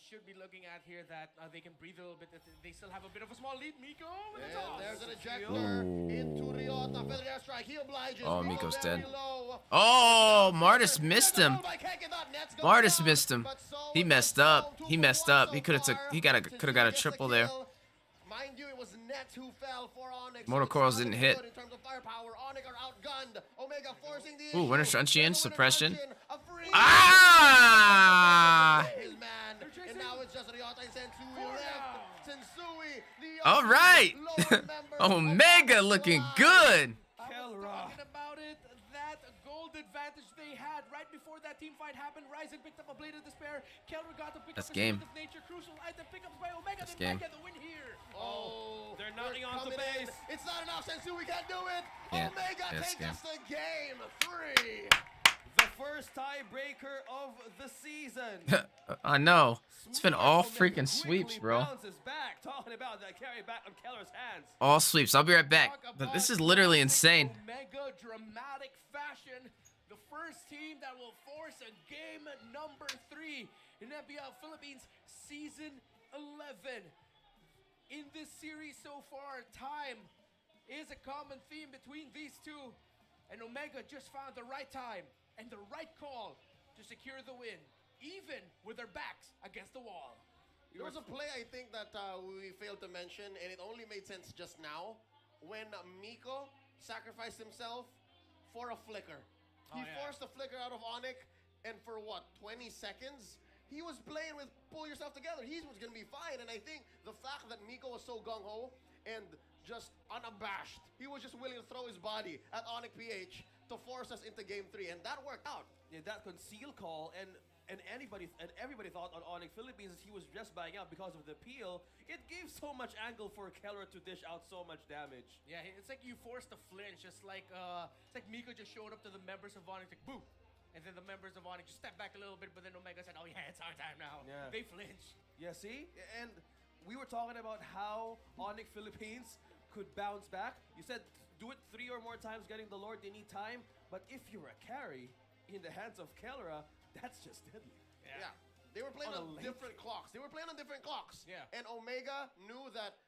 should be looking at here that they can breathe a little bit. That they still have a bit of a small lead. Miko with the And toss. there's an ejector into Ryota. Feather strike. He obliges. Oh, Miko Miko's very dead. low. Oh, Martis missed him. Martis Martis missed him. He messed up. He messed up. He could have got a triple there. Mind you, it was Nets who fell for Onyx. Mortal It's Coils not didn't good hit. In terms of firepower, Onyx are outgunned. Omega forcing the Ooh, issue. Winter Truncheon, Winter suppression. Truncheon, a free- Ah! His man. And now it's just Ryota and Sensui left. Sensui, the All right. lower member Omega of looking Line. good. I was talking about it. That gold advantage they had right before that team fight happened. Ryzen picked up a Blade of Despair. Keller got to pick That's up a game. Spirit of Nature. Crucial item pickups by Omega. That's They might game. get the win here. Oh, They're knocking on the coming in. base. It's not enough. Sensui can't do it. Yeah, Omega that's takes game. us the game. 3. The first tiebreaker of the season. I know. It's been all Omega freaking quickly sweeps, bro. bounces back, talking about that carry back on Keller's hands. All sweeps. I'll be right back. Talk But about this is literally classic insane. Omega dramatic fashion. The first team that will force a game number 3 in MPL Philippines Season 11. In this series so far, time is a common theme between these two. And Omega just found the right time and the right call to secure the win, even with their backs against the wall. There was a play I think that we failed to mention, and it only made sense just now when Miko sacrificed himself for a flicker. He forced the flicker out of Onyx, and for what, 20 seconds? He was playing with pull yourself together. He was going to be fine, and I think the fact that Miko was so gung-ho and just unabashed, he was just willing to throw his body at Onyx PH to force us into game 3, and that worked out. Yeah, that conceal call, and everybody thought on Onyx Philippines he was just buying out because of the peel. It gave so much angle for Keller to dish out so much damage. Yeah, it's like you forced a flinch. It's like Miko just showed up to the members of Onyx, like boom, and then the members of Onyx just stepped back a little bit, but then Omega said, "Oh yeah, it's our time now." Yeah. They flinched. Yeah, see? And we were talking about how Onyx Philippines could bounce back. You said do it 3 or more times, getting the Lord, they need time. But if you're a carry in the hands of Kellera, that's just deadly. Yeah. They were playing On a on late different clocks. They were playing on different clocks. Yeah. And Omega knew that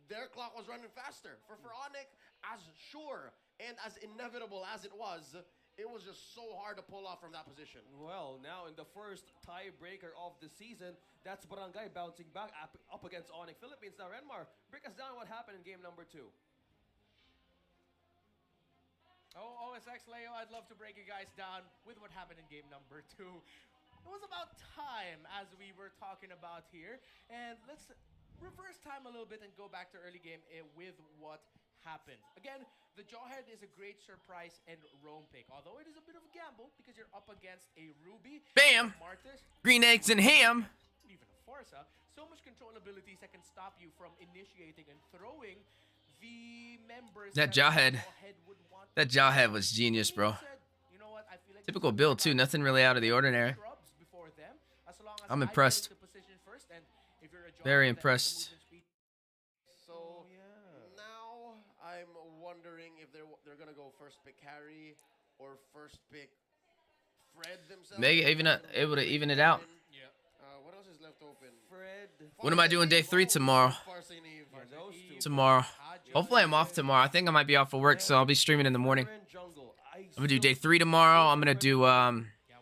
their clock was running faster. For Onyx, as sure and as inevitable as it it was just so hard to pull off from that position. Well, now in the first tiebreaker of the season, that's Barangay bouncing back up against Onyx Philippines. Now, Renmar, break us down what happened in game number 2. Oh, OSX Leo, I'd love to break you guys down with what happened in game number 2. It was about time, as we were talking about here. And let's reverse time a little bit and go back to early game with what happened. Again, the Jawhead is a great surprise and roam pick, although it is a bit of a gamble because you're up against a Ruby, Bam! Martis, Green eggs and ham. even a Forza. So much control abilities that can stop you from initiating and throwing the members That Jawhead. would want. That Jawhead was genius, bro. Said, you know what, I feel like Typical this build is too. Nothing really out of the ordinary. scrubs before them, as long as I'm I impressed. get into position first, and if you're a Very Jawhead that has the impressed. movement speed, So now I'm wondering if they're gonna go first pick carry or first pick Fred themselves. Maybe able to even it out. What else is left open? Fred. What am I doing day 3 tomorrow? Farsi and Eve. Yeah, those two. Tomorrow. Hopefully I'm off tomorrow. I think I might be off for work, so I'll be streaming in the morning. Jungle. I'm gonna do day 3 tomorrow. I'm gonna do yeah,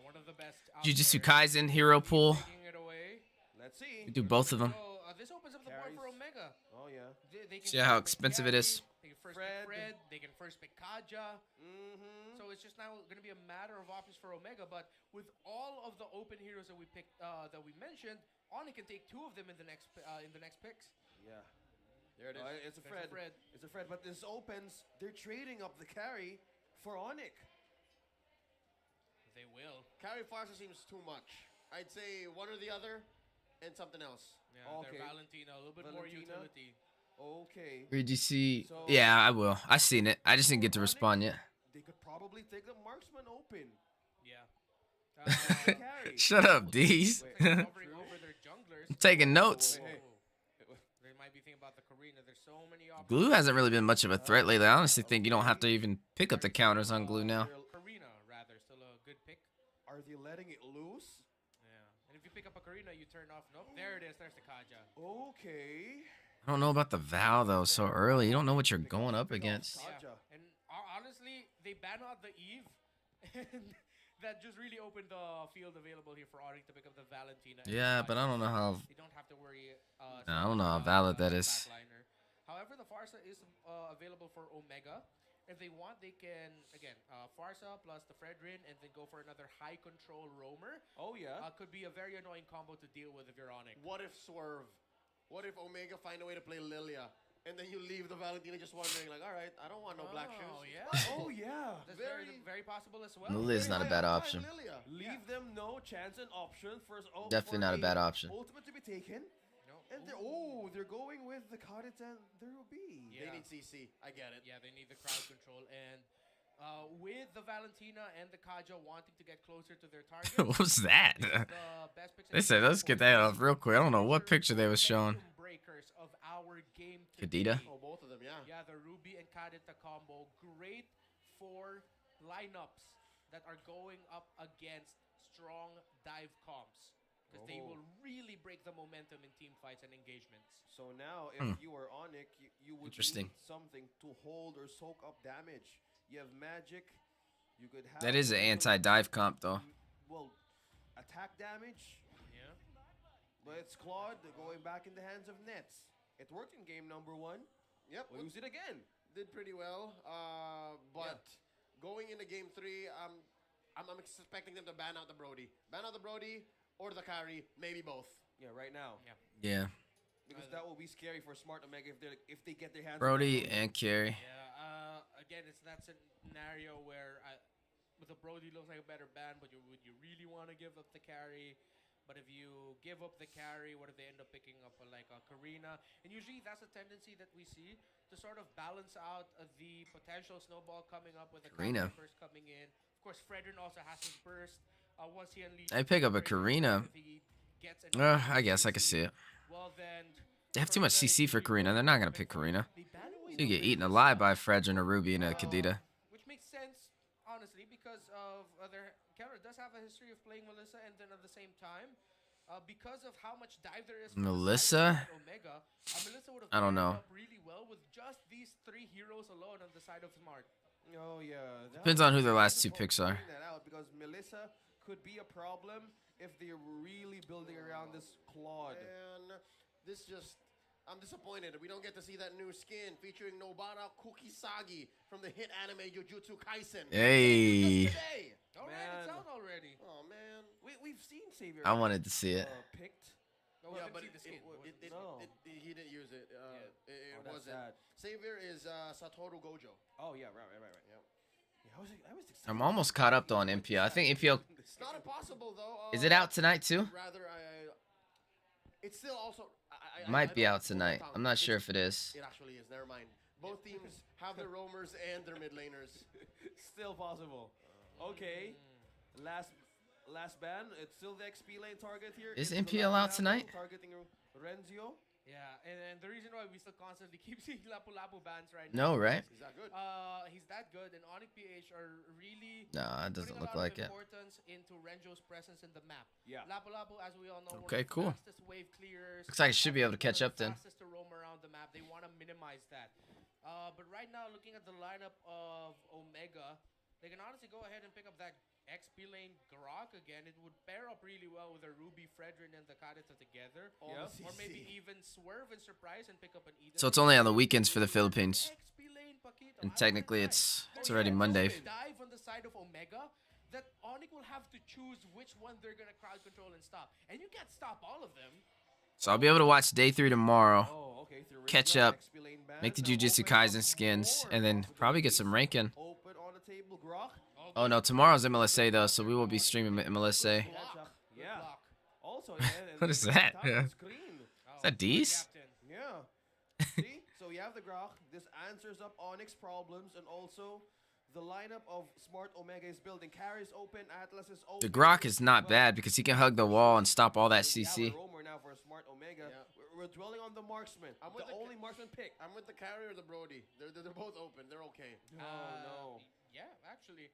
one of the best out Jujutsu there. Kaisen hero pool. Taking it away. Let's see. Do both of them. So, this opens up the board for Carries. Omega. Oh, yeah. They can See how first pick expensive it Carry, is. They can first Fred. pick Fred. They can first pick Kaja. Mm-hmm. So it's just now going to be a matter of options for Omega. But with all of the open heroes that we picked, that we mentioned, Oni can take 2 of them in the next picks. Yeah. There it is. It's a There's Fred. It's a Fred, but this opens. They're trading up the carry for Onyx. They will. Carry Farsa seems too much. I'd say one or the other and something else. Yeah, Okay. they're Valentina, a little bit more Valentina. utility. Okay. Did you see? So- Yeah, I will. I seen it. I just didn't get to respond yet. They could probably take the marksman open. Yeah. Carry. Shut up, D's. Wait. Covering over their junglers. I'm taking notes. Wait, hey. They might be thinking about the Karina. There's so many options. Glue hasn't really been much of a threat lately. I honestly think you don't have to even pick up the counters on Glue now. Karina, rather, still a good pick. Are they letting it loose? Yeah. And if you pick up a Karina, you turn off. Nope. There it is. There's the Kaja. Okay. I don't know about the Val though. So early, you don't know what you're going up against. Kaja. And honestly, they banned out the Eve. And that just really opened the field available here for Onyx to pick up the Valentina. and Yeah, the but I don't know how. They don't have to worry. I don't know how valid that is. backliner. However, the Farsa is available for Omega. If they want, they can, again, Farsa plus the Fredrin and then go for another high control roamer. Oh, yeah. Could be a very annoying combo to deal with if you're Onyx. What if Swerve? What if Omega find a way to play Lilia? And then you leave the Valentina just wondering, like, all right, I don't want no black shoes. Oh, yeah. Oh, yeah. That's Very- very possible as well. Lilia's not a bad option. Lilia. Leave them no chance and option for Definitely not a bad option. Ultimate to be taken. No. And they're going with the Kadits and the Ruby. Yeah. They need CC. I get it. Yeah, they need the crowd control. And with the Valentina and the Kaja wanting to get closer to their target, What was that? the best picks They said, let's get that off real quick. I don't know what picture they was showing. Breakers of our game Kadita? today. Oh, both of them, yeah. Yeah, the Ruby and Kadita combo. Great for lineups that are going up against strong dive comps. Because they Oh. will really break the momentum in team fights and engagements. So now, if you are Onyx, you would Interesting. need something to hold or soak up damage. You have magic. You could have. That is an some- anti-dive comp though. Well, attack damage. Yeah. But it's Claude going back in the hands of Nets. It worked in game number 1. Yep. We'll use it again. Did pretty well. But going into game 3, I'm expecting them to ban out the Brody. Ban out the Brody or the carry, maybe both. Yeah, right now. Yeah. Yeah. Because that will be scary for Smart Omega if they get their hands. on Brody the and Carey. Yeah. Again, it's that scenario where with the Brody looks like a better ban, but would you really want to give up the carry? But if you give up the carry, what if they end up picking up like a Karina? And usually that's a tendency that we see to sort of balance out the potential snowball coming up with a Karina. burst coming in. Of course, Fredrin also has his burst. Once he unleashes, I pick up a Karina. if he gets enough I guess I can see it. Well then, They have too much CC for Karina. They're not gonna pick Karina. they ban away You the get eaten Karina alive side. by Fredrin, a Ruby, and a Kadita. Which makes sense, honestly, because of their counter does have a history of playing Melissa, and then at the same time, because of how much dive there is. from the Melissa? side of Omega, Melissa would have I don't paired know. up really well with just these 3 heroes alone on the side of Smart. Oh yeah. Depends on who their last two picks are. That out because Melissa could be a problem if they're really building around this Claude. And this just, I'm disappointed we don't get to see that new skin featuring Nobara Kukisagi from the hit anime Jujutsu Kaisen. Hey. Just today. All right, Man. it's out already. Oh man. We've seen Xavier. I wanted to see it. Picked. No, Yeah, haven't but seen the skin. No. he didn't use it. Oh, It that's wasn't. sad. Savior is Satoru Gojo. Oh yeah, right. Yep. Yeah, I was excited. I'm almost caught up though on MPL. I think MPL It's not impossible though. is it out tonight too? Rather, it's still also. I Might be don't out tonight. hold on. I'm not sure if it is. It actually is. Never mind. Both teams have their roamers and their mid laners. Still possible. Okay. Last ban. It's still the XP lane target here. Is It's MPL out Lapu-Lapu tonight? Targeting Renzio. Yeah, and the reason why we still constantly keep seeing Lapu Lapu bans right No, now. right? Is that good? He's that good, and Onyx PH are really No, it doesn't putting a look lot like of it. importance into Renjo's presence in the map. Yeah. Lapu Lapu, as we all know, Okay, one of the cool. fastest wave clears. Looks like it should be able to catch one of up the then. Fastest to roam around the map. They want to minimize that. But right now, looking at the lineup of Omega, they can honestly go ahead and pick up that XP lane Grok again. It would pair up really well with a Ruby, Fredrin, and the Kadita together. Yeah. Or maybe even swerve and surprise and pick up an Eden. So it's only on the weekends for the Philippines. XP lane, Paquito. And I wanna technically try. it's already Monday. Dive on the side of Omega that Onyx will have to choose which one they're gonna crowd control and stop. And you can't stop all of them. So I'll be able to watch day 3 tomorrow. Oh, okay. So Catch Renzio, up, XP lane ban. make the Now Jujutsu open Kaisen up skins, more and then probably get some ranking. Open on the table, Grok. Oh no, tomorrow's MLSA though, so we will be streaming MLSA. Block. Good Yeah. block. Also, What is that? Yeah. Screen. Is that D's? Captain. Yeah. See? So you have the Grok. This answers up Onyx problems, and also the lineup of Smart Omega is building. Carries open, Atlas is open. The Grok is not bad because he can hug the wall and stop all that We have CC. a roamer now for Smart Omega. Yeah. We're dwelling on the marksman. I'm with The the only marksman pick. I'm with the carrier or the Brody. They're both open. They're okay. Oh no. Yeah, actually,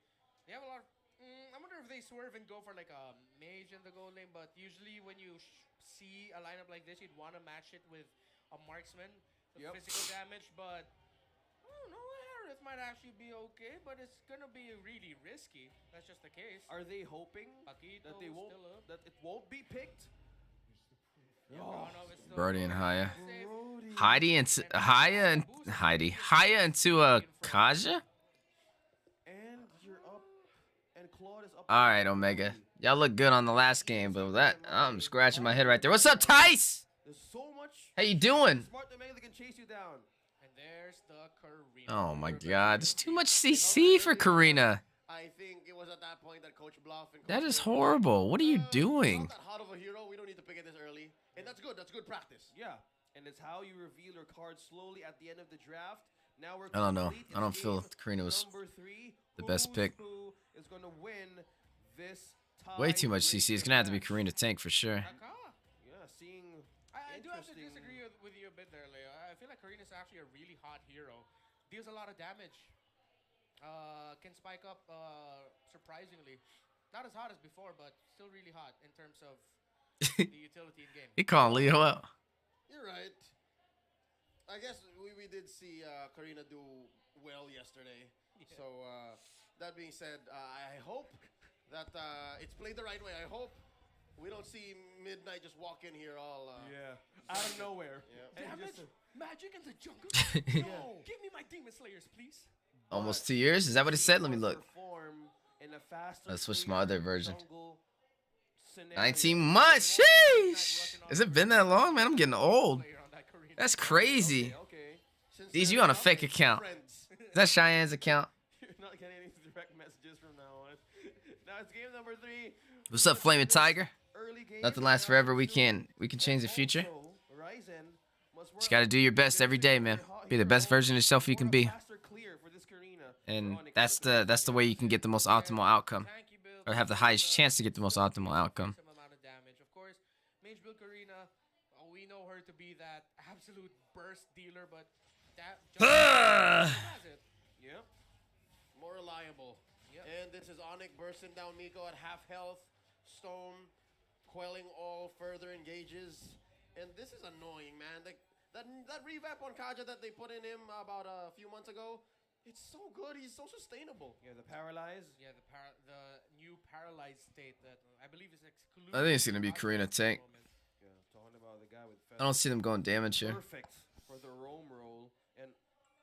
they have a lot. I wonder if they swerve and go for like a mage in the goal lane. But usually, when you see a lineup like this, you'd want to match it with a marksman, with Yep. physical damage. But I don't know. Harith might actually be okay, but it's gonna be really risky. That's just the case. Are they hoping Paquito that they won't still up. that it won't be picked? Yeah, Ronov is still Brody and going. Haya. Safe. Brody. Heidi and Haya and Heidi. Haya into Kaja? And you're up. And Claude is up. All right, Omega. Y'all look good on the last game, but with that, I'm scratching my head right there. What's up, Tice? There's so much. How you doing? Smart Omega can chase you down. And there's the Karina. Oh my God, there's too much CC for Karina. I think it was at that point that Coach Bluff and That Coach is said, horrible. What are you doing? Not that hot of a hero. We don't need to pick it this early, and that's good. That's good practice. Yeah. And it's how you reveal your cards slowly at the end of the draft. Now we're I don't know. complete I don't in feel game Karina was number 3. the best pick. Who is going to win this Way too much CC. It's gonna have to be match? Karina tank for sure. Kaka. Yeah, seeing I do have to Interesting. disagree with you a bit there, Leo. I feel like Karina's actually a really hot hero. Deals a lot of damage. Can spike up surprisingly. Not as hot as before, but still really hot in terms of the utility in game. He calling Leo out. You're right. I guess we did see Karina do well yesterday. Yeah. So that being said, I hope that it's played the right way. I hope we don't see Midnight just walk in here all. yeah, out of nowhere. Yeah. And Damage, just magic in the jungle. No, give me my demon slayers, please. Almost 2 years. Is that what it said? Let me look. perform in a faster, Let's switch to my other version. jungle scenario. 19 months. Sheesh. Has it been that long, man? I'm getting old. Player on that Karina. That's crazy. Okay. Since These they're you on a up, fake account. friends. Is that Cheyenne's account? You're not getting any direct messages from now on. Now it's game number 3. What's up, Flaming Tiger? Early game. Nothing lasts forever. We can change the future. Also, Ryzen must work Just gotta do your best every day, man. Be the best version of yourself you can be. faster clear for this Karina. And that's the way you can get the most optimal outcome, Tanky build, or have the highest chance to get the most optimal outcome. some amount of damage. Of course, Mage build Karina, we know her to be that absolute burst dealer, but that just Ah! has it. Yep. More reliable. Yep. And this is Onyx bursting down Miko at half health. Stone quelling all further engages. And this is annoying, man. That revamp on Kaja that they put in him about a few months ago, It's so good. He's so sustainable. Yeah, the paralyzed. Yeah, the new paralyzed state that I believe is exclusive. I think it's gonna be Karina tank. Yeah, talking about the guy with I don't see them going damage here. perfect for the roam roll. And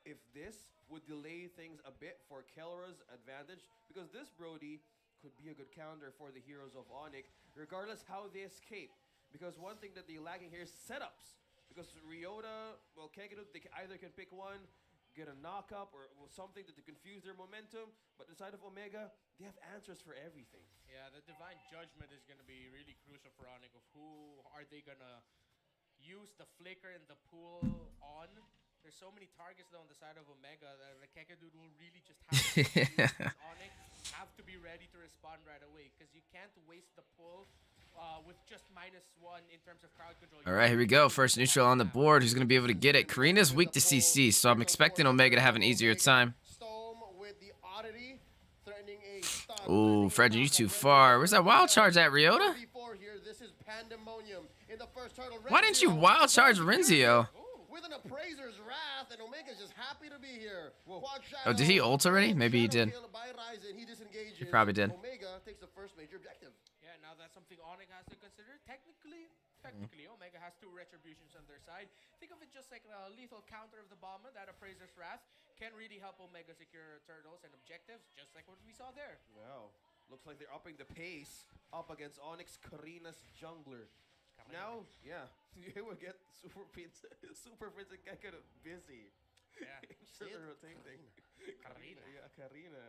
if this would delay things a bit for Kelra's advantage, because this Brody could be a good counter for the heroes of Onyx, regardless how they escape. Because one thing that they're lacking here is setups. Because Ryota, well, Kegadu, they either can pick one, get a knock-up, or something to confuse their momentum. But the side of Omega, they have answers for everything. Yeah, the Divine Judgment is going to be really crucial for Onyx of who are they going to use the flicker and the pool on. There's so many targets though on the side of Omega that the Kekadude will really just have to Onyx have to be ready to respond right away because you can't waste the pull with just -1 in terms of crowd control. All right, here we go. First neutral on the board. Who's going to be able to get it? Karina's weak to CC, so I'm expecting Omega to have an easier time. Storm with the oddity, threatening a stun. Ooh, Frederick, you too far. Where's that wild charge at, Ryota? Before here, this is pandemonium in the first turtle. Why didn't you wild charge Renzio? With an appraiser's wrath, and Omega's just happy to be here. Oh, did he ult already? Maybe he did. He probably did. Omega takes the first major objective. Yeah, now that's something Onyx has to consider. Technically, Omega has 2 retributions on their side. Think of it just like a lethal counter of the bomber. That appraiser's wrath can really help Omega secure turtles and objectives, just like what we saw there. Wow. Looks like they're upping the pace up against Onyx Karina's jungler. Now, yeah, you will get Super Prince and Kekadu busy. Yeah. Instead of rotating. Karina. Yeah, Karina.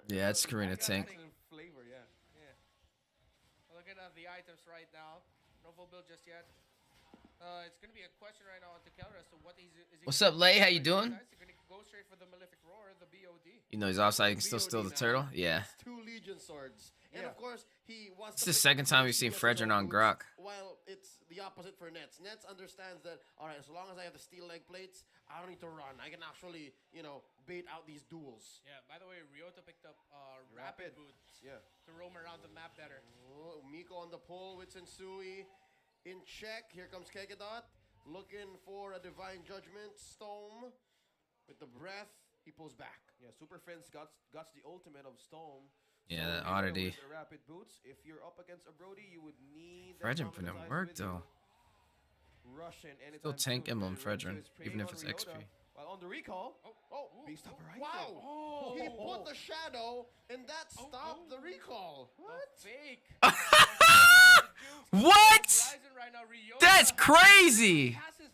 Yeah, it's Karina tank. Flavor, yeah. Yeah. Looking at the items right now. No full build just yet. It's going to be a question right now on Kelra as to what is he What's up, Lay? How you doing? He's going to go straight for the Malefic Roar, the BOD. You know he's offside. He can still steal the turtle. Yeah. 2 Legion swords. And of course, he wants It's to the pick second up time the we've seen CS Fredrin on boots, Grok. While it's the opposite for Nets. Nets understands that, all right, as long as I have the steel leg plates, I don't need to run. I can actually, you know, bait out these duels. Yeah, by the way, Ryota picked up Rapid Boots to roam around the map better. Oh, Miko on the pull with Sensui in check. Here comes Kegadot looking for a Divine Judgment. Stone with the breath. He pulls back. Yeah, Super Friends got the ultimate of Storm. Yeah, So that even oddity. with the rapid boots, if you're up against a Brody, you would need that Fredrin put in common size work, with you. though. Russian Still anytime tank soon. him on And Fredrin, Renzo is preying even if on it's Ryota. XP. While on the recall, big stopper right there. Wow! Oh, He put the shadow, and that stopped the recall. What? Fake. What? Horizon right now, Ryota That's crazy. has his,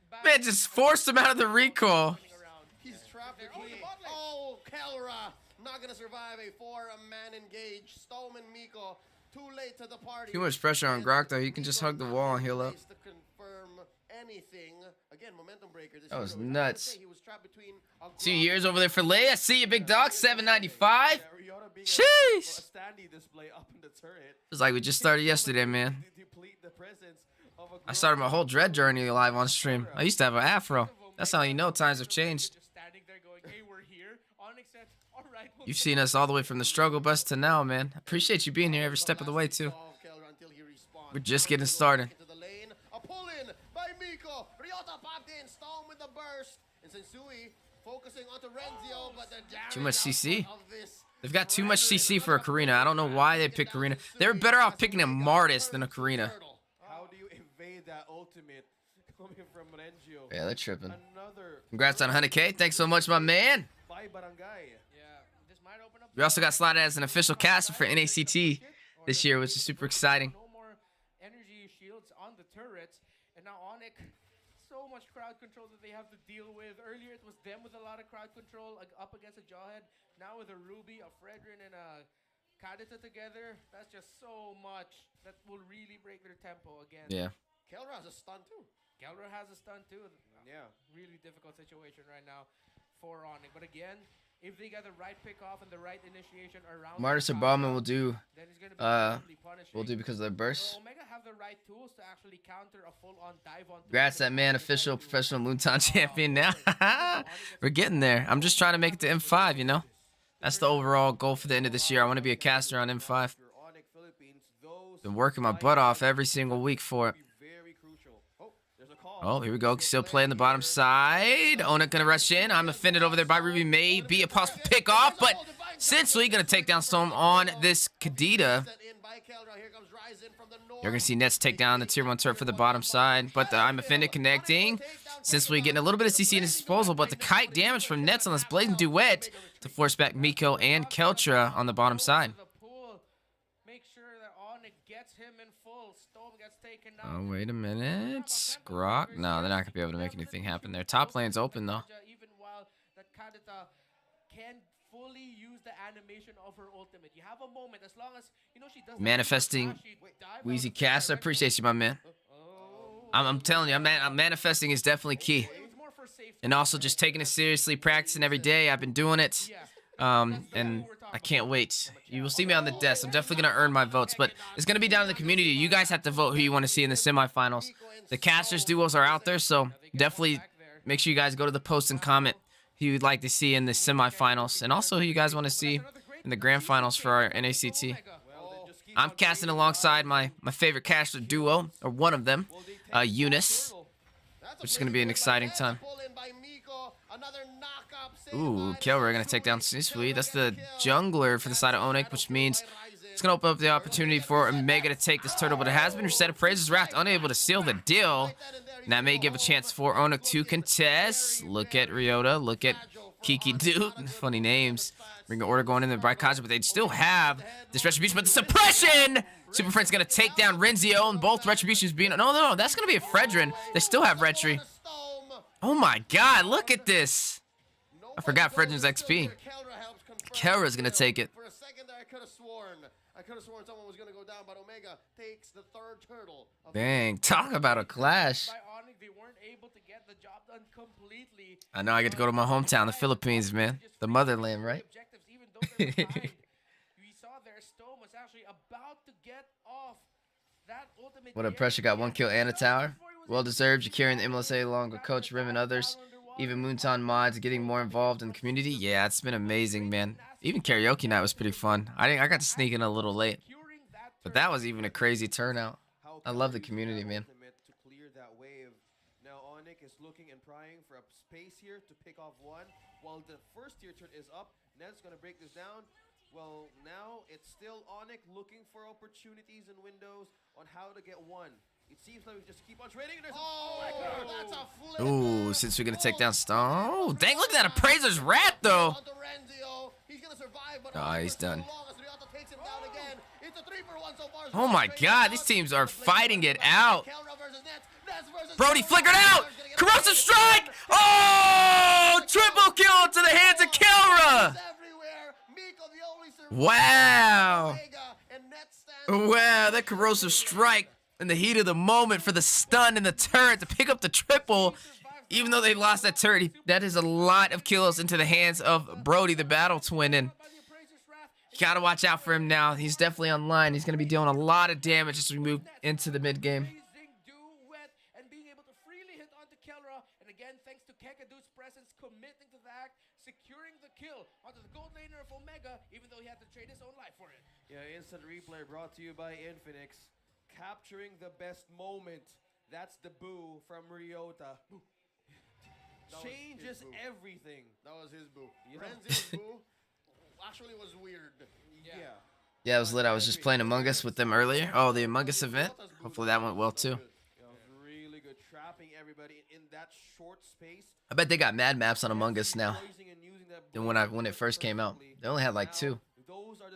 back Man, just forced him out of the recall. running around. He's trapped There- with oh, the me. bot lane. Oh, Kelra not gonna survive a 4-man engage. Stone and Miko too late to the party. Too much pressure on Grok, though. He can just hug the wall and heal up. To confirm anything. Again, momentum breaker. This That was hero, I would nuts. say he was trapped between a 2 Grok years over there for Lay. I see you, big dog. 795. Yeah, Ryota being Sheesh. a standee display up in the turret. It's like we just started yesterday, man. Deplete the presence of a I started my whole dread journey live on stream. I used to have an afro. That's how you know times have changed. Just standing there going, hey, we're here. Onyx said, all right. we'll You've take seen us all the way from the struggle bus to now, man. Appreciate you being here every step of the way, too. solve Kelra until he respawns. We're just getting started. Into the lane. A pull in by Miko. Ryota popped in. Stone with the burst. And Sensui focusing onto Renzio, but the damage Too much CC. output of this They've got too much CC for a Karina. I don't know why they picked Karina. They were better off picking a Martis than a Karina. How do you evade that ultimate coming from Rengio? Yeah, they're tripping. Another Congrats on 100K. Thanks so much, my man. by Barangay. Yeah, this might open up. We also got slotted as an official caster for NACT this year, which is super exciting. No more energy shields on the turrets, and now Onyx, so much crowd control that they have to deal with. Earlier it was them with a lot of crowd control, like up against a Jawhead. Now with a Ruby, a Fredrin, and a Kadita together, that's just so much that will really break their tempo again. Yeah. Kelra has a stun too. Galra has a stun too. Yeah. Really difficult situation right now for Onyx. But again, if they get the right pick off and the right initiation around Martis or the Bauman Kadita, will do. then it's gonna be Uh, totally punishing. We'll do because of their burst. So Omega have the right tools to actually counter a full-on dive on. Congrats, that man, official professional Moontown champion now. We're getting there. I'm just trying to make it to M5, you know? That's the overall goal for the end of this year. I want to be a caster on M5. For Onyx Philippines, those Been working my butt off every single week for it. be very crucial. Oh, there's a call. Oh, here we go. Still playing the bottom side. Onik gonna rush in. I'm offended over there by Ruby. May be a possible pick off, but Sinsui gonna take down Storm on this Kadita. You're gonna see Nets take down the tier 1 turret for the bottom side, but the I'm offended connecting. Sinsui getting a little bit of CC in his disposal, but the kite damage from Nets on this blazing duet to force back Miko and Keltra on the bottom side. Make sure that Onyx gets him in full. Storm gets taken Oh, down. wait a minute. Grok? No, they're not gonna be able to make anything happen there. Top lane's open though. Even while that Kadita can fully use the animation of her ultimate. You have a moment as long as you know she does Manifesting Weezy Cast. I appreciate you, my man. I'm telling you, I'm manifesting is definitely key. And also just taking it seriously, practicing every day. I've been doing it. And I can't wait. You will see me on the desk. I'm definitely going to earn my votes, but it's going to be down to the community. You guys have to vote who you want to see in the semifinals. The casters duos are out there, so definitely make sure you guys go to the post and comment who you'd like to see in the semifinals, and also who you guys want to see in the grand finals for our NACT. I'm casting alongside my favorite caster duo, or one of them, Eunice, which is going to be an exciting time. Ooh, Kelra going to take down Stephweezy. That's the jungler for the side of Onik, which means it's going to open up the opportunity for Omega to take this turtle, but it has been reset. Appraiser's Wrath unable to seal the deal. And that may give a chance for Onik to contest. Look at Ryota. Look at Kiki Dude. Funny names. Ring of Order going in there by Kaja, but they still have this Retribution. But the suppression! Super Friend's going to take down Renzio, and both Retributions being... No, that's going to be a Fredrin. They still have Retri. Oh my god, look at this. I forgot Fredrin's XP. Kelra's going to take it. For a second there, I could have sworn someone was going to go down, but Omega takes the third turtle. Dang, talk about a clash. By Onyx, they weren't able to get the job done completely. I know I get to go to my hometown, the Philippines, man. The motherland, right? Objectives, even though they're behind. We saw their Stone was actually about to get off that ultimate. What a pressure. Got 1 kill and a tower. Well deserved. You're carrying the MLSA along with Coach Rim and others. Even Moonton mods getting more involved in the community. Yeah, it's been amazing, man. Even karaoke night was pretty fun. I got to sneak in a little late, but that was even a crazy turnout. I love the community, man. To clear that wave. Now Onyx is looking and prying for a space here to pick off one. While the first tier turn is up, Ned's gonna break this down. Well, now it's still Onyx looking for opportunities and windows on how to get one. It seems like we just keep on trading. And That's a flip. Ooh, since we're gonna take down Stone. Oh, dang, look at that Appraiser's Wrath, though. He's gonna survive, but He's done. takes him down again. It's a 3-for-1 so far. Oh my god, these teams are fighting it out. Brody flickered out. Corrosive Strike. Oh, triple kill into the hands of Kelra. Wow. Wow, that Corrosive Strike in the heat of the moment for the stun and the turret to pick up the triple. Even though they lost that turret, that is a lot of kills into the hands of Brody, the battle twin. And you gotta watch out for him now. He's definitely online. He's gonna be dealing a lot of damage as we move into the mid game. And being able to freely hit onto Kelra. And again, thanks to Kekadu's presence, committing to the act, securing the kill onto the gold laner of Omega, even though he had to trade his own life for it. yeah, instant replay brought to you by Infinix. Capturing the best moment. That's the boo from Ryota. Changes everything. That was his boo. Yeah. Renzio's boo actually was weird. Yeah. Yeah, it was lit. I was just playing Among Us with them earlier. Oh, the Among Us event. Hopefully that went well too. Really good, trapping everybody in that short space. I bet they got mad maps on Among Us now than when it first came out. They only had like 2.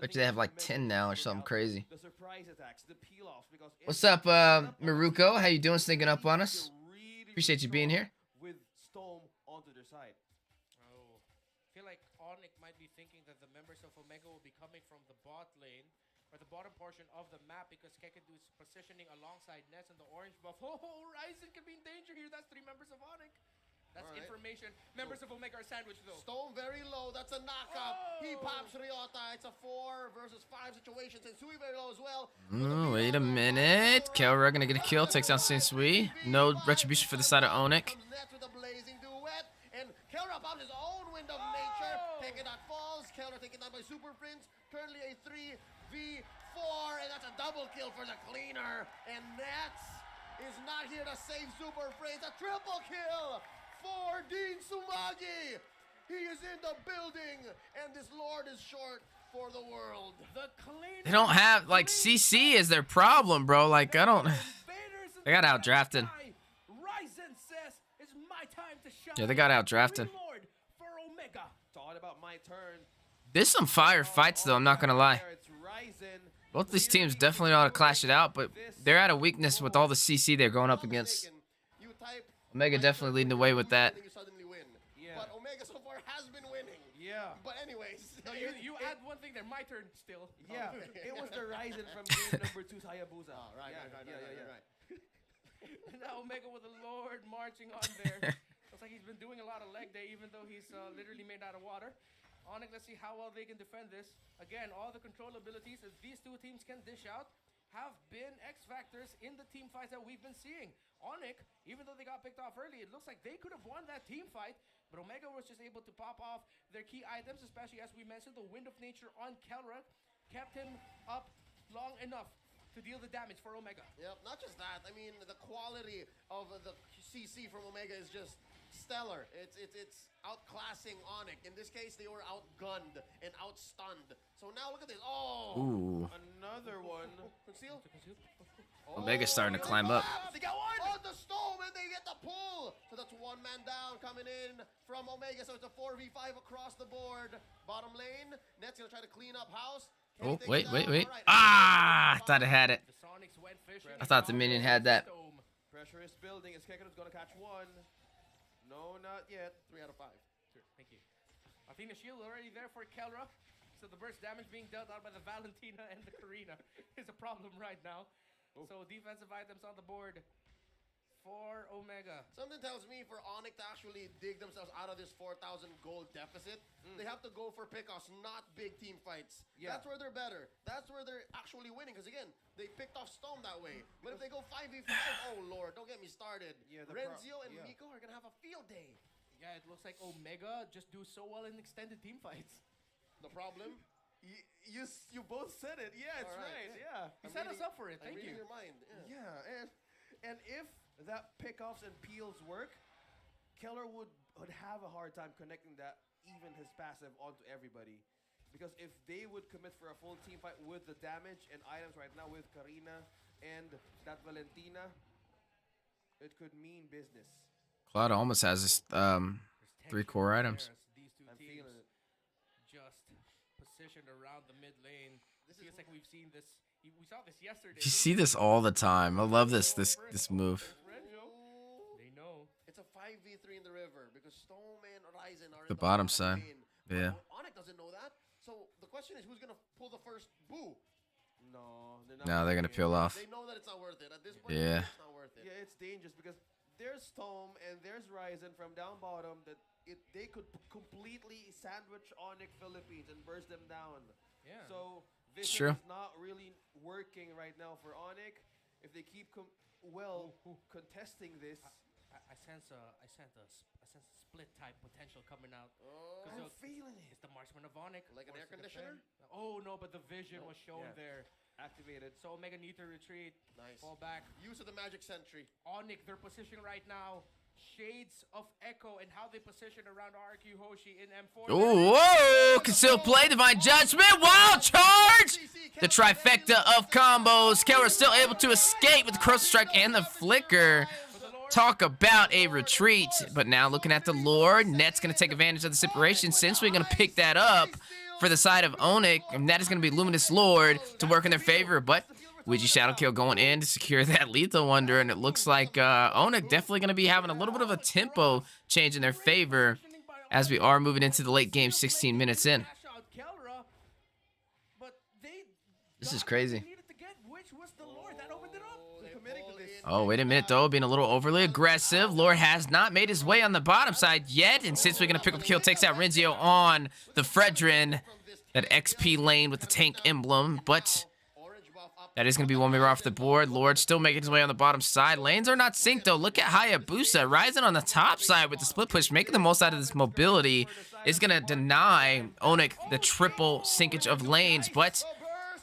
Bet you they have like 10 now or something crazy. The surprise attacks, the peel-offs, because What's up, Maruko? How you doing? Sneaking up on us. Appreciate you being here. With Storm onto their side. Oh, I feel like Onyx might be thinking that the members of Omega will be coming from the bot lane or the bottom portion of the map because Kekadu is positioning alongside Ness and the orange buff. Oh, Ryzen could be in danger here. That's 3 members of Onyx. That's All right. Information. Members of Omega are sandwiched though. Stone very low. That's a knockup. He Oh. pops Ryota. It's a 4 versus 5 situation. Sensui very low as well. Wait a minute. Kelra gonna get a kill. Takes down Sinsui. No retribution for the side of Onik. With a blazing duet. And Kelra pops his own wind of nature. Kekadot falls. Kelra taken down by Super Prince. Currently a 3v4. And that's a double kill for the cleaner. And that's is not here to save Super Frames. A triple kill for Dean Sumagi. He is in the building, and this Lord is short for the world. They don't have, like, CC is their problem, bro. Like, I don't... They got outdrafted. Yeah, they got outdrafted. It's all about my turn. There's some fire fights, though, I'm not going to lie. It's Ryzen. Both these teams definitely ought to clash it out, but they're at a weakness with all the CC they're going up against. You type Omega definitely leading the way with that. you suddenly win. Yeah. But Omega so far has been winning. Yeah. But anyways, No, you add one thing there. My turn still. Yeah. It was the Ryzen from game number 2 Hayabusa. Oh, right, Yeah, right, right, yeah, right, yeah, right. Now Omega with the Lord marching on there. Looks like he's been doing a lot of leg day, even though he's literally made out of water. Onyx, let's see how well they can defend this. Again, all the control abilities that these two teams can dish out have been X factors in the team fights that we've been seeing. Onyx, even though they got picked off early, it looks like they could have won that team fight, but Omega was just able to pop off their key items, especially as we mentioned, the Wind of Nature on Kelra kept him up long enough to deal the damage for Omega. Yep, not just that. I mean, the quality of the CC from Omega is just stellar. It's outclassing Onyx. In this case, they were outgunned and outstunned. So now look at this. Oh! Ooh. Another one. Conceal? Omega's starting to climb up. They got one! On the storm, and they get the pull! So that's one man down coming in from Omega. So it's a 4v5 across the board. Bottom lane, Net's gonna try to clean up house. Oh, wait. Ah, I thought I had it. The Sonics went fishing. I thought the minion had that. Pressure is building. Is Keko's gonna catch one? No, not yet. 3 out of 5. Sure, thank you. Athena shield already there for Kelra. So the burst damage being dealt out by the Valentina and the Karina is a problem right now. So defensive items on the board for Omega. Something tells me for Onyx to actually dig themselves out of this 4,000 gold deficit, they have to go for pickoffs, not big team fights. Yeah. That's where they're better. That's where they're actually winning. Because again, they picked off Stone that way. But if they go 5v5, oh lord, don't get me started. Yeah, Renzio and Miko are gonna have a field day. Yeah, it looks like Omega just do so well in extended team fights. The problem? You both said it. Yeah, it's All right. right. Yeah. You set us up for it. I'm Thank reading you. your mind. Yeah. Yeah, and if that pickoffs and peels work, Keller would have a hard time connecting that, even his passive, onto everybody. Because if they would commit for a full team fight with the damage and items right now with Karina and that Valentina, it could mean business. Cloud almost has his, There's 3 core tension items. there as these two I'm teams feeling it. just positioned around the mid lane. This Feels is- like we've seen this. We saw this yesterday. You see this all the time. I love this move. Ooh. They know. It's a 5v3 in the river because Stone and Ryzen are The in bottom side. lane. Yeah. But Onyx doesn't know that. So the question is, who's gonna pull the first boo? No, they're not. No, they're gonna doing it. peel off. They know that it's not worth it. At this point, Yeah. it's not worth it. Yeah, it's dangerous because there's Storm and there's Ryzen from down bottom that they could completely sandwich Onyx Philippines and burst them down. Yeah. So It's vision true. is not really working right now for Onyx. If they keep contesting this, I sense a split type potential coming out. Oh, I'm So- feeling it. It's the Marksman of Onyx. Like an wants air to conditioner? defend. Oh no, but the vision was shown Yeah. there. Activated. So Omega need to retreat, nice. fall back. Use of the magic sentry. Onyx, their position right now. Shades of Echo and how they position around RQ Hoshi in M4. Ooh, whoa! Conceal play, divine judgment, wild charge! The trifecta of combos. Kelra still able to escape with the cross strike and the flicker. Talk about a retreat. But now looking at the Lord, Net's going to take advantage of the separation since we're going to pick that up for the side of Onyx. And that is going to be Luminous Lord to work in their favor. But Weezy Shadow Kill going in to secure that Lethal Wonder. And it looks like Onyx definitely going to be having a little bit of a tempo change in their favor as we are moving into the late game, 16 minutes in. This is crazy. Oh, wait a minute, though. Being a little overly aggressive. Lord has not made his way on the bottom side yet. And since we're going to pick up a kill, takes out Renzio on the Fredrin. That XP lane with the tank emblem. But that is going to be one mirror off the board. Lord still making his way on the bottom side. Lanes are not synced, though. Look at Hayabusa rising on the top side with the split push, making the most out of this mobility. Is going to deny Onyx the triple syncage of lanes. But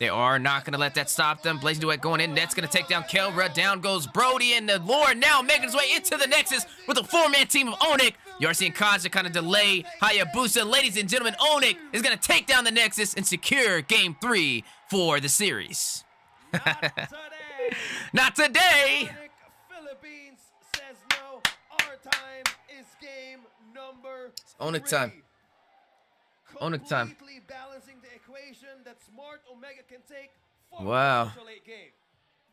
They are not going to let that stop them. Blazing Duet going in. Net's going to take down Kelra. Down goes Brody. And the Lord now making his way into the Nexus with a 4-man team of Onyx. You are seeing Kaja kind of delay Hayabusa. Ladies and gentlemen, Onyx is going to take down the Nexus and secure Game 3 for the series. Not today. Not today. Philippines says no. Our time is game number Onyx 3. time. Onyx time. Completely balancing the equation that Smart Omega can take for Wow. the late game.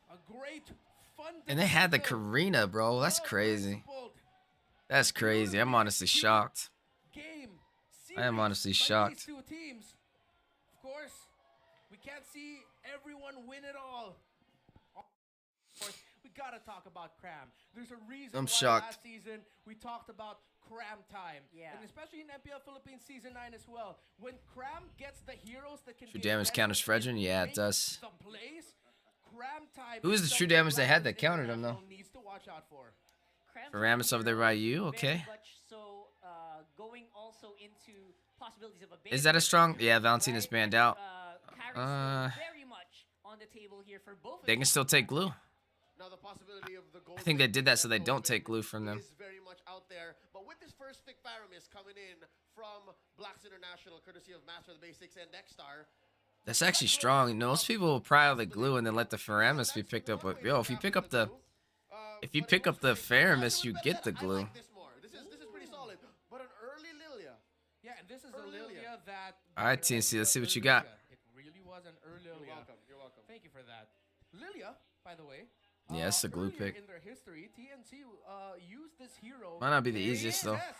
A great, fun. And they had the Karina, bro. That's crazy. That's crazy. I'm honestly shocked. Game. I am honestly Series by shocked. these two teams. Of course, we can't see everyone win it all. Of course, we gotta talk about Cram. There's a reason I'm why shocked. last season we talked about Cram time. Yeah. And especially in MPL Philippines Season 9 as well. When Cram gets the heroes that can True be damage counters aggressive Fredrin? and Yeah, it make does. some plays, Cram time Who is the is true something damage they had that Blacklist countered him, though? International needs to watch out for. Paramus over there by you, okay. Very much so, going also into possibilities of a Is that a strong? banned, Yeah, Valentina's right? banned out. Carries very much on the table here for both. They can still take glue. Now the possibility of the gold I think they did that so they gold don't take win glue from them. is very much out there. But with this first pick Pyramis coming in from Blacks International, courtesy of Master of the Basics and Dexstar. That's actually strong. Most people will pile the glue and then let the Faramis be picked up. But yo, if you pick up the Faramis, you get the glue. I like this more. This is pretty solid. But an early Lilia. Yeah, and this is a Early Lilia that. All right, TNC, let's see what you got. It really was an early You're Lilia. welcome. You're welcome. Thank you for that. Lilia, by the way. Yeah, it's a glue earlier pick. In their history, TNC used this hero. Might not be the easiest, though. Yes,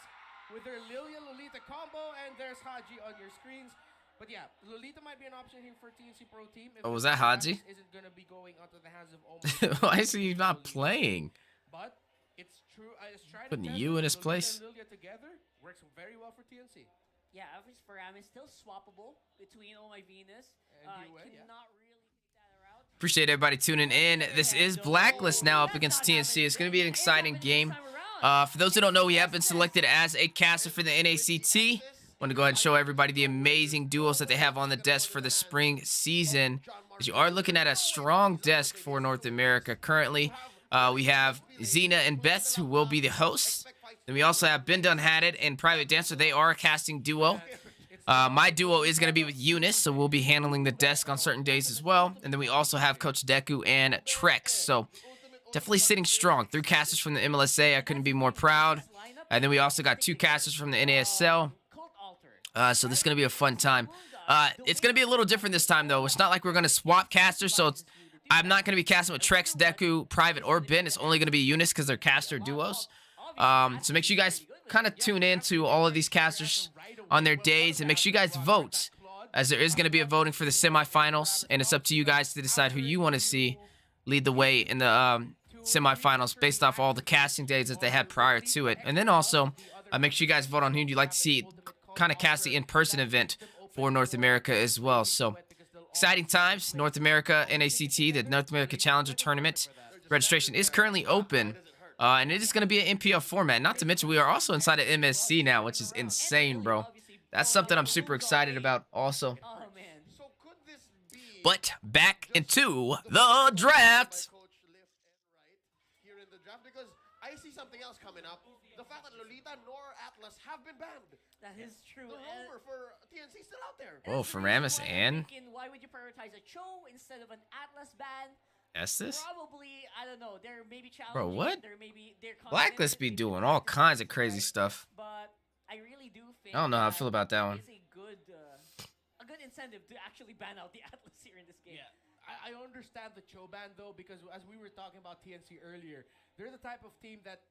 with their Lilia Lolita combo, and there's Haji on your screens. But yeah, Lolita might be an option here for TNC Pro Team. If Oh, was the that Haji? Faramis isn't gonna be going onto the hands of Omar. Why is he not playing? But it's true. I was trying Putting to test you in it. his Lolita place. and Lilia together works very well for TNC. Yeah, obviously Faramis still swappable between Oh My Venus. And UA, yeah. Cannot really take that route. Appreciate everybody tuning in. This is Blacklist now up against TNC. It's going to be an exciting game. For those who don't know, we have been selected as a caster for the NACT. Want to go ahead and show everybody the amazing duels that they have on the desk for the spring season. As you are looking at a strong desk for North America currently. We have Xena and Beth, who will be the hosts. Then we also have Ben Dunn Had It and Private Dancer. They are a casting duo. My duo is going to be with Eunice, so we'll be handling the desk on certain days as well. And then we also have Coach Deku and Trex. So definitely sitting strong. 3 casters from the MLSA. I couldn't be more proud. And then we also got 2 casters from the NASL. So this is going to be a fun time. It's going to be a little different this time, though. It's not like we're going to swap casters, so I'm not going to be casting with Trex, Deku, Private, or Ben. It's only going to be Eunice because they're caster duos. So make sure you guys kind of tune in to all of these casters on their days, and make sure you guys vote, as there is going to be a voting for the semifinals, and it's up to you guys to decide who you want to see lead the way in the semifinals based off all the casting days that they had prior to it. And then also, make sure you guys vote on who you'd like to see kind of cast the in-person event for North America as well. So exciting times. North America NACT, the North America Challenger Tournament registration is currently open, and it is going to be an MPL format. Not to mention, we are also inside of MSC now, which is insane, bro. That's something I'm super excited about also. Oh man. So could this be But back into the draft. Coach left and right here in the draft? Because I see something else coming up. The fact that Lolita nor Atlas have been banned. That is true. The rumor for TNC still out there. Oh, for Ramus and Why would you prioritize a Cho instead of an Atlas ban? Estes? Probably, I don't know. There may be challenges. Bro, what? There may be Blacklist be doing all kinds of crazy stuff. But I really do think. I don't know how I feel about that one. It's a good incentive to actually ban out the Atlas here in this game. Yeah, I understand the Cho ban though, because as we were talking about TNC earlier, they're the type of team that,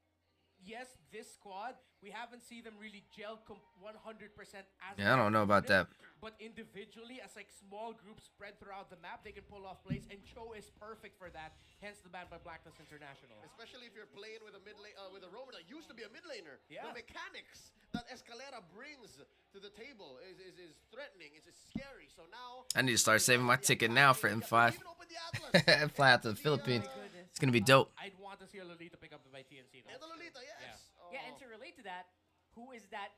yes, this squad, we haven't seen them really gel 100% as Yeah, I don't know about that. But individually, as like small groups spread throughout the map, they can pull off plays, and Cho is perfect for that. Hence the ban by Blacklist International. Especially if you're playing with a with a roamer that used to be a mid laner. Yeah. The mechanics that Escalera brings to the table is threatening. It's scary. So now I need to start saving my ticket now for M5. even open the Atlas. Fly out to the Philippines. It's going to be dope. I'd want to see a Lolita pick up by TNC though. And the Lolita, yes. Oh. Yeah, and to relate to that, who is that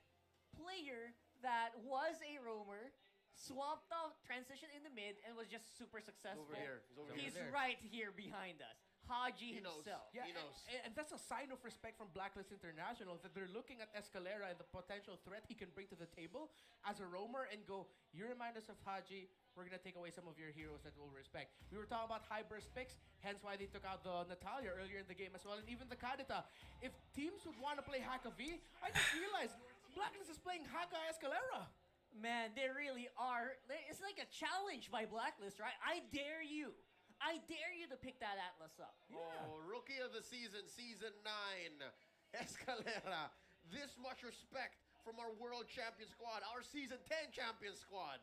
player that was a roamer, swapped off, transition in the mid, and was just super successful. Over here. He's over He's here. right here behind us. Haji He knows. himself. Yeah, He knows. and that's a sign of respect from Blacklist International that they're looking at Escalera and the potential threat he can bring to the table as a roamer and go, you remind us of Haji, we're going to take away some of your heroes that we'll respect. We were talking about high burst picks, hence why they took out the Natalia earlier in the game as well, and even the Kadita. If teams would want to play Haka V, I just realized Blacklist is playing Haka Escalera. Man, they really are. It's like a challenge by Blacklist, right? I dare you. I dare you to pick that Atlas up. Oh, Rookie of the Season, Season 9. Escalera. This much respect from our World Champion squad, our Season 10 Champion squad.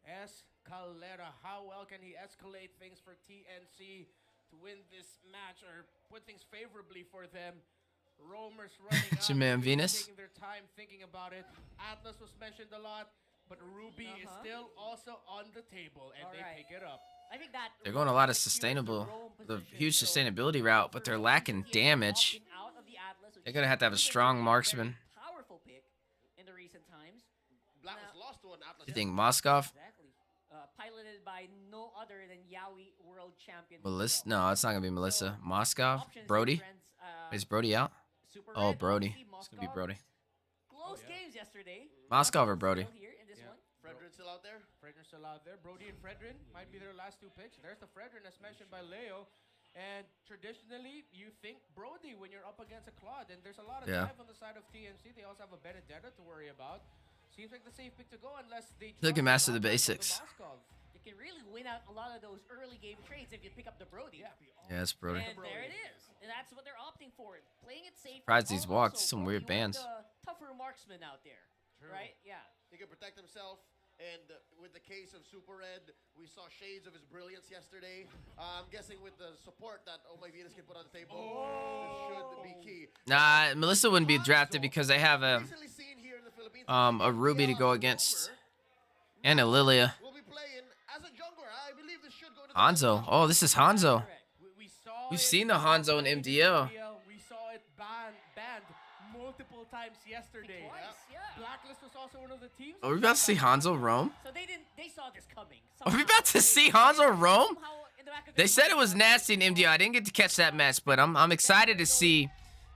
Escalera, how well can he escalate things for TNC to win this match or put things favorably for them? Roamers running It's out, your man, really Venus. taking their time thinking about it. Atlas was mentioned a lot, but Ruby is still also on the table, and they pick it up. I think that They're going a lot of sustainable, the huge sustainability route, but they're lacking damage. They're gonna have to have a strong marksman. Powerful pick in the recent times. Blacklist lost to an Atlas. You think Moskov? Exactly. Piloted by no other than Yowie World Champion. Melissa? No, it's not gonna be Melissa. Moskov? Brody? Is Brody out? Oh, Brody. It's gonna be Brody. Close games yesterday. Moskov or Brody? Still here in this one. Fredrin's still out there. Fredrin's still out there. Brody and Fredrin might be their last two picks. There's the Fredrin as mentioned by Leo. And traditionally, you think Brody when you're up against a Claude. And there's a lot of dive on the side of TNC. They also have a Benedetta to worry about. Seems like the safe pick to go unless they They can master the trust basics. Moskov. You can really win out a lot of those early game trades if you pick up the Brody. Yeah, it's Brody. And there it is. And that's what they're opting for. Playing it safe. Surprised these Also, walks, some weird Brody was bands. the tougher marksman out there. Right? Yeah. He can protect himself. And with the case of Super Red, we saw shades of his brilliance yesterday. I'm guessing with the support that Oh My Venus can put on the table, this should be key. Nah, Melissa wouldn't be drafted because they have a Recently seen here in the Philippines, Ruby to go against and a Lilia. will be playing as a jungler. I believe this should go to the Hanzo. Oh, this is Hanzo. Correct. We saw We've it seen the Hanzo in MDL. We saw it banned multiple times yesterday. Twice, yeah. Blacklist was also one of the teams. Are we about to see Hanzo roam? So they saw this coming. Are we about to see Hanzo roam? Somehow in the back of They their said it mind, was nasty in MDL. I didn't get to catch that match, but I'm excited to see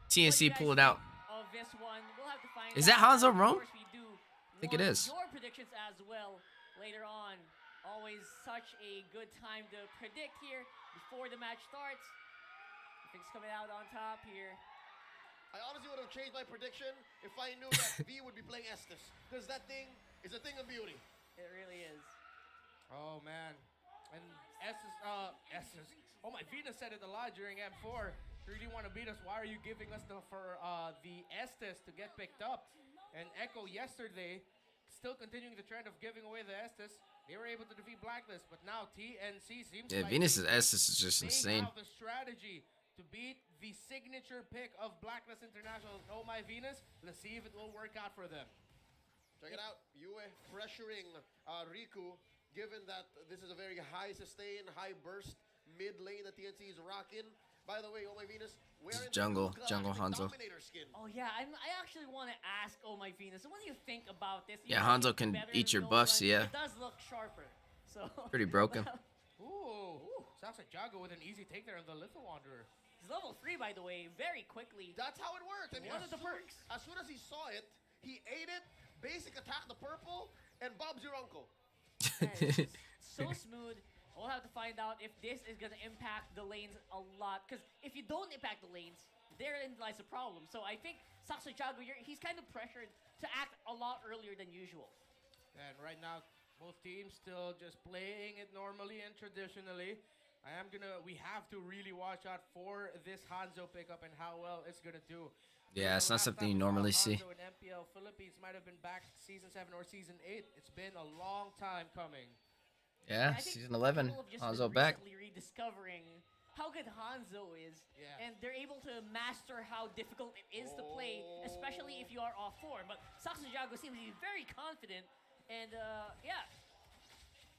TNC pull it out. Of this one, we'll have to find Is that out. Hanzo Of Rome? course we do I think it want is. Your predictions as well later on. Always such a good time to predict here before the match starts. Things coming out on top here. I honestly would have changed my prediction if I knew that V would be playing Estes. Because that thing is a thing of beauty. It really is. Oh man, and Estes. Oh my, Venus said it a lot during M4. You really want to beat us? Why are you giving us the Estes to get picked up? And Echo yesterday, still continuing the trend of giving away the Estes. They were able to defeat Blacklist, but now TNC seems Yeah, like Venus's they Estes is just they insane. have the strategy to beat the signature pick of Blacklist International. Oh my Venus. Let's see if it will work out for them. Check it out. Yue pressuring Riku, given that this is a very high sustain, high burst mid lane that TNC is rocking. By the way, Oh My Venus, wearing jungle the Hanzo. Dominator skin. Oh yeah, I actually want to ask Oh My Venus. What do you think about this? Yeah, You know, Hanzo it's can better eat your than buffs, one. yeah. It does look sharper. So Pretty broken. Ooh. Sasa Jago with an easy take there on the Little Wanderer. He's level 3 by the way, very quickly. That's how it works. I mean, One of the perks. As soon as he saw it, he ate it, basic attack the purple, and Bob's your uncle. Yeah, it's just so smooth. We'll have to find out if this is going to impact the lanes a lot. Because if you don't impact the lanes, therein lies the problem. So I think Saksa Jago, he's kind of pressured to act a lot earlier than usual. And right now, both teams still just playing it normally and traditionally. We have to really watch out for this Hanzo pickup and how well it's gonna do. Yeah, it's not Last something time you we saw normally see. Hanzo in MPL Philippines might have been back season 7 or season 8. It's been a long time coming. Yeah, I think season 11, people have just Hanzo been back. recently rediscovering how good Hanzo is, Yeah. and they're able to master how difficult it is to play, especially if you are off form. But Saksa Jago seems to be very confident, and yeah.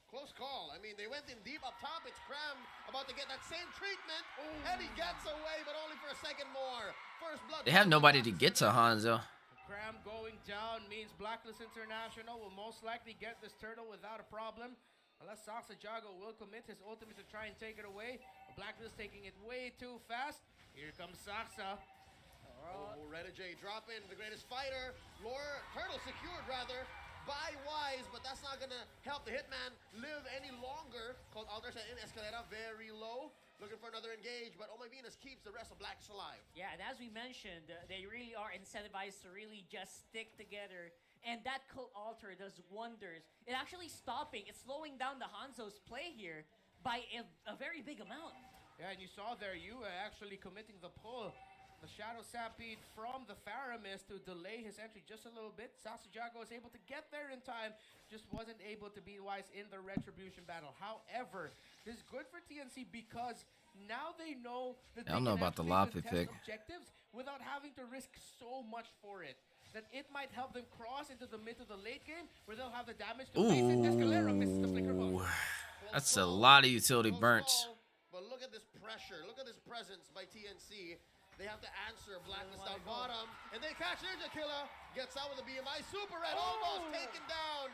Close call. I mean, they went in deep up top. It's Cram about to get that same treatment. And he gets away, but only for a second more. First blood. They have nobody to get to Hanzo. Cram going down means Blacklist International will most likely get this turtle without a problem. Unless Saxa Jago will commit his ultimate to try and take it away. Blacklist taking it way too fast. Here comes Saxa. Oh, Renegade drop in, the greatest fighter. Lore, turtle secured rather by Wise, but that's not gonna help the Hitman live any longer. Called Alter set in Escalera, very low. Looking for another engage, but Oh My Venus keeps the rest of Blacks alive. Yeah, and as we mentioned, they really are incentivized to really just stick together. And that Cult Alter does wonders. It actually stopping, it's slowing down the Hanzo's play here by a very big amount. Yeah, and you saw there, Yue actually committing the pull. The Shadow Stampede from the Faramis to delay his entry just a little bit. Sasajago was able to get there in time, just wasn't able to be Wise in the Retribution battle. However, this is good for TNC because now they know that I don't know about the Loppy pick. Objectives without having to risk so much for it. That it might help them cross into the mid to the late game where they'll have the damage to face it. Escalera misses the flicker ball. That's a lot of utility burnt. But look at this pressure. Look at this presence by TNC. They have to answer Blacklist down bottom. And they catch Ninja Killer. Gets out with a BMI. Super Red almost taken down.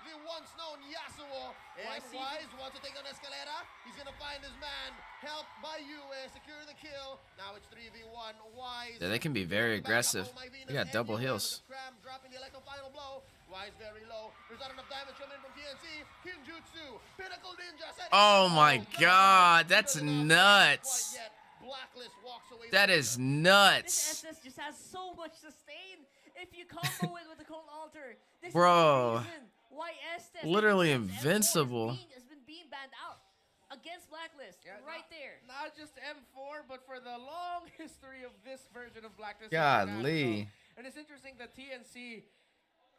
The once known Yasuo. And Wise wants to take on Escalera. He's going to find his man. Helped by Yue. Secure the kill. Now it's 3v1. Wise. Yeah, they can be very aggressive. They got double heals. Cram dropping the electro final blow. Wise very low. There's not enough damage coming in from TNC. Kinjutsu. Pinnacle Ninja. Oh my god. That's nuts. Blacklist walks away. That is nuts. This SS just has so much sustain. If you combo it with the Cold Alter, this Bro. is the reason why Estes Literally has invincible. been being banned out against Blacklist. Yeah, right there. Not just M4, but for the long history of this version of Blacklist. Golly. And it's interesting that TNC,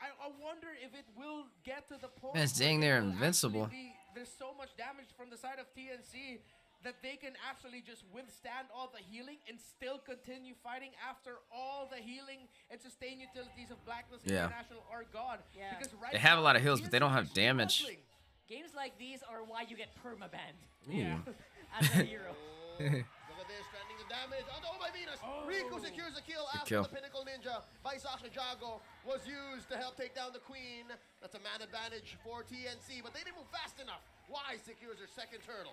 I wonder if it will get to the point. Man, dang, they're invincible. There's so much damage from the side of TNC that they can actually just withstand all the healing and still continue fighting after all the healing and sustain utilities of Blacklist International are gone. Yeah. Because right They have a now, lot of heals, but they don't have TNC is damage. struggling. Games like these are why you get permabanned Yeah. as a hero. Look at this, stranding the damage. Oh my Venus! Riku secures the kill after the Pinnacle Ninja by Sasha Jago was used to help take down the Queen. That's a man advantage for TNC, but they didn't move fast enough. Wise secures her second turtle.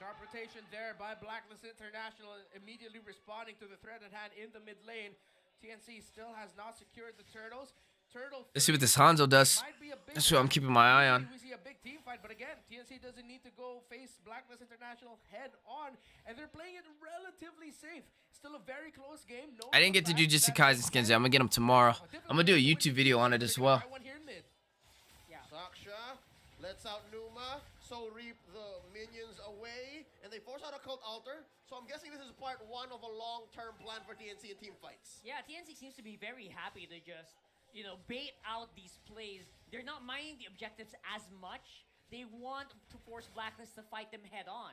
Sharp rotation there by Blacklist International, immediately responding to the threat at hand in the mid lane. TNC still has not secured the turtles. Let's see what this Hanzo does. That's what I'm keeping my eye on. We see a big team fight, but again, TNC doesn't need to go face Blacklist International head on, and they're playing it relatively safe. Still a very close game. No, I didn't get to do Jujutsu Kaisen skins yet. I'm gonna get them tomorrow. I'm gonna do a YouTube video on it as well. Yeah. Saksha lets out Numa, so reap the minions away, and they force out a Cult Alter. So I'm guessing this is part one of a long-term plan for TNC and team fights. Yeah, TNC seems to be very happy to just, bait out these plays. They're not minding the objectives as much. They want to force Blacklist to fight them head on.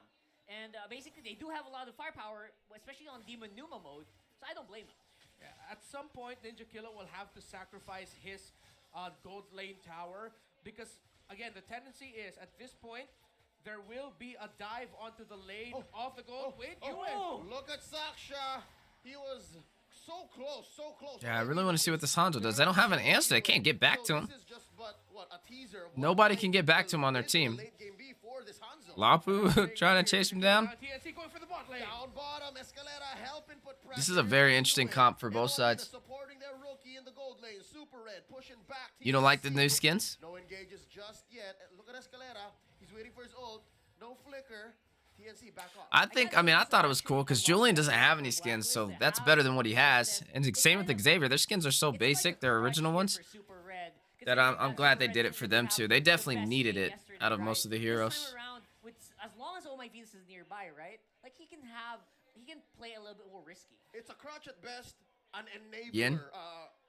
And basically, they do have a lot of firepower, especially on Demon Numa mode. So I don't blame them. Yeah, at some point, Ninja Killer will have to sacrifice his gold lane tower because, again, the tendency is at this point, there will be a dive onto the lane of the gold. Look at Saksha. He was so close, so close. Yeah, I really want to see what this Hanzo does. They don't have an answer. They can't get back to him. This is just a teaser of Nobody can get back to him on their team. late game B for this Hanzo. Lapu trying to chase him down. TNC going for the bot lane. Down bottom, Escalera helping put pressure. This is a very interesting comp for both sides. Supporting their rookie in the gold lane. Super Red pushing back. You don't like the new skins? No engages just yet. Look at Escalera. He's waiting for his ult. No flicker. TNC back off. I thought it was cool because Julian doesn't have any skins, so that's better than what he has. And same with Xavier. Their skins are so basic, their original ones, that I'm glad they did it for them too. They definitely needed it out of most of the heroes. As long as Oh My Venus is nearby, right? Like he can play a little bit more risky. It's a crutch at best, an enabler Yin?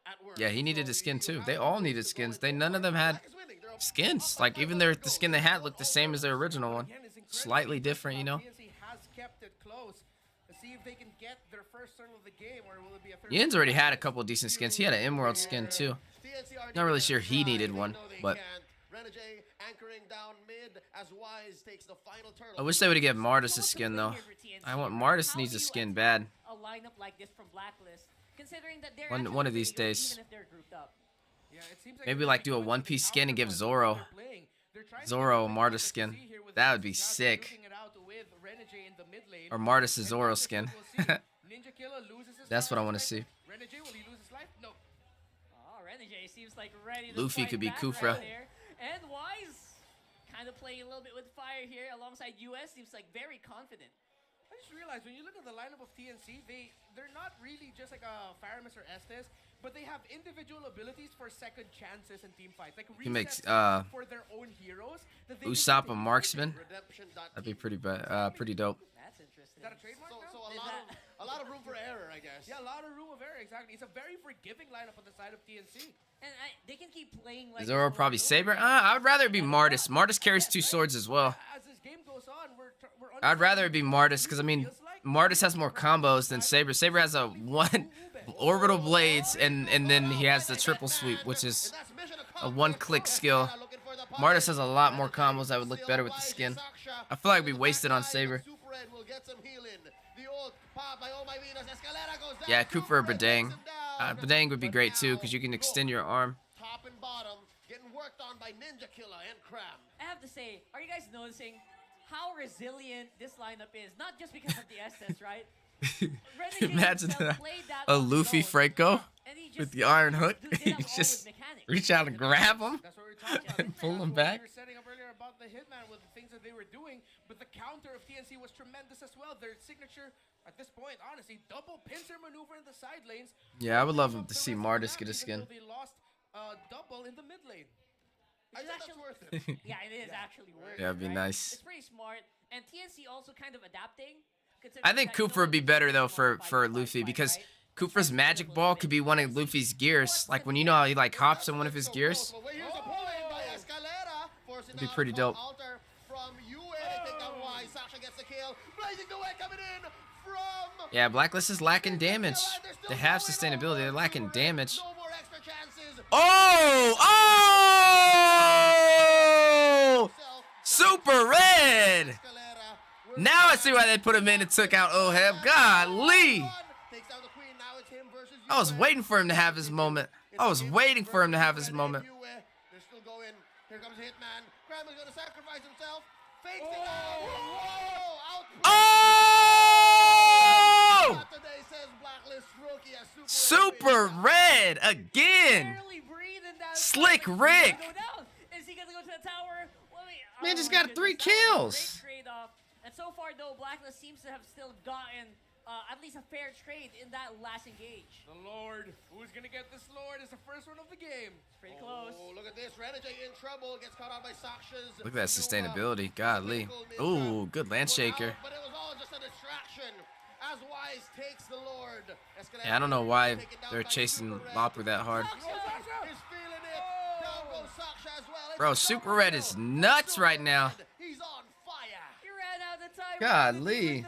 at worst. Yeah, he needed a So skin you too. have They to all go needed to skins. the None of them had Black is winning. They're up skins. by Like even five. the skin they had looked the same as their original one. Slightly different, you know. TNC has kept it close. Let's see if they can get their first turn of the game, or will it be a third? Yin's already had a couple decent skins. He had an Emerald skin too. TNC are Not really doing sure their he try. needed They one, know they but can't. Renegade anchoring down mid as Wise takes the final turtle. I wish they would have given Martis a skin though. I want Martis needs a skin bad. A lineup like this from Blacklist. considering that they're One actually of these pretty good, days. even if they're grouped up. Yeah, it seems like Maybe they're like really do a good one-piece with skin and counter give the way Zoro. they're playing. They're trying to Zoro get Marta the skin. see here with That the would be Ninja sick. losing it out with Renegade in the mid lane. Or Martis' And Zoro that's just skin. what we'll see. Ninja Killer loses his That's what I life want to right see. there. Renegade, will he lose his life? No. Oh, Renegade seems like ready to Luffy fight could be back Kufra. right there. And Wise kind of playing a little bit with fire here alongside US. Seems like very confident. I just realized when you look at the lineup of TNC, they're not really just like a Faramis or Estes, but they have individual abilities for second chances in team fights. Like He makes resets for their own heroes. That they can Usopp a take. marksman. Redemption. That'd be pretty pretty dope. That's interesting. Is that a trademark So, now? so Is a lot of room for error, I guess. Yeah, a lot of room of error, exactly. It's a very forgiving lineup on the side of TNC. And they can keep playing like Zoro this probably over and over. Saber. I would rather it be Martis. Martis carries two swords as well. As this game goes on, we're I'd rather it be Martis because I mean Martis has more combos than Saber. Saber has a one orbital blades and then he has the triple sweep, which is a one-click skill. Martis has a lot more combos that would look better with the skin. I feel like we wasted on Saber. Yeah, Cooper or Badang. Badang would be great too because you can extend your arm. Top and bottom, getting worked on by Ninja Killer and Cram. I have to say, are you guys noticing how resilient this lineup is? Not just because of the SS, right? Renegade Imagine himself played that a on Luffy zone, Franco and he with just the iron hook. did You that all just with mechanics. reach out and grab him. That's what we were talking about. And pull That's him what back. We were setting up earlier about the Hitman with the things that they were doing, but the counter of TNC was tremendous as well. Their signature, at this point, honestly, double pincer maneuver in the side lanes. Yeah, I would love Opening up to the see rest of the Martis map, get a even skin. though They lost double in the mid lane. I It's think that's actually- worth it. Yeah, it is actually worth it. Yeah, it'd be right? nice. It's pretty smart, and TNC also kind of adapting. I think Cooper would be better though for Luffy because Cooper's magic ball could be one of Luffy's gears. Like when you know how he like hops in one of his gears. Well, here's a pull-in by Escalera, forcing That'd be out pretty from dope. Alter from UN. I think that Wise. Sasha gets the kill. Blazing the way coming in from. Yeah, Blacklist is lacking damage. They have sustainability. They're lacking damage. No more extra chances. Oh! Oh! Super red! Escalera, we're Now I see why they put him in and took out Oheb. Golly! Takes down the queen. Now it's him versus I was UN. waiting for him to have his moment. I was waiting for him to have his moment. They're still going. Here comes Hitman. Graham is going to sacrifice himself. Fakes it out. Whoa! Out. Oh! Not today, says Blacklist rookie as Super red again! Barely breathing down. Slick Is he Rick. gonna go down? Is he gonna go to the tower? Man just my got 3 goodness, that was a kills. Great trade-off. And so far, though, Blacklist seems to have still gotten at least a fair trade in that last engage. The Lord, who's gonna get this Lord, is the first one of the game. Pretty close. Oh, look at this. Renegade in trouble. Gets caught out by Saksha's. Look at that sustainability. Golly. Ooh, good land shaker. But it was all just a distraction. As Wise takes the Lord. Yeah, I don't know why they're chasing Lopper that hard. Is feeling it. Down goes Saksha as well. It's Bro, a Super double Red kill. is nuts right now. He's on fire. He ran out of time. Golly.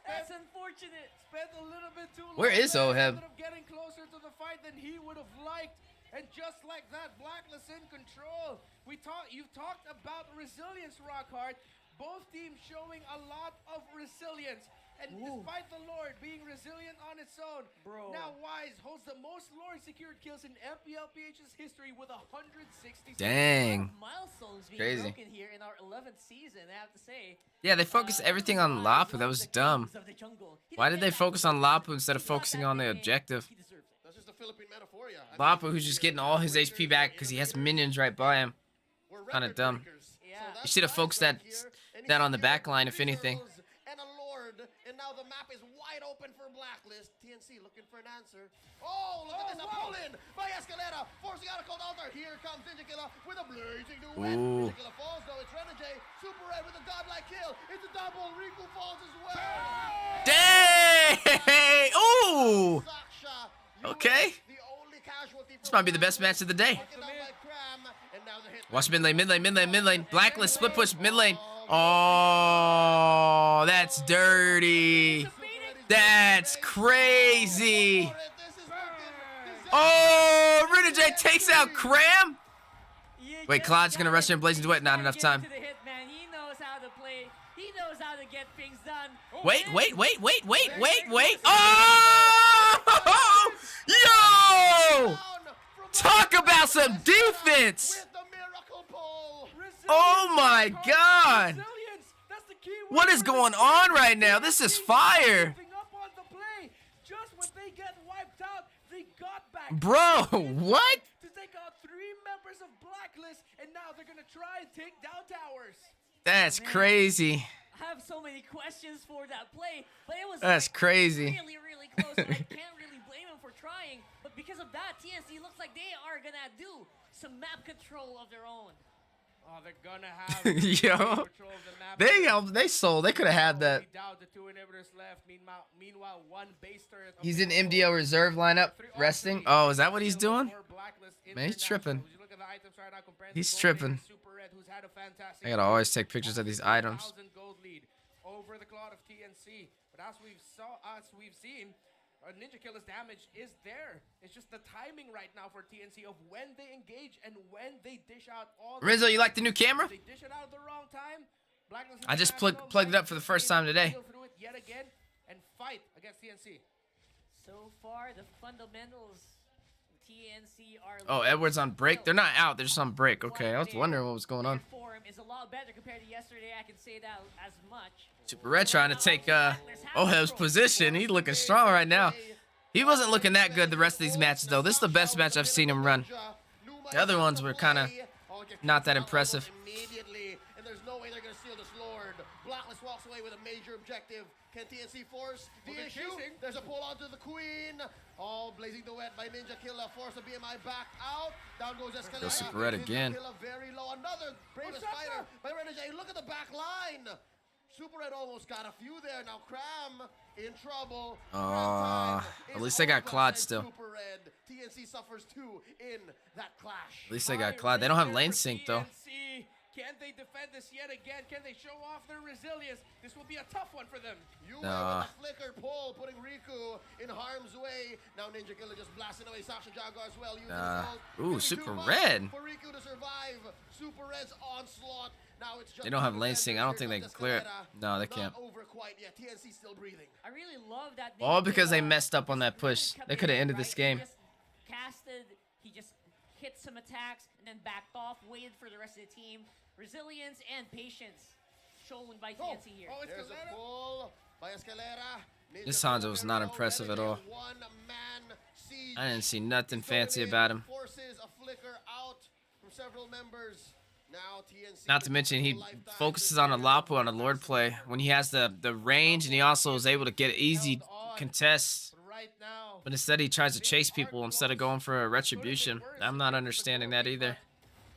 That's unfortunate. Spent a little bit too long. Where is there. Oheb? Ended up getting closer to the fight than he would have liked. And just like that, Blacklist in control. You've talked about resilience, Rockhard. Both teams showing a lot of resilience. And despite the Lord being resilient on its own, Bro. now Wise holds the most Lord secured kills in MPL PH's history with 160. Dang. Milestones being Crazy. broken here in our 11th season, I have to say. Yeah, they focused everything on Lapu. That was dumb. Why did they focus on Lapu instead of focusing on the objective? He deserves it. That's just a Philippine metaphor, yeah. Lapu, who's just getting all his HP back because he has minions right by him. Kinda dumb. Yeah. You should have focused that on the back line, if anything. And a Lord, and now the map is wide open for Blacklist. TNC looking for an answer. Oh, look at this, a pull-in by Escalera, forcing out a cold altar. Here comes Ninja Killer with a blazing duet. Ooh. Ninja Killer falls though, it's Renegade. Super Red with a godlike kill. It's a double, Riku falls as well. Dang! Ooh! Saksha, Okay. the only casualty This might be the best match of the day. Taken down by Cram, and now the hit. Watch mid lane, mid lane, mid lane, mid lane. Blacklist, split push, mid lane. Oh, that's dirty. That's crazy. This is looking, Oh, Renegade takes out Cram. You Wait, just Claude's gonna gotta- rush in Blazing Duet. Not gotta enough give it time. to the Hitman. He knows how to play. He knows how to get things done. Wait, And wait, wait, wait, wait, wait, wait. Oh! Bro! Talk about some defense! With the miracle pull. Oh my God! What is going on right now? This is fire! Up on the play. Just when they get wiped out, they got back. Bro, what? To take out 3 members of Blacklist, and now they're gonna try and take down towers. That's crazy. I have so many questions for that play, but it was That's crazy. really, really close. And I can't really blame him for trying, but because of that, TNC looks like they are gonna do some map control of their own. Oh, they're gonna have Yo, control of the map. they sold. They could have had that. Down the 2 inhibitors left. Meanwhile, 1 base turret. He's in MDL reserve lineup, resting. Oh, is that what he's doing? Man, he's tripping. He's tripping. I gotta always take pictures of these items. Over the cloud of TNC, but as we've seen, Ninja Killer's damage is there. It's just the timing right now for TNC of when they engage and when they dish out all. Rizzo, you like the new camera? They dish it out at the wrong time. I just plugged it up for the first time today. Through it yet again and fight against TNC. So far, the fundamentals TNC are. Oh, Edwards on break. They're not out. They're just on break. Okay, I was wondering what was going on. Form is a lot better compared to yesterday. I can say that as much. Super Red trying to take Oheb's position. He's looking strong right now. He wasn't looking that good the rest of these matches, though. This is the best match I've seen him run. The other ones were kind of not that impressive. Immediately, and there's no way they're going to steal this Lord. Blacklist walks away with a major objective. Can TNC force the issue? There's a pull onto the Queen. All blazing the wet by Ninja Killer. Force the BMI back out. Down goes Escalera. Goes Super Red again. Ninja Killer very low. Another bravest fighter by Renegade. Look at the back line. Super Red almost got a few there. Now Cram in trouble. At least they got Claude still. Super Red. TNC suffers 2 in that clash. At least they got Claude. They don't have lane sync, though. Can they defend this yet again? Can they show off their resilience? This will be a tough one for them. You with a flicker pull, putting Riku in harm's way. Now Ninja Killer just blasting away Sasha Jaguar as well. Ooh, Super Red. For Riku to survive. Super Red's onslaught. Now it's just they don't have lane sync. I don't think they can clear it. No, they can't. Not over quite yet. TNC still breathing. I really love that. All because they messed up on that push. They could have ended this game. He just hit some attacks and then backed off, waited for the rest of the team. Resilience and patience shown by TNC here. There's a pull by Escalera. This Hanzo was not impressive at all. I didn't see nothing fancy about him. Forces a flicker out from several members. Now TNC. Not to mention he focuses on a Lapu on a Lord play when he has the range, and he also is able to get easy contests. But instead he tries to chase people instead of going for a retribution. I'm not understanding that either.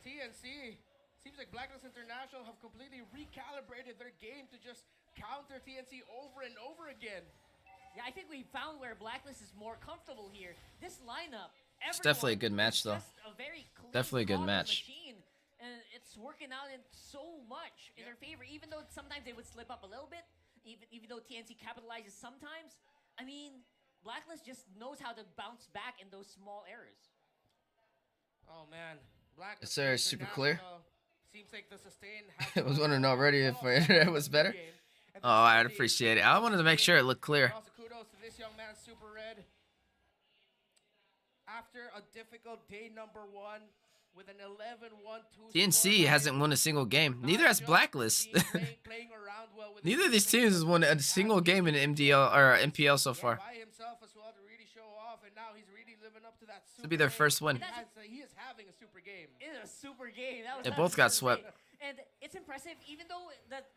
TNC seems like Blacklist International have completely recalibrated their game to just counter TNC over and over again. Yeah, I think we found where Blacklist is more comfortable here. This lineup, it's definitely a good match, though. Definitely a good match. And it's working out in so much in their favor, even though sometimes they would slip up a little bit, even though TNC capitalizes sometimes. I mean, Blacklist just knows how to bounce back in those small errors. Oh, man. Blacklist. Yes, sir. Super clear. Seems like the sustain I was wondering already if my internet was better. Oh, I'd appreciate it. I wanted to make sure it looked clear. Also, kudos to this young man, Super Red. After a difficult day number 1, with an 11-1-2 TNC hasn't won a single game. Neither has Blacklist. Neither of these teams has won a single game in MDL or MPL so far. This will be their first win. He is having a super game. It is a super game. That was They both got swept. And it's impressive, even though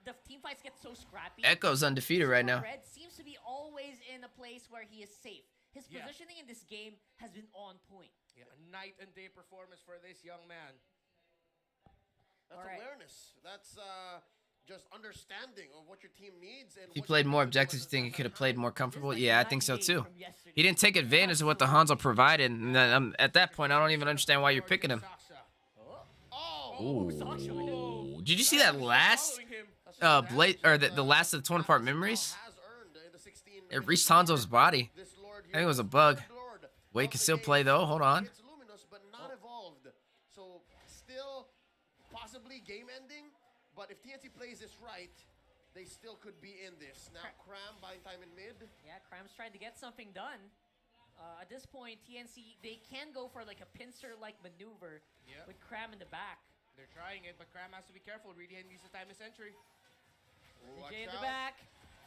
the team fights get so scrappy. Echo's undefeated right now. Red seems to be always in a place where he is safe. His positioning in this game has been on point. Yeah, a night and day performance for this young man. That's awareness. That's just understanding of what your team needs. And If he played more objectives, you think he could have played more comfortable? Yeah, I think so too. He didn't take advantage of what the Hanzo provided, and then, at that point, I don't even understand why you're picking him. Ooh. Did you see that last blade or the last of the torn apart memories? It reached Hanzo's body. I think it was a bug. Wait, can still play though. Hold on. It's luminous, but not evolved. So still possibly game ending. But if TNC plays this right, they still could be in this. Now Cram buying time in mid. Yeah, Cram's trying to get something done. At this point, TNC, they can go for like a pincer-like maneuver Yep. with Cram in the back. They're trying it, but Cram has to be careful. Really needs the time of century. DJ in the back.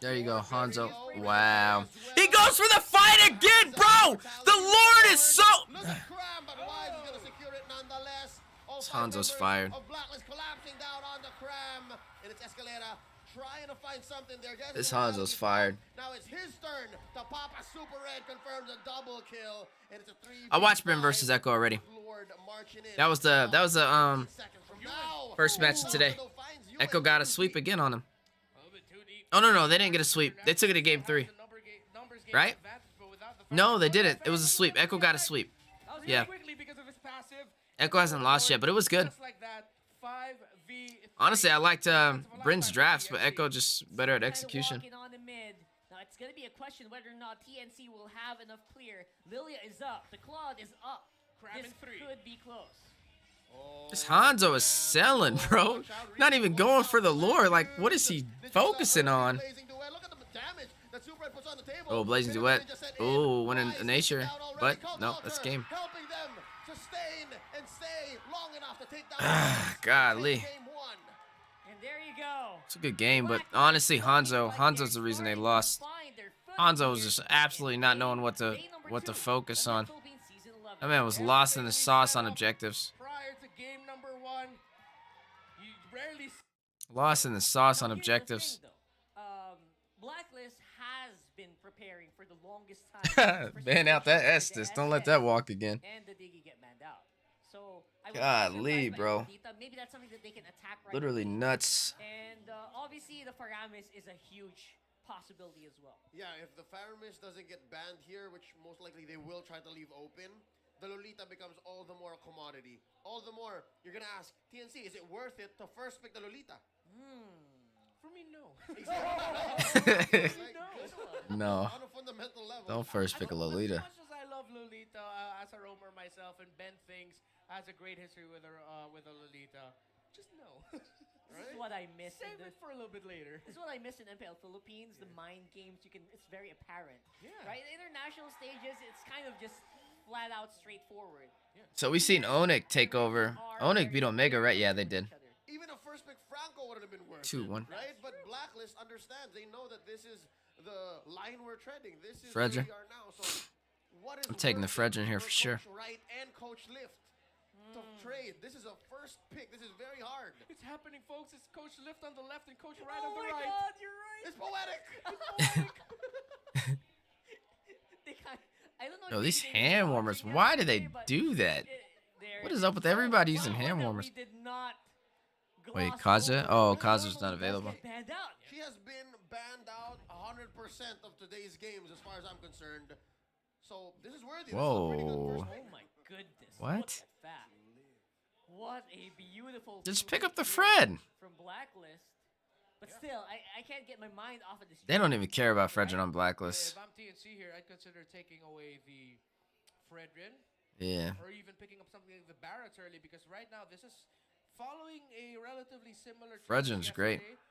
There you go, Hanzo. Wow. He goes for the fight again, bro! The Lord is so... Look at Cram, but Wise is gonna secure it nonetheless. All This five Hanzo's members fired. Of Blacklist collapsing down on the Cram in its escalator, trying to find something there. Guess This who has Hanzo's the fired. Now it's his turn to pop a super red, confirms a double kill, and it's a 3. I watched Brim versus Echo already. Lord marching in. That was the Seconds from now. first match Ooh, today. Hanzo finds you Echo in got a two sweep deep. again on him. A little bit too deep. Oh, no, they didn't get a sweep. They took it to game 3. Right? No, they didn't. It was a sweep. Echo got a sweep. Yeah. Quickly because of his passive. Echo hasn't lost yet, but it was good. Just like that, 5v3. Honestly, I liked Brin's drafts, but Echo just better at Kinda execution. walking on the mid. Now it's gonna be a question whether or not TNC will have enough clear. Lilia is up. The Claude is up. Cram This in 3. could be close. This Hanzo is selling, bro. Not even going for the lore. Like, what is he focusing on? Oh, Blazing Duet. Oh, winning a nature. But, no, that's game. Helping them sustain and stay long enough to take down Golly. game 1. And there you go. It's a good game, but honestly, Hanzo's the reason they lost. Hanzo was just absolutely not knowing what to focus on. That man was lost in the sauce on objectives. Prior to game number 1, you rarely see Lost in the sauce on Now, here's the objectives. thing, though. Blacklist has been preparing for the longest time. for Ban out that situations Estes. like Don't let SS, that walk again. And the Diggy get banned out. So I was Golly, surprised by bro. Lolita. Maybe that's something that they can attack right Literally away. nuts. And obviously the Faramis is a huge possibility as well. Yeah, if the Faramis doesn't get banned here, which most likely they will try to leave open, the Lolita becomes all the more a commodity. All the more, you're going to ask, TNC, is it worth it to first pick the Lolita? for me, no. No. On a fundamental level. Don't first pick a Lolita. As much as I love Lolita as a roamer myself, and Ben thinks has a great history with a Lolita, just no. This is what I miss. Save it for a little bit later. This is what I miss in MPL Philippines. The mind games, it's very apparent. Yeah. Right? International stages, it's kind of just flat out straightforward. So we seen Onik take over. Onik beat Omega, right? Yeah, they did. Even a first pick Franco would have been worth 2-1. it, right? But Blacklist understands. They know that this is the line we're treading. This is Fredger. where we are now. So what is I'm taking the worth Fredger it here for sure. Coach Wright and Coach Lift to trade. This is a first pick. This is very hard. It's happening, folks. It's Coach Lift on the left and Coach Wright Oh on the my right. god, you're right. It's poetic. They I don't know. Yo, if these maybe they hand were warmers, watching why do yesterday, they but do that? there What it is up with everybody using One hand that warmers? we did not Wait, gloss Kaja? over. Oh, One Kaja's of not them does available. get banned out. She has been banned out 100% of today's games as far as I'm concerned. So this is worthy. This is a pretty good Whoa. first pick. Oh my goodness. What? Look at that. What a beautiful. Just pick up the here Fred. from Blacklist. But still, I can't get my mind off of this. They don't even care about Fredger on Blacklist. If I'm TNC here, I'd consider taking away the Fredrin, Yeah. or even picking up something like the Barretts early, because right now this is following a relatively similar. trend Fredrin's to great. yesterday.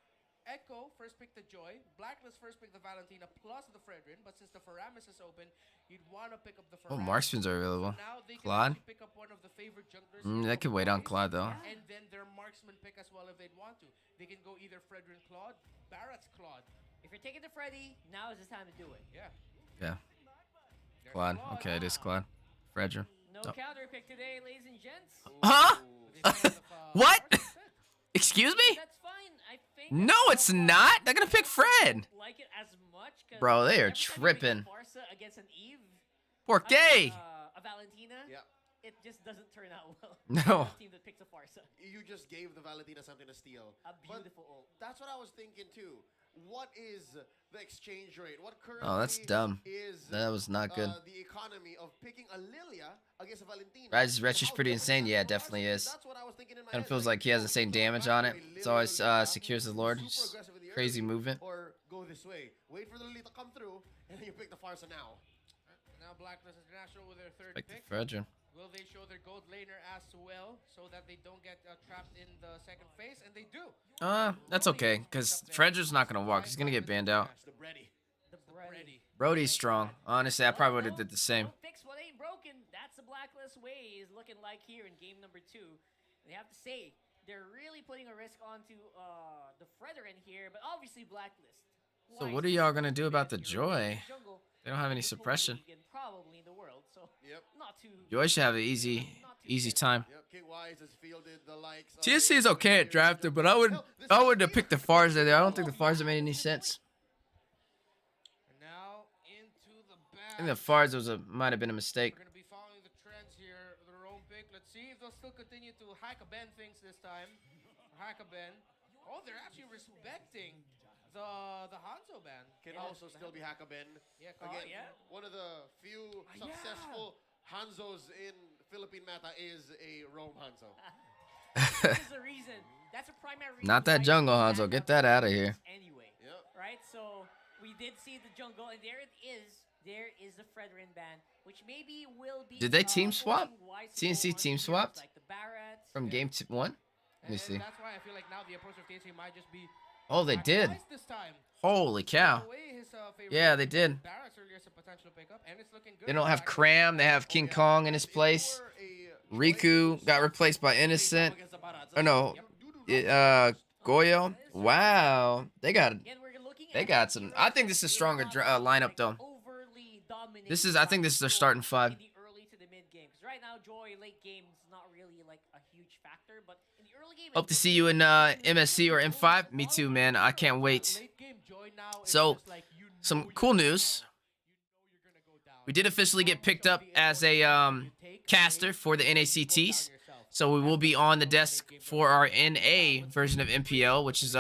Echo first picked the Joy, Blacklist first picked the Valentina plus the Fredrin, but since the Faramis is open, you'd want to pick up the Oh, Faramis. marksmans are So available. now they can Claude? actually pick up one of the favorite junglers. That could wait on Claude, though. And then their marksman pick as well if they'd want to. They can go either Fredrin Claude, Barrett's Claude. If you're taking the Freddy, now is the time to do it. Yeah. Yeah. There's Claude. Okay, it is Claude. Fredger. No Oh. counter pick today, ladies and gents. Huh? They picked up, What? Barrett's pick. Excuse me? That's fine. I think. No, it's not. They're gonna pick Fred. Like it as much. 'Cause Bro, they are every time you pick a tripping. Farsa against an Eve. Pork I mean, day. A Valentina. Yeah. It just doesn't turn out well. No. For a team that picks a Farsa. You just gave the Valentina something to steal. A But beautiful ult. that's what I was thinking too. What is the exchange rate? What currently Oh, that's dumb. is That was not good. the economy of picking a Lilia against a Valentina? Rise's retry's How pretty different insane. is Yeah, that? it definitely is. That's what I was thinking in my Kind of head, feels like he has insane damage on it. Right It's away, always Lillia, secures his Lord. super Just aggressive in the crazy early, movement. Or go this way. Wait for the Lillia to come through, and then you pick the Farsa now. Now Blacklist International with their third Like the pick. Fredger. Will they show their gold laner as well so that they don't get trapped in the second phase? And they do. That's okay, because Fredger's not gonna walk. He's gonna get banned out. That's the Brady. The Brady. Brody's strong. Honestly, I probably would have did the same. Don't fix what ain't broken. That's the Blacklist way is looking like here in game number 2. They have to say they're really putting a risk onto the Fredrin here, but obviously Blacklist. So what are y'all gonna do about the Joy? Jungle, They don't have any suppression. league and probably in the world, so Yep. not too. Joy should have an easy time. Yep, KYs has fielded the likes of TSC is okay at drafting, but I wouldn't have picked the Farza there. I don't think the Farza made any sense. And now into the back. I think the Farza might have been a mistake. We're going to be following the trends here. Their own pick. Let's see if they'll still continue to hack a Ben things this time. Hack a Ben. Oh, they're actually respecting the Hanzo ban. Can also still be Hakabin. Yeah, Again, yeah. one of the few successful Hanzos in Philippine meta is a roam Hanzo. This is the reason. That's a primary reason. Not that why jungle you Hanzo. ban Get that out of here. Anyway, Yep. right? So we did see the jungle, and there it is. There is the Fredrin ban, which maybe will be. Did they team swap? forcing Wise to CNC go on team heroes swapped? Like the Barretts. From game 1? Let me And see. that's why I feel like now the approach of TNC might just be. Oh, they did. Twice this time. Holy cow. Away his, favorite Yeah, they did. Barrett's earlier is a potential pickup, and it's looking good. They don't have Cram. They have King Kong in his place. Riku got replaced by Innocent. Oh no, Goyo. Wow, they got Again, we're looking They at got some. I think this is a stronger lineup though. overly dominating This is. I think this is their starting 5. in the early to the mid game. 'Cause right now, Joy late game is not really like a huge factor, but in the early game. Hope to see you in MSC or M5. Me too, man. I can't wait. Late game Joy now is So, just like, some cool news. you're gonna go down. We did officially get picked up as a caster for the NACTs. So we will be on the desk for our NA version of MPL, which is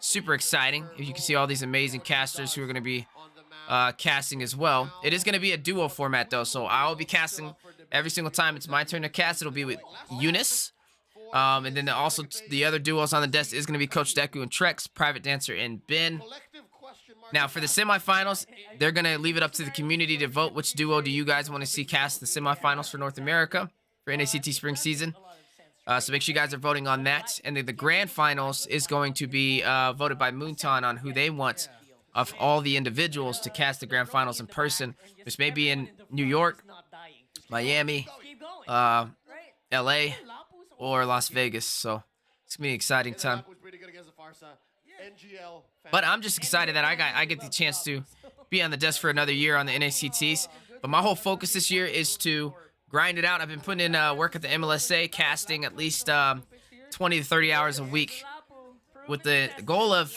super exciting. You can see all these amazing casters who are going to be casting as well. It is going to be a duo format though, so I will be casting every single time it's my turn to cast. It'll be with Eunice. And then also the other duos on the desk is going to be Coach Deku and Trex, Private Dancer and Ben. Now for the semifinals, they're going to leave it up to the community to vote which duo do you guys want to see cast the semifinals for North America for NACT spring season. So make sure you guys are voting on that. And then the grand finals is going to be voted by Moonton on who they want of all the individuals to cast the grand finals in person, which may be in New York, Miami, LA, or Las Vegas. So it's going to be an exciting time. But I'm just excited that I get the chance to be on the desk for another year on the NACTs. But my whole focus this year is to grind it out. I've been putting in work at the MLSA, casting at least 20 to 30 hours a week with the goal of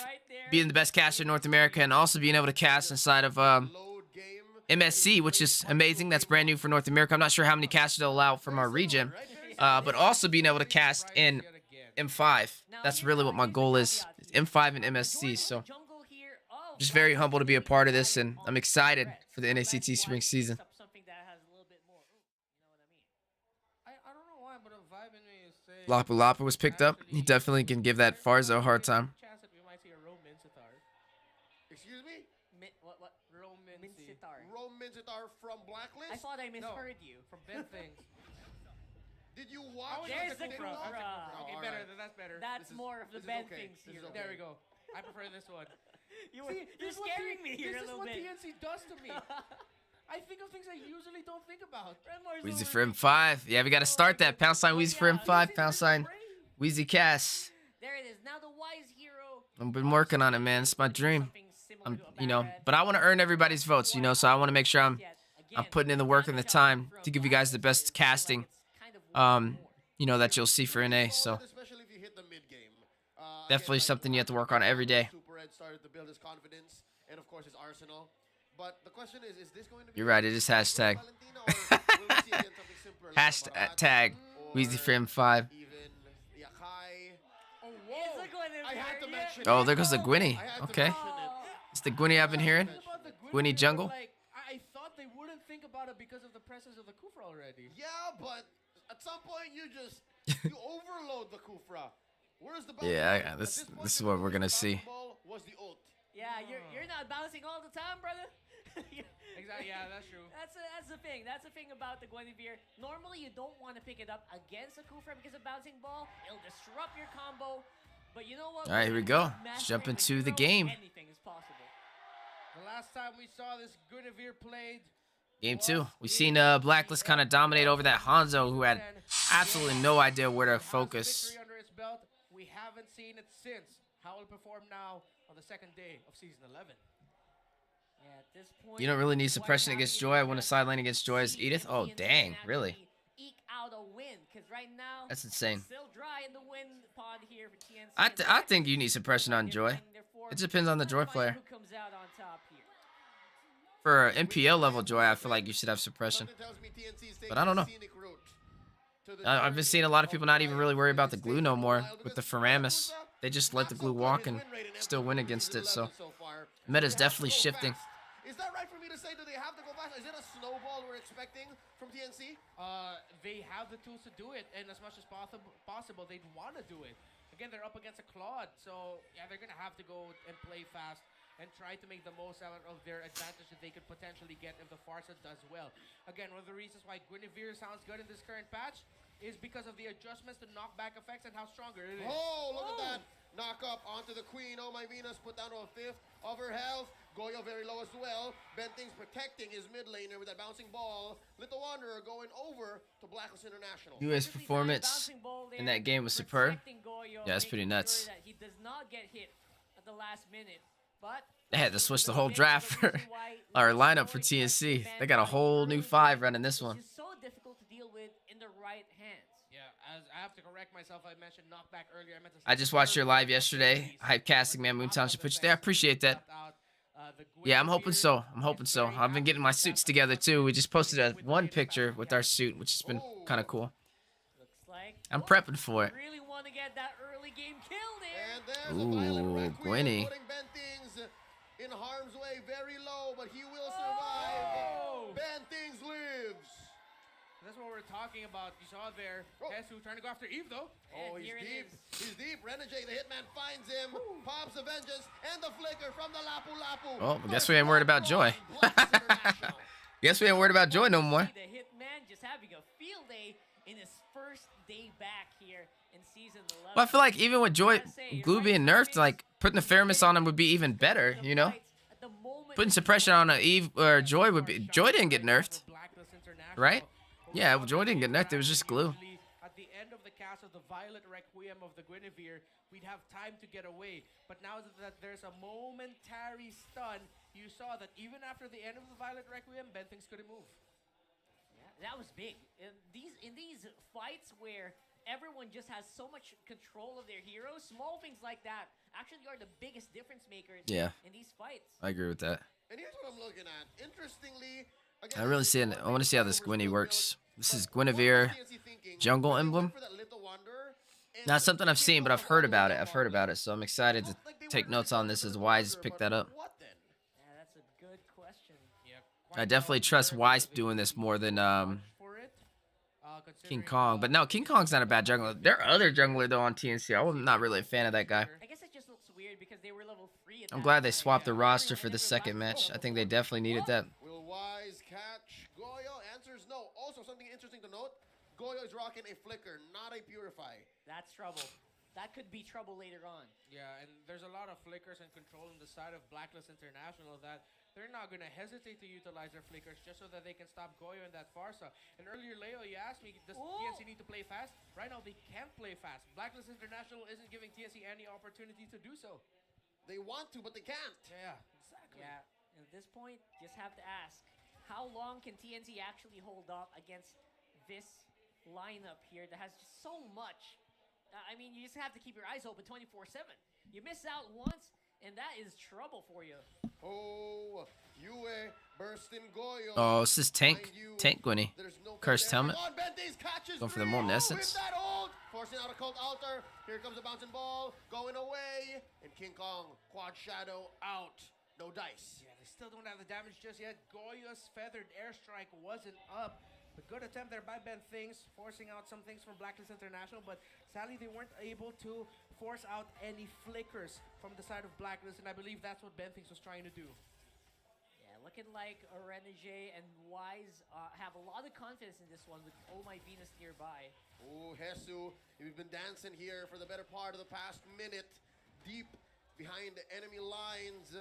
being the best caster in North America and also being able to cast inside of MSC, which is amazing. That's brand new for North America. I'm not sure how many casters they'll allow from our region, but also being able to cast in M5. That's really what my goal is, M5 and MSC. So just very humble to be a part of this, and I'm excited for the NACT spring season. I don't know why, but a vibe in me is saying. Lapu Lapu was picked up. He definitely can give that Farza a hard time. Chance that we might see a Roman Sitar. Excuse me? What? Roman Minsitar. Rome Minzitar from Blacklist? I thought I misheard you. From Ben Things. Did you watch There's the the Kufra? Kufra. Okay, all better. right. That's better. That's This is- more of the this is Ben okay. things This is here. okay. There we go. I prefer this one. You're this is what scaring me here a This is little what bit. TNC does to me. I think of things I usually don't think about. Weezy for M5. Yeah, we got to start that. Pound sign Weezy for M5. Pound sign Weezy Cast. There it is. Now the wise hero. I've been working on it, man. It's my dream. But I want to earn everybody's votes, so I want to make sure I'm putting in the work and the time to give you guys the best casting, that you'll see for NA. So Especially if you hit the mid game. definitely something you have to work on every day. Super Red started to build his confidence and of course his arsenal. But the question is this going to be You're right, it is hashtag. Valentina, or will we see again something simpler like Barat, Hashtag or Weezy for M5. even Yakai? Oh, I had to mention Oh, it. there goes the Gwynny. I had to Okay. mention it. It's the Gwynny I've been hearing. About the Gwynny jungle. Like, I thought they wouldn't think about it because of the presence of the Kufra already. Yeah, but at some point you overload the Kufra. Where's the Yeah, At this point, is the what we're only gonna see. basketball Was the ult. Yeah, you're not bouncing all the time, brother. Exactly. Yeah, that's true. That's the thing. That's the thing about the Guinevere. Normally, you don't want to pick it up against a Kufra because of bouncing ball. It'll disrupt your combo. But you know what? All right, here we go. Let's jump into the game. Anything is possible. The last last time we saw this Guinevere played. Game 2. We seen Blacklist kind of dominate over that Hanzo, who had absolutely no idea where to focus. Victory under its belt. We haven't seen it since. How will it perform now on the second day of season 11? Yeah, at this point, You don't really need quite suppression against happy Joy. I with want to that sideline against Joy as Edith. Oh, TNC dang. can Really? actually Eke out a win, because right now That's insane. it's still dry in the win pod here for TNC. I think you need suppression on Joy. It depends on the Joy player. Who comes out on top here? For MPL level Joy, I feel like you should have suppression. But I don't know. I've been seeing a lot of people not even really worry about the glue no more with the Faramis. They just let the glue walk and still win against it. So meta's definitely shifting. Is that right for me to say? Do they have to go fast? Is it a snowball we're expecting from TNC? They have the tools to do it, and as much as possible, they'd want to do it. Again, they're up against a Claude, so yeah, they're gonna have to go and play fast and try to make the most out of their advantage that they could potentially get if the Farsa does well. Again, one of the reasons why Guinevere sounds good in this current patch is because of the adjustments, the knockback effects, and how stronger it is. Oh, look at that. Knock up onto the Queen. Oh, my Venus put down to a fifth of her health. Goyo very low as well. Benting's protecting his mid laner with that bouncing ball. Little Wanderer going over to Blacklist International. US performance in that game was superb. Yeah, that's pretty nuts. That he does not get hit at the last minute, but They had to switch the whole draft for our lineup for TNC. They got a whole new 5 running this one. Which is so difficult to deal with in the right hands. Yeah, as I have to correct myself, I mentioned knockback earlier. I meant to I just watched your live yesterday. Hype casting, man. Moontown should put you there. I appreciate that. Yeah, I'm hoping so. I'm hoping so. I've been getting my suits together too. We just posted one picture with our suit, which has been kind of cool. Looks like I'm prepping for it. really want to get that early game kill there. And there's Ooh, a violent Requiem Gwynny. putting Bentings in harm's way, very low, but he will survive. Bentings lives. That's what we're talking about. You saw there, Hesu trying to go after Eve, though. Oh, And he's here it deep. is. He's deep. Renegade, the hitman, finds him. Pops the vengeance and the flicker from the Lapu Lapu. Oh, I guess we ain't worried about Joy. Blacklist International. Guess we ain't worried about Joy no more. The Hitman just having a field day in his first day back here in season 11. Well, I feel like even with Joy glue being nerfed, like putting the Faramis on him would be even better, you know? Putting suppression on Eve or Joy would be. Joy didn't get nerfed, right? Yeah, Joy didn't get nerfed. It was just glue. At the end of the cast of the Violet Requiem of the Guinevere, we'd have time to get away. But now that there's a momentary stun, you saw that even after the end of the Violet Requiem, Bentings couldn't move. Yeah, that was big. In these fights where everyone just has so much control of their heroes, small things like that actually are the biggest difference makers in these fights. I agree with that. And here's what I'm looking at. Interestingly, again, I really see it. I want to see how this Gwynny works. This is Guinevere jungle emblem. Not something I've seen, but I've heard about it. So I'm excited to take notes on this as Wise picked that up. Yeah, that's a good question. I definitely trust Wise doing this more than King Kong. But no, King Kong's not a bad jungler. There are other jungler though on TNC. I'm not really a fan of that guy. I guess it just looks weird because they were level 3 at I'm that glad they time. swapped the roster for the second match. I think they definitely needed that. Will Wise catch Goyo? Answers no. Also, something interesting to note, Goyo is rocking a flicker, not a purify. That's trouble. That could be trouble later on. Yeah, and there's a lot of flickers and control on the side of Blacklist International that they're not going to hesitate to utilize their flickers just so that they can stop Goyo and that Farsa. And earlier, Leo, you asked me, does TNC need to play fast? Right now, they can't play fast. Blacklist International isn't giving TNC any opportunity to do so. They want to, but they can't. Yeah, exactly. Yeah, at this point, just have to ask, how long can TNC actually hold up against this lineup here that has just so much? I mean, you just have to keep your eyes open 24/7. You miss out once, and that is trouble for you. Oh, Yue bursting Goyo. Oh, this is Tank Gwynny. There's no Cursed there. helmet. On Bentings catches Going for the three. Molten Essence. With that ult, forcing out a cult altar. Here comes the bouncing ball, going away. And King Kong, quad shadow out. No dice. Yeah, they still don't have the damage just yet. Goyo's feathered airstrike wasn't up. A good attempt there by Bentings, forcing out some things from Blacklist International, but sadly they weren't able to force out any flickers from the side of Blacklist, and I believe that's what Bentings was trying to do. Yeah, looking like Renegade and Wise have a lot of confidence in this one with Oh My Venus nearby. Oh, Hesu, we've been dancing here for the better part of the past minute, deep behind the enemy lines.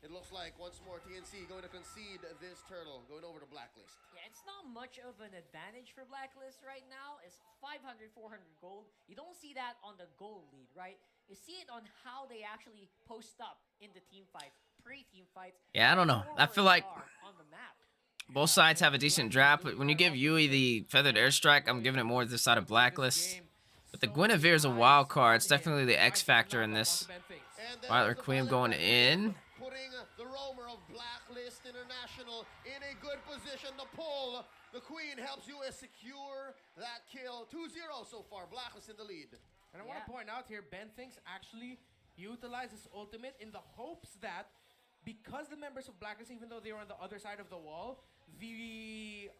it looks like once more TNC going to concede this turtle, going over to Blacklist. Yeah, it's not much of an advantage for Blacklist right now. It's 500, 400 gold. You don't see that on the gold lead, right? You see it on how they actually post up in the team fights, pre-team fights. Yeah, I don't know. I feel like on the map. both sides have a decent draft, but when you give Yui the feathered airstrike, I'm giving it more to the side of Blacklist. But the Guinevere is a wild card. It's definitely the X factor in this. Violet Requiem going in. Putting the roamer of Blacklist International in a good position to pull. The Queen helps you secure that kill. 2-0 so far. Blacklist in the lead. And I want to point out here, Ben Thinks actually utilizes ultimate in the hopes that because the members of Blacklist, even though they were on the other side of the wall, the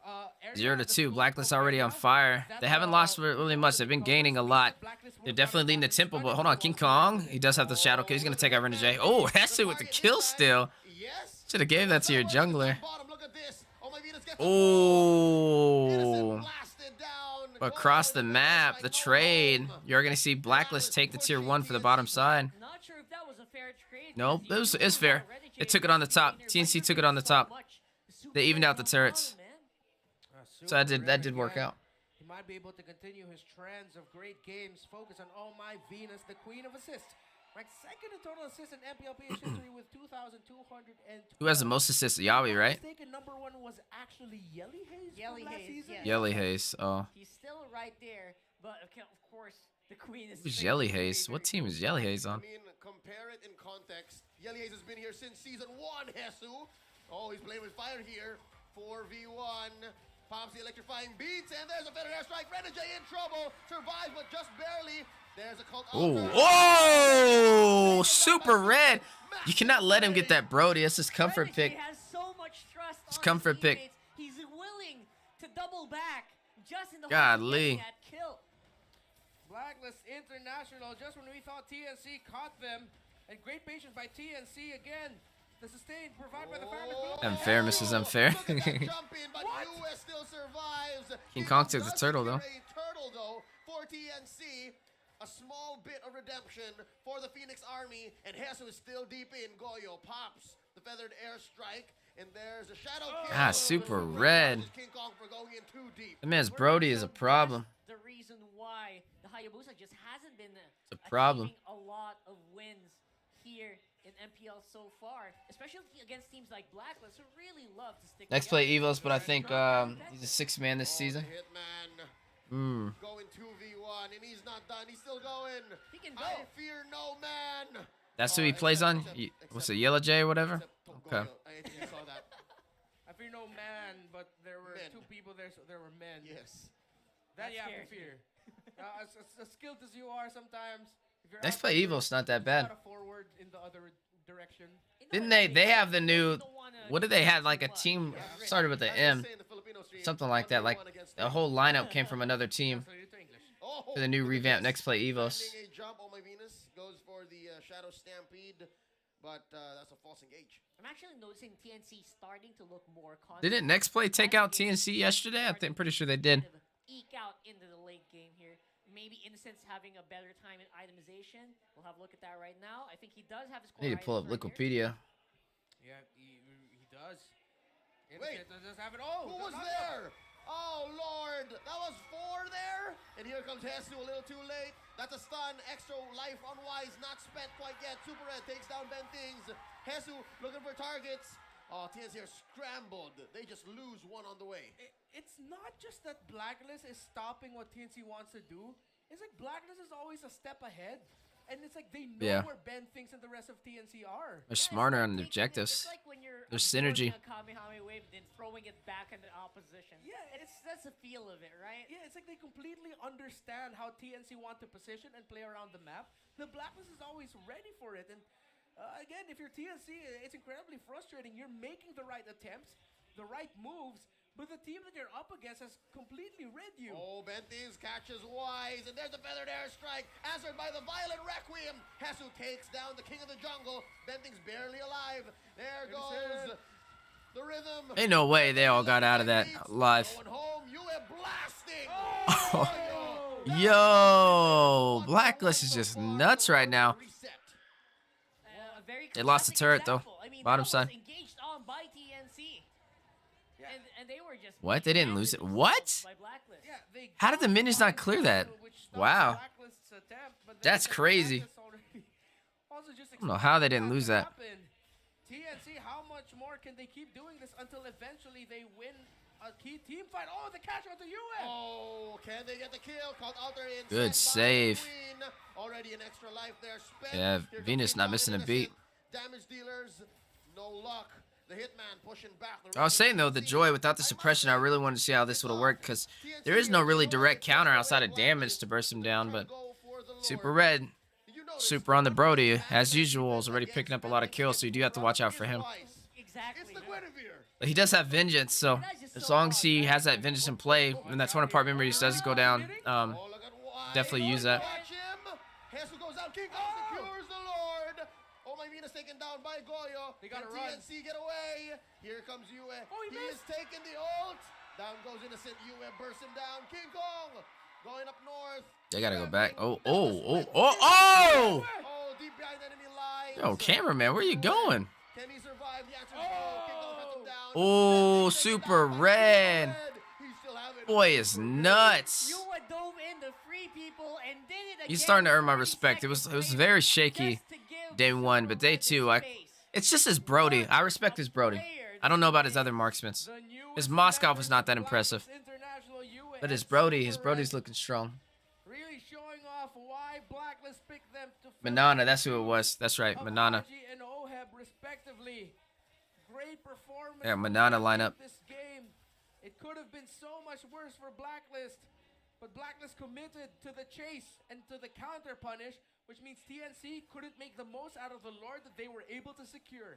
0-2. Blacklist already on fire. They haven't lost really much. They've been gaining a lot. They're definitely leading the tempo, but hold on. King Kong, he does have the shadow kill. He's going to take out Renegade J. Oh, Hesu with the kill still. Should have gave that to your jungler. Oh. Across the map, the trade. You're going to see Blacklist take the tier 1 for the bottom side. Not sure if that was a fair trade. Nope, it's fair. It took it on the top. TNC took it on the top. They evened out the turrets. So that did work out. He might be able to continue his trends of great games. Focus on Oh My Venus, the queen of assists. Ranked second in total assists in MPL history with 2,200. Who has the most assists? Yawi, right? Number 1 was actually Yelly Hayes. Yelly Hayes, yeah. Yelly Hayes. Oh. He's still right there, but of course the queen is. Who's Yelly Hayes? What team is Yelly Hayes on? I mean, compare it in context. Yelly Hayes has been here since season 1, Hesu. Oh, he's playing with fire here. 4v1. Pops the electrifying beats, and there's a better airstrike. Renegade in trouble. Survives, but just barely. There's a cult. Oh, super red. You cannot let him get that Brody. That's his comfort pick. Has so much trust His on comfort his pick. He's willing to double back just in the Godly. that kill. Blacklist International, just when we thought TNC caught them, and great patience by TNC again. The sustain provided by the Fabulous. Unfair, Mrs. Unfair. King Kong took the turtle, though. Turtle, though, for TNC. A small bit of redemption for the Phoenix Army, and Hesu is still deep in. Goyo pops the feathered airstrike, and there's a shadow kill. Ah, super red. King Kong for going in too deep. The man's Brody is a problem. The reason why the Hayabusa just hasn't been It's a problem. achieving a lot of wins here in MPL so far, especially against teams like Blacklist, who really love to stick. Next play Evos, but I think he's a 6-man this season. Hitman going 2v1, and he's not done. He's still going. He can go. I fear no man. That's who he plays on? What's it, Yellow J or whatever? Okay. I think you saw that. I fear no man, but there were Men. 2 people there, so there were men. Yes. That That you have scares to fear. As skilled as you are sometimes, if you're Next out play there, Evos, not that you bad. gotta forward in the other direction. Didn't they have the new, what did they have, like a team, started with the M, something like that, like the whole lineup came from another team Translated to English. for the new revamp Next Play Evos. A jump on my Venus goes for the Shadow Stampede, but that's a false engage. I'm actually noticing TNC starting to look more confident. Didn't Next Play take out TNC yesterday? I'm pretty sure they did. Kind of eke out into the late game here. Maybe Innocence having a better time in itemization. We'll have a look at that right now. I think he does have his core I need to pull up items right here. Wikipedia. Yeah, he does. Wait. Innocent does have it. Oh, Who was not there? Oh, Lord. That was 4 there. And here comes Hesu a little too late. That's a stun. Extra life on Wise. Not spent quite yet. Super Red takes down Ben Things. Hesu looking for targets. Oh, TNC are scrambled. They just lose 1 on the way. It's not just that Blacklist is stopping what TNC wants to do. It's like Blacklist is always a step ahead. And it's like they know where Ben Thinks and the rest of TNC are. They're smarter on the objectives. It's like when you're There's synergy. absorbing a Kamehameha wave, then throwing it back in the opposition. Yeah, That's the feel of it, right? Yeah, it's like they completely understand how TNC want to position and play around the map. The Blacklist is always ready for it. And again, if you're TNC, it's incredibly frustrating. You're making the right attempts, the right moves, but the team that you're up against has completely read you. Oh, Benthings catches Wise, and there's a feathered airstrike, answered by the Violent Requiem. Hesu takes down the King of the Jungle. Benthings barely alive. There goes the rhythm. Ain't no way they all got out of that alive. Going home, you are blasting. Yo, Blacklist is just nuts right now. Very They lost the classic turret, though. example. I mean, Bottom that side. was engaged on by TNC. And they were just What? They didn't lose it. What? by Blacklist. Yeah, they How did the got minions not one clear that? kill, which stopped Wow. Blacklist's attempt, but then That's the crazy. Blacklist already also just I don't know how they expected didn't lose that. to happen. TNC, how much more can they keep doing this until eventually they win a key team fight? Oh, the catch out to UN! Oh, can they get the kill? Caught out there in Good save. Queen. Already an extra life there spent. Yeah, Here comes Venus King not Kong missing a innocent. beat. Damage dealers, no luck. The hitman pushing back. The I was saying though, the joy without the suppression, I really wanted to see how this would have worked because there is no really direct counter outside of damage to burst him down. But Super Red, super on the Brody as usual, is already picking up a lot of kills, so you do have to watch out for him. Exactly. It's the Guinevere. But he does have vengeance, so as long as he has that vengeance in play, when that 20 part memory does go down, Oh, look at why. definitely use that. Watch him. Jesus goes out. King Kong secures the Lord. Oh, my Venus taken down by Goyo. They gotta Can run. TNC get away. Here comes Yue. Oh, he is missed. taking the ult. Down goes innocent Yue. Bursts him down. King Kong going up north. They gotta go Yue back. making Oh, the oh, split. oh, oh, oh! Oh, deep behind enemy lines. Yo, cameraman, where you going? Can he survive? The answer is no. King Kong cuts him down. Oh, Then they take it Super down by Red. He's still having Boy is Super Red. nuts. You dove in the free people and did it again. He's starting to earn my 40 respect. It was seconds very later, shaky just to give day one, but day Super two, Red I space. it's just his Brody. I respect his Brody. I don't know about his other marksmans. The newest His Moskov members was not that of impressive. Blacklist International UN But his and Brody's Super Red looking strong. really showing off why Blacklist picked them to Manana, that's who it was. That's right, of Manana. Haji and Oheb respectively. Great performance. Yeah, from Manana Blacklist lineup. This game, it could have been so much worse for Blacklist, but Blacklist committed to the chase and to the counter punish, which means TNC couldn't make the most out of the Lord that they were able to secure.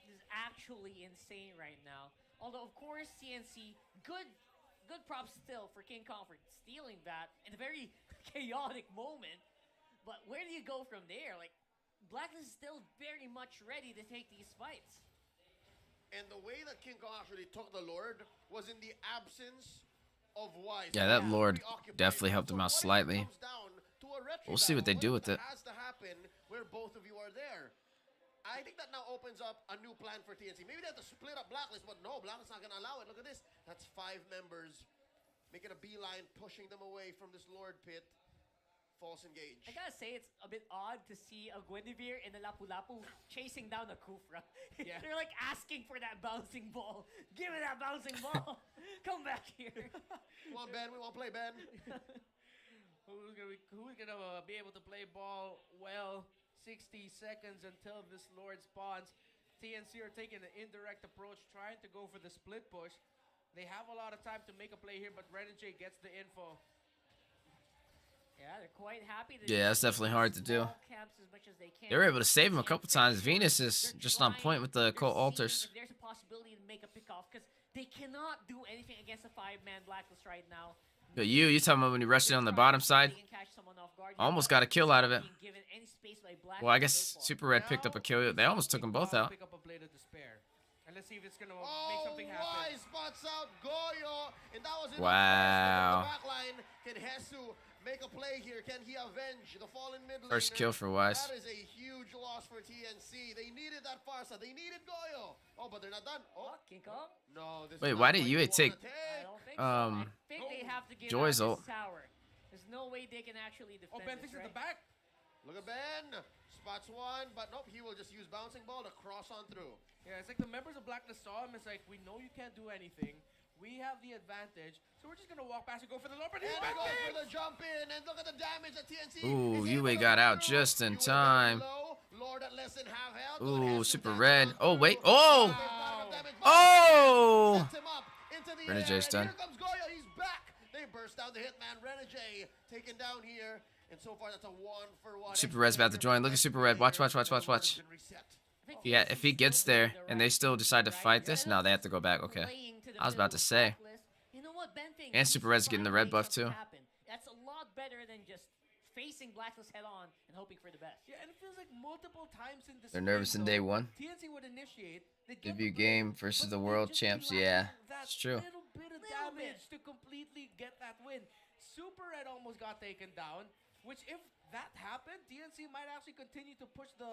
This is actually insane right now. Although, of course, CNC, good props still for King Kong for stealing that in a very chaotic moment. But where do you go from there? Like, Blacklist is still very much ready to take these fights. And the way that King Kong actually took the Lord was in the absence of Wise. Yeah, that Lord Preoccupied. definitely helped him out So what if it slightly. comes down to a retro We'll see what they battle? do with What if it. that has to happen where both of you are there. I think that now opens up a new plan for TNC. Maybe they have to split up Blacklist, but no, Blacklist not going to allow it. Look at this. That's 5 members making a beeline, pushing them away from this Lord pit. False engage. I gotta say, it's a bit odd to see a Guinevere and a Lapu-Lapu chasing down a Kufra. Yeah. They're like asking for that bouncing ball. Give me that bouncing ball. Come back here. Come on, Ben. We want to play, Ben. Who's gonna be able to play ball well? 60 seconds until this Lord spawns. TNC are taking an indirect approach, trying to go for the split push. They have a lot of time to make a play here, but Red and Jay gets the info. Yeah, they're quite happy to Yeah, that's definitely hard to do. small camps as much as they can. They were able to save him a couple times. They're Venus is they're just on trying, point with the they're Cult seeing Altars. if there's a possibility to make a pick off because they cannot do anything against a 5-man Blacklist right now. But you talking about when you rushed in on the bottom side? They can catch someone off guard. Almost got a kill out of it. Being given any space by Blacklist Well, I so guess far. Super Red picked up a kill. They almost took them both out. Pick up a blade of despair. And let's see if it's gonna make Oh, something happen. Wise spots out Goyo. And that was enough Wow. for the back line. Can Hesu make a play here? Can he avenge the fallen mid laner? First kill for Wise. That is a huge loss for TNC. They needed that Farsa. They needed Goyo. Oh, but they're not done. Oh, Oh, King Kong? no. This Wait, is why not did what UA you wanna take- I don't think Um, so. I think they have to give Joy's out ult. this tower. There's no way they can actually Oh, defend Ben this, thinks at right? the back. Look at Ben. Spots one, but nope. He will just use bouncing ball to cross on through. Yeah, it's like the members of Blacklist saw him. It's like, we know you can't do anything. We have the advantage, so we're just gonna walk past and go for the Lord. But he's And back he goes in! for the jump in, and look at the damage that TNC. Ooh, is Yue able to got go out through. just in Yue time. down low. Lord at less than half health. Ooh, Hesu Super takes Red. him Oh, through. wait. Oh! There's not enough damage, but Oh! sets him up into the Renegades air, done. and here comes Goyo. He's back. They burst down the hitman. Renegade taken down here, and so far that's a 1-for-1. Super Red's about to join. Look at Super Red. Watch, watch, watch, watch, watch. Been reset. I think Yeah, TNC if he still gets doing there the and right they still decide to thing, fight right? this, no, they have to go back. Okay. Playing to the I was about to middle say. Blacklist. You know what, Ben thinks? And Super Red's getting the red buff, too. That's a lot better than just facing Blacklist head on and hoping for the best. Yeah, and it feels like multiple times in this They're nervous in day one. TNC would initiate. they'd get Debut the play, game versus but the they'd world just be champs. lacking Yeah, that it's true. little bit of Little damage bit. to completely get that win. Super Red almost got taken down, which if that happened, TNC might actually continue to push the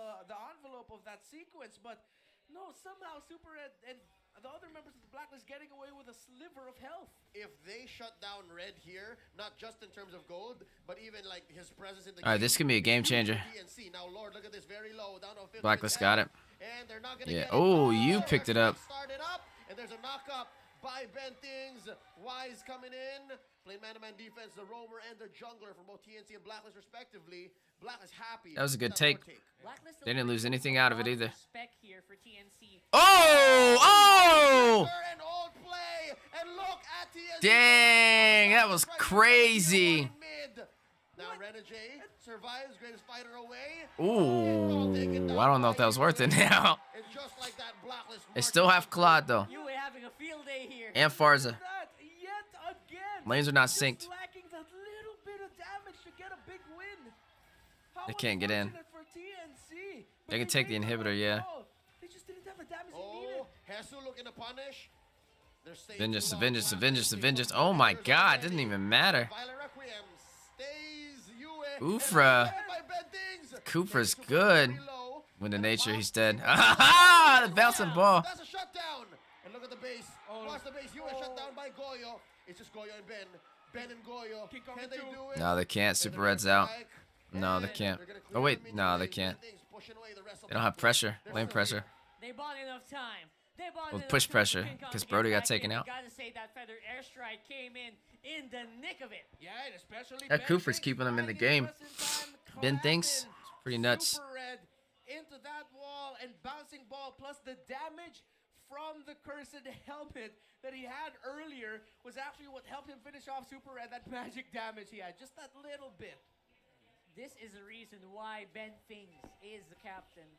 envelope of that sequence, but No, somehow Super Red and the other members of the Blacklist getting away with a sliver of health. If they shut down Red here, not just in terms of gold, but even like his presence in the All right, this can be a game changer. DNC. Now, Lord, look at this, very low, down to 50 Blacklist got it. And they're not gonna Yeah. get it. Oh, you picked it up. Started up, and there's a knock up by Bentings. Wise coming in, playing man-to-man defense, the roamer and the jungler from both TNC and Blacklist respectively. Blacklist happy. That was a good with take. Blacklist They didn't lose anything out of it either. Respect here for TNC. Oh! And old play, and look at TNC. Dang, that was crazy. Now Renegade survives, greatest fighter away. Ooh, I don't know if that was worth it now. And just like that, Blacklist They still have Claude though, You were having a field day here. and Farza. That yet again. Lanes are not just synced. lacking that little bit of damage to get a big win. How They can't get in. unfortunate for TNC, but They can take the made the inhibitor, right yeah. call. They just didn't have the damage they needed. Oh, Hesu looking to punish. They're staying Vengeance, too long. vengeance, vengeance, vengeance. Oh my God, it doesn't even matter. Violet Requiem stays Yue. Ufra. And by Bentings. Cooper's Super good. very low. With the nature, he's dead. Ah, the bouncing ball. That's a shutdown. And look at the base. Oh. Watch the base. Yue shut down by Goyo. It's just Goyo and Ben. Ben and Goyo. King Kong Can they two. do it? No, they can't. Super Red's out. No, they And can't. they're gonna Oh clear wait, the no, they minions. can't. Bentings pushing away the rest of They don't the have push. pressure, They're lane still pressure. They bought enough time. They bought With enough push time pressure, for King Kong 'cause to get Brody got back taken in. out. Gotta say that feather airstrike came in the nick of it. Yeah, and especially That Ben Cooper's Thinks keeping them in the finding game. just-in-time Ben Thinks, collapse in. pretty nuts. Super Red into that wall and bouncing ball plus the damage from the cursed helmet that he had earlier was actually what helped him finish off Super Red. That magic damage he had, just that little bit. This is the reason why Ben Things is the captain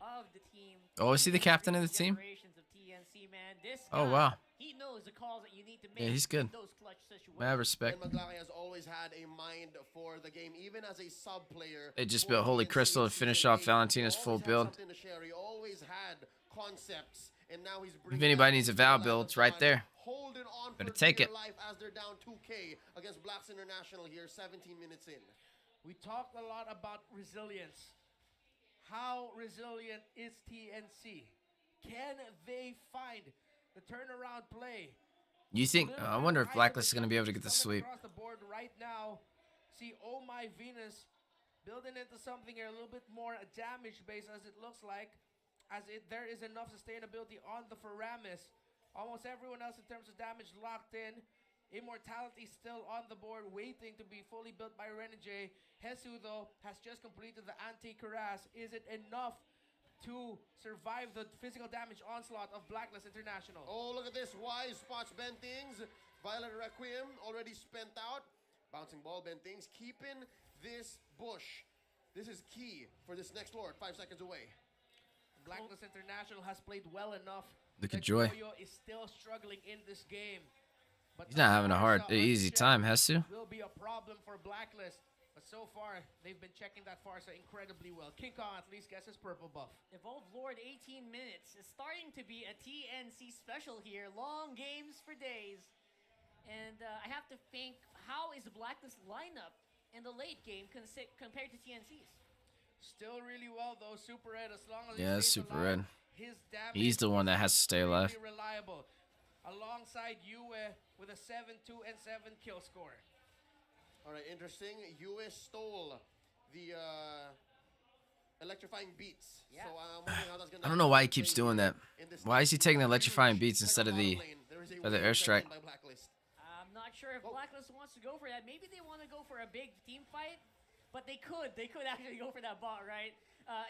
of the team. Oh, is he the captain of the team? Generations of TNC, man. This Oh, guy, wow. He knows the calls that you need to make. Yeah, he's good. in those clutch situations. Mad respect. Ben McLaren has always had a mind for the game, even as a sub player. They just for built Holy TNC Crystal to finish off Valentina's He full always had build. something to share. He always had concepts, and now he's If bringing anybody that needs a to Val the build, line it's of right fun, there. Holding on Better for take dear it. life as they're down 2K against Blacks International here, 17 minutes in. We talked a lot about resilience. How resilient is TNC? Can they find the turnaround play? You think? I wonder if Blacklist is gonna be able to get the Coming sweep. across the board right now. See, oh my Venus, building into something here a little bit more damage base as it looks like, there is enough sustainability on the Faramis. Almost everyone else in terms of damage locked in. Immortality still on the board, waiting to be fully built by Renegade. Hesu, though, has just completed the anti-Karas. Is it enough to survive the physical damage onslaught of Blacklist International? Oh, look at this. Wise spots Ben Things. Violet Requiem already spent out. Bouncing ball, Ben Things keeping this bush. This is key for this next Lord, 5 seconds away. Blacklist International has played well enough. Look that at Joy. Goyo is still struggling in this game. But He's not having a hard, Farsa easy unchecked time, Hesu. will be a problem for Blacklist. But so far, they've been checking that Farsa incredibly well. King Kong at least gets his purple buff. Evolved Lord 18 minutes is starting to be a TNC special here. Long games for days. And I have to think, how is the Blacklist lineup in the late game compared to TNC's? Still really well though, Super Red. As long as he Yeah, stays Super alive, Red. his damage He's the one that has to stay alive. really reliable. Alongside Yue with a 7-2 and 7 kill score. All right, interesting. Yue stole the electrifying beats. Yeah. So I'm wondering how that's gonna I don't know why he keeps doing that. in this Why is he taking the huge electrifying beats second instead of the bottom lane. There is a for the weird airstrike? section by Blacklist. I'm not sure if Oh. Blacklist wants to go for that. Maybe they want to go for a big team fight, but they could. They could actually go for that bot, right?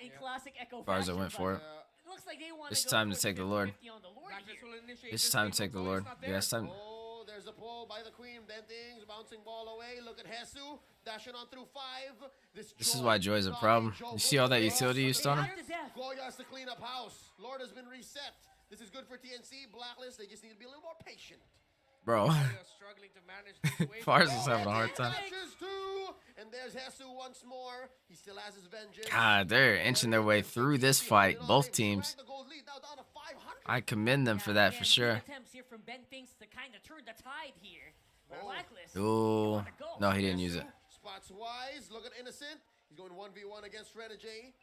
In classic Echo Farza fashion, went but for it. It looks like they want It's to go time for to take the Lord. 50-50 on the Lord Blacklist here. will initiate It's this time game, to take the but Goyo's Lord. not Yeah, there. it's time. Oh, there's a pull by the Queen. Ben Things bouncing ball away. Look at Hesu dashing on through 5. This is why Joy's a problem. You see all that utility used on him? Half to death. Goyo has to clean up house. Lord has been reset. This is good for TNC. Blacklist, they just need to be a little more patient. Bro, Goyo's struggling to manage this wave. Farza's having a hard time. Dashes too. And there's Hesu once more. He still has his vengeance. God, they're inching their way through this fight, both teams. The gold lead now down to 500. I commend them for that for Again, sure. good attempts here from Ben Things to kind of turn the tide here. But Oh. Blacklist. Ooh, wanna go. no, he didn't use it. Spots Wise. Look at Innocent. He's going 1v1 against Renegade.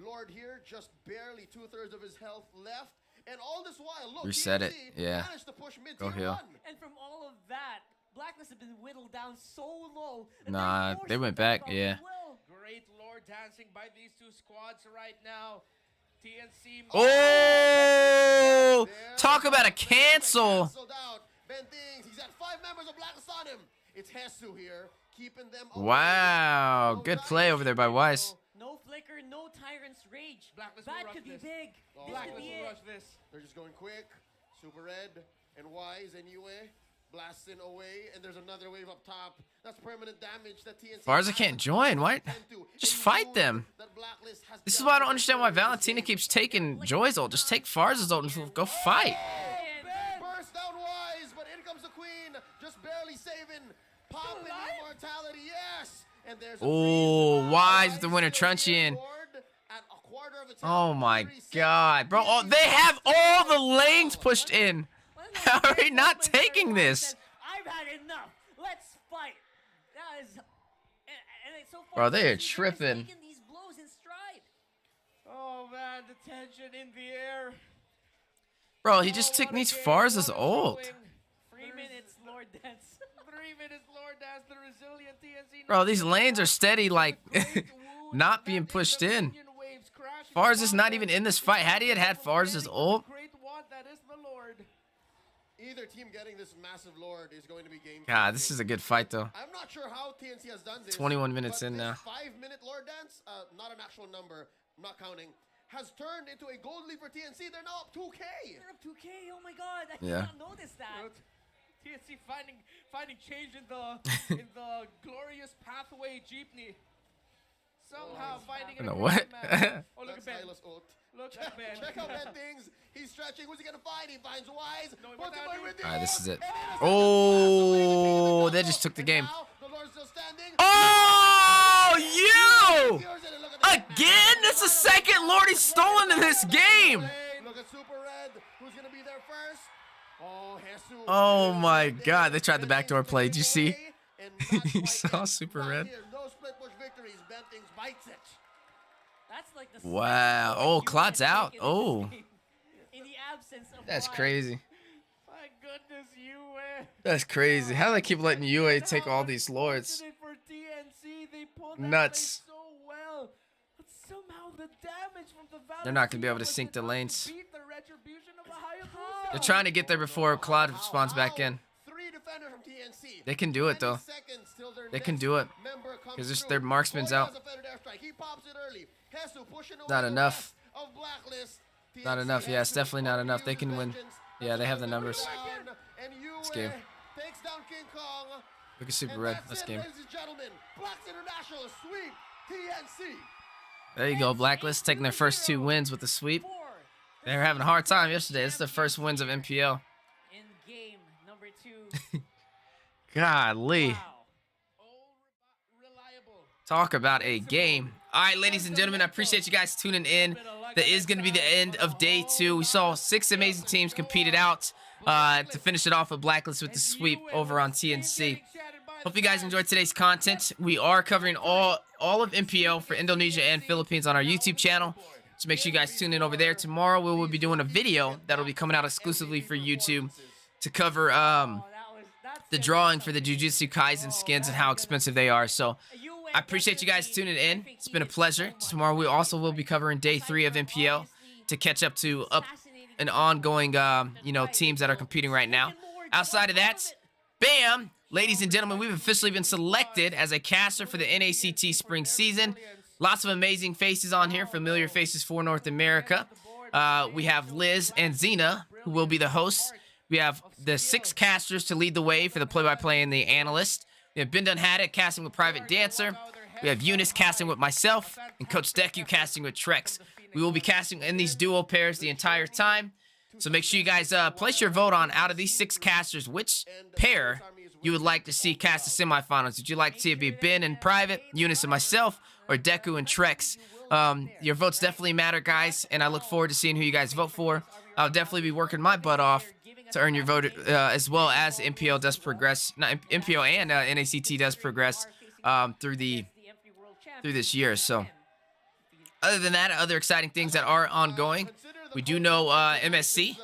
Lord here, just barely 2/3 of his health left. And all this while, look, Reset it, TNC yeah. managed to push mid Go tier heal. 1. And from all of that, Blackness have been whittled down so low. that Nah, they're they forced went to back, drop off yeah. as well. Great lore dancing by these two squads right now. TNC. Oh, talk about a cancel. Canceled out. Ben thinks he's got 5 members of Blackness on him. It's Hesu here, keeping them away. Wow, No good dice. play over there by Wise. No flicker, no Tyrant's Rage. Blackness will That rush could be this. big. Oh, This Blackness could be will it. rush this. They're just going quick. Super Red and Wise and Yue blasting away, and there's another wave up top. That's permanent damage that TNC. Farza can't join. What? Just fight them. This is why I don't understand why Valentina keeps taking Joy's ult. Just take Farza's ult and go fight. Burst down Wise, but in comes the Queen, just barely saving. Popping the immortality, yes. And there's a Oh, freeze. Wise with the winter truncheon. At a quarter of a Oh time, my 36. god, bro. Oh, they have all the lanes pushed in. How are we not taking this? I've had enough. Let's fight. That is, and so far, Bro, they are TNC has tripping. taken these blows in stride. Oh man, the tension in the air. Bro, he just Oh, took what a needs game, Farza's what a ult. showing. 3 minutes, Lord Dance. 3 minutes, Lord Dance, the resilient TNC. Bro, these lanes are steady, like, not being pushed in. Farza's not even in this fight. Had he had Farza's ult, Great one, that is the Lord. Either team getting this massive Lord is going to be game. God, this is a good fight, though. I'm not sure how TNC has done this. 21 minutes but in this now. 5-minute Lord Dance, not an actual number, not counting, has turned into a gold lead for TNC. They're now up 2K. They're up 2K. Oh my God, I did Yeah. not notice that. TNC finding change in the glorious pathway jeepney. Somehow finding In it the in what? map. Oh, look That's at Ben. Silas ult. Look at Ben. Check out Ben things. He's stretching. Who's he gonna find? He finds Wise. No, he Puts went him down, away with the Alright, this is it. ult, and it is Oh, they just took the And game. now the Lord's still standing. Oh, you! Here's it. Look at that. Again? That's the second Lord he's stolen in this game. Look at Super Red. Who's gonna be there first? Oh, Jesus. Oh my God, they tried the backdoor play. Did you see? And not You quite saw yet. Super Not Red? here. No split push victories. Ben things bites it. That's like the Wow. second Oh, Lord Claude's you can out. take in this Oh. game. In the absence of That's Wise. crazy. My goodness, Yue. That's crazy. How do they keep letting UA take all these Lords? For TNC, they pulled that Nuts. play so well. But somehow the damage from the They're not gonna be able to was sync the enough lanes. beat the retribution of the Hayabusa. They're trying to get there before Claude spawns back in. 3 defenders from TNC. They can do it, though. 20 seconds till their They can next do it. member comes 'Cause through. their marksman's Boyd out. has a feathered airstrike. He pops it early. Hesu pushing away Not the enough. rest of Blacklist. Not TNC enough. Yeah, it's Hesu definitely not enough. They uses can win. vengeance. Yeah, they have the numbers. Down, and Yue This game. takes down King Kong. Look at Super And Red. that's Let's it, game. ladies and gentlemen. Blacks International sweep TNC. There you go. Blacklist taking their first 2 wins with the sweep. They were having a hard time yesterday. It's the first wins of MPL. In game number 2. Golly. Wow. Reliable. Talk about a game. All right, ladies and gentlemen, I appreciate you guys tuning in. That is going to be the end of day 2. We saw 6 amazing teams compete it out to finish it off with Blacklist with the sweep over on TNC. Hope you guys enjoyed today's content. We are covering all of MPL for Indonesia and Philippines on our YouTube channel. So make sure you guys tune in over there. Tomorrow we will be doing a video that'll be coming out exclusively for YouTube to cover the drawing for the Jujutsu Kaisen skins and how expensive they are. So I appreciate you guys tuning in. It's been a pleasure. Tomorrow we also will be covering day 3 of MPL to catch up to an ongoing teams that are competing right now. Outside of that, bam, ladies and gentlemen, we've officially been selected as a caster for the NACT spring season. Lots of amazing faces on here, familiar faces for North America. We have Liz and Xena, who will be the hosts. We have the 6 casters to lead the way for the play-by-play and the analyst. We have Bindun Haddock casting with Private Dancer. We have Eunice casting with myself, and Coach Deku casting with Trex. We will be casting in these duo pairs the entire time. So make sure you guys place your vote on, out of these 6 casters, which pair you would like to see cast the semifinals. Would you like to see it be Ben and Private, Eunice and myself, or Deku and Trex? Your votes definitely matter, guys, and I look forward to seeing who you guys vote for. I'll definitely be working my butt off to earn your vote, as well as MPL does progress. Not MPL and NACT does progress through this year. So Other than that, other exciting things that are ongoing. We do know MSC,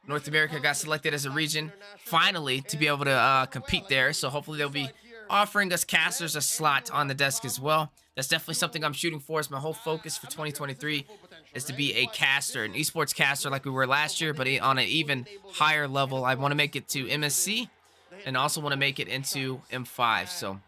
North America, got selected as a region finally to be able to compete there. So hopefully they'll be offering us casters a slot on the desk as well. That's definitely something I'm shooting for. It's my whole focus for 2023 is to be a caster, an esports caster like we were last year, but on an even higher level. I want to make it to MSC and also want to make it into M5. So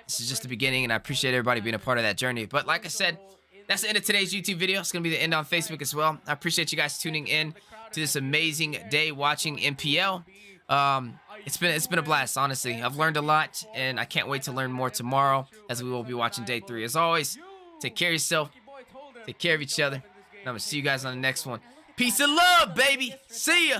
this is just the beginning, and I appreciate everybody being a part of that journey. But like I said, that's the end of today's YouTube video. It's going to be the end on Facebook as well. I appreciate you guys tuning in to this amazing day watching MPL. It's been a blast, honestly. I've learned a lot, and I can't wait to learn more tomorrow as we will be watching day 3. As always, take care of yourself, take care of each other, and I'm going to see you guys on the next one. Peace and love, baby. See ya.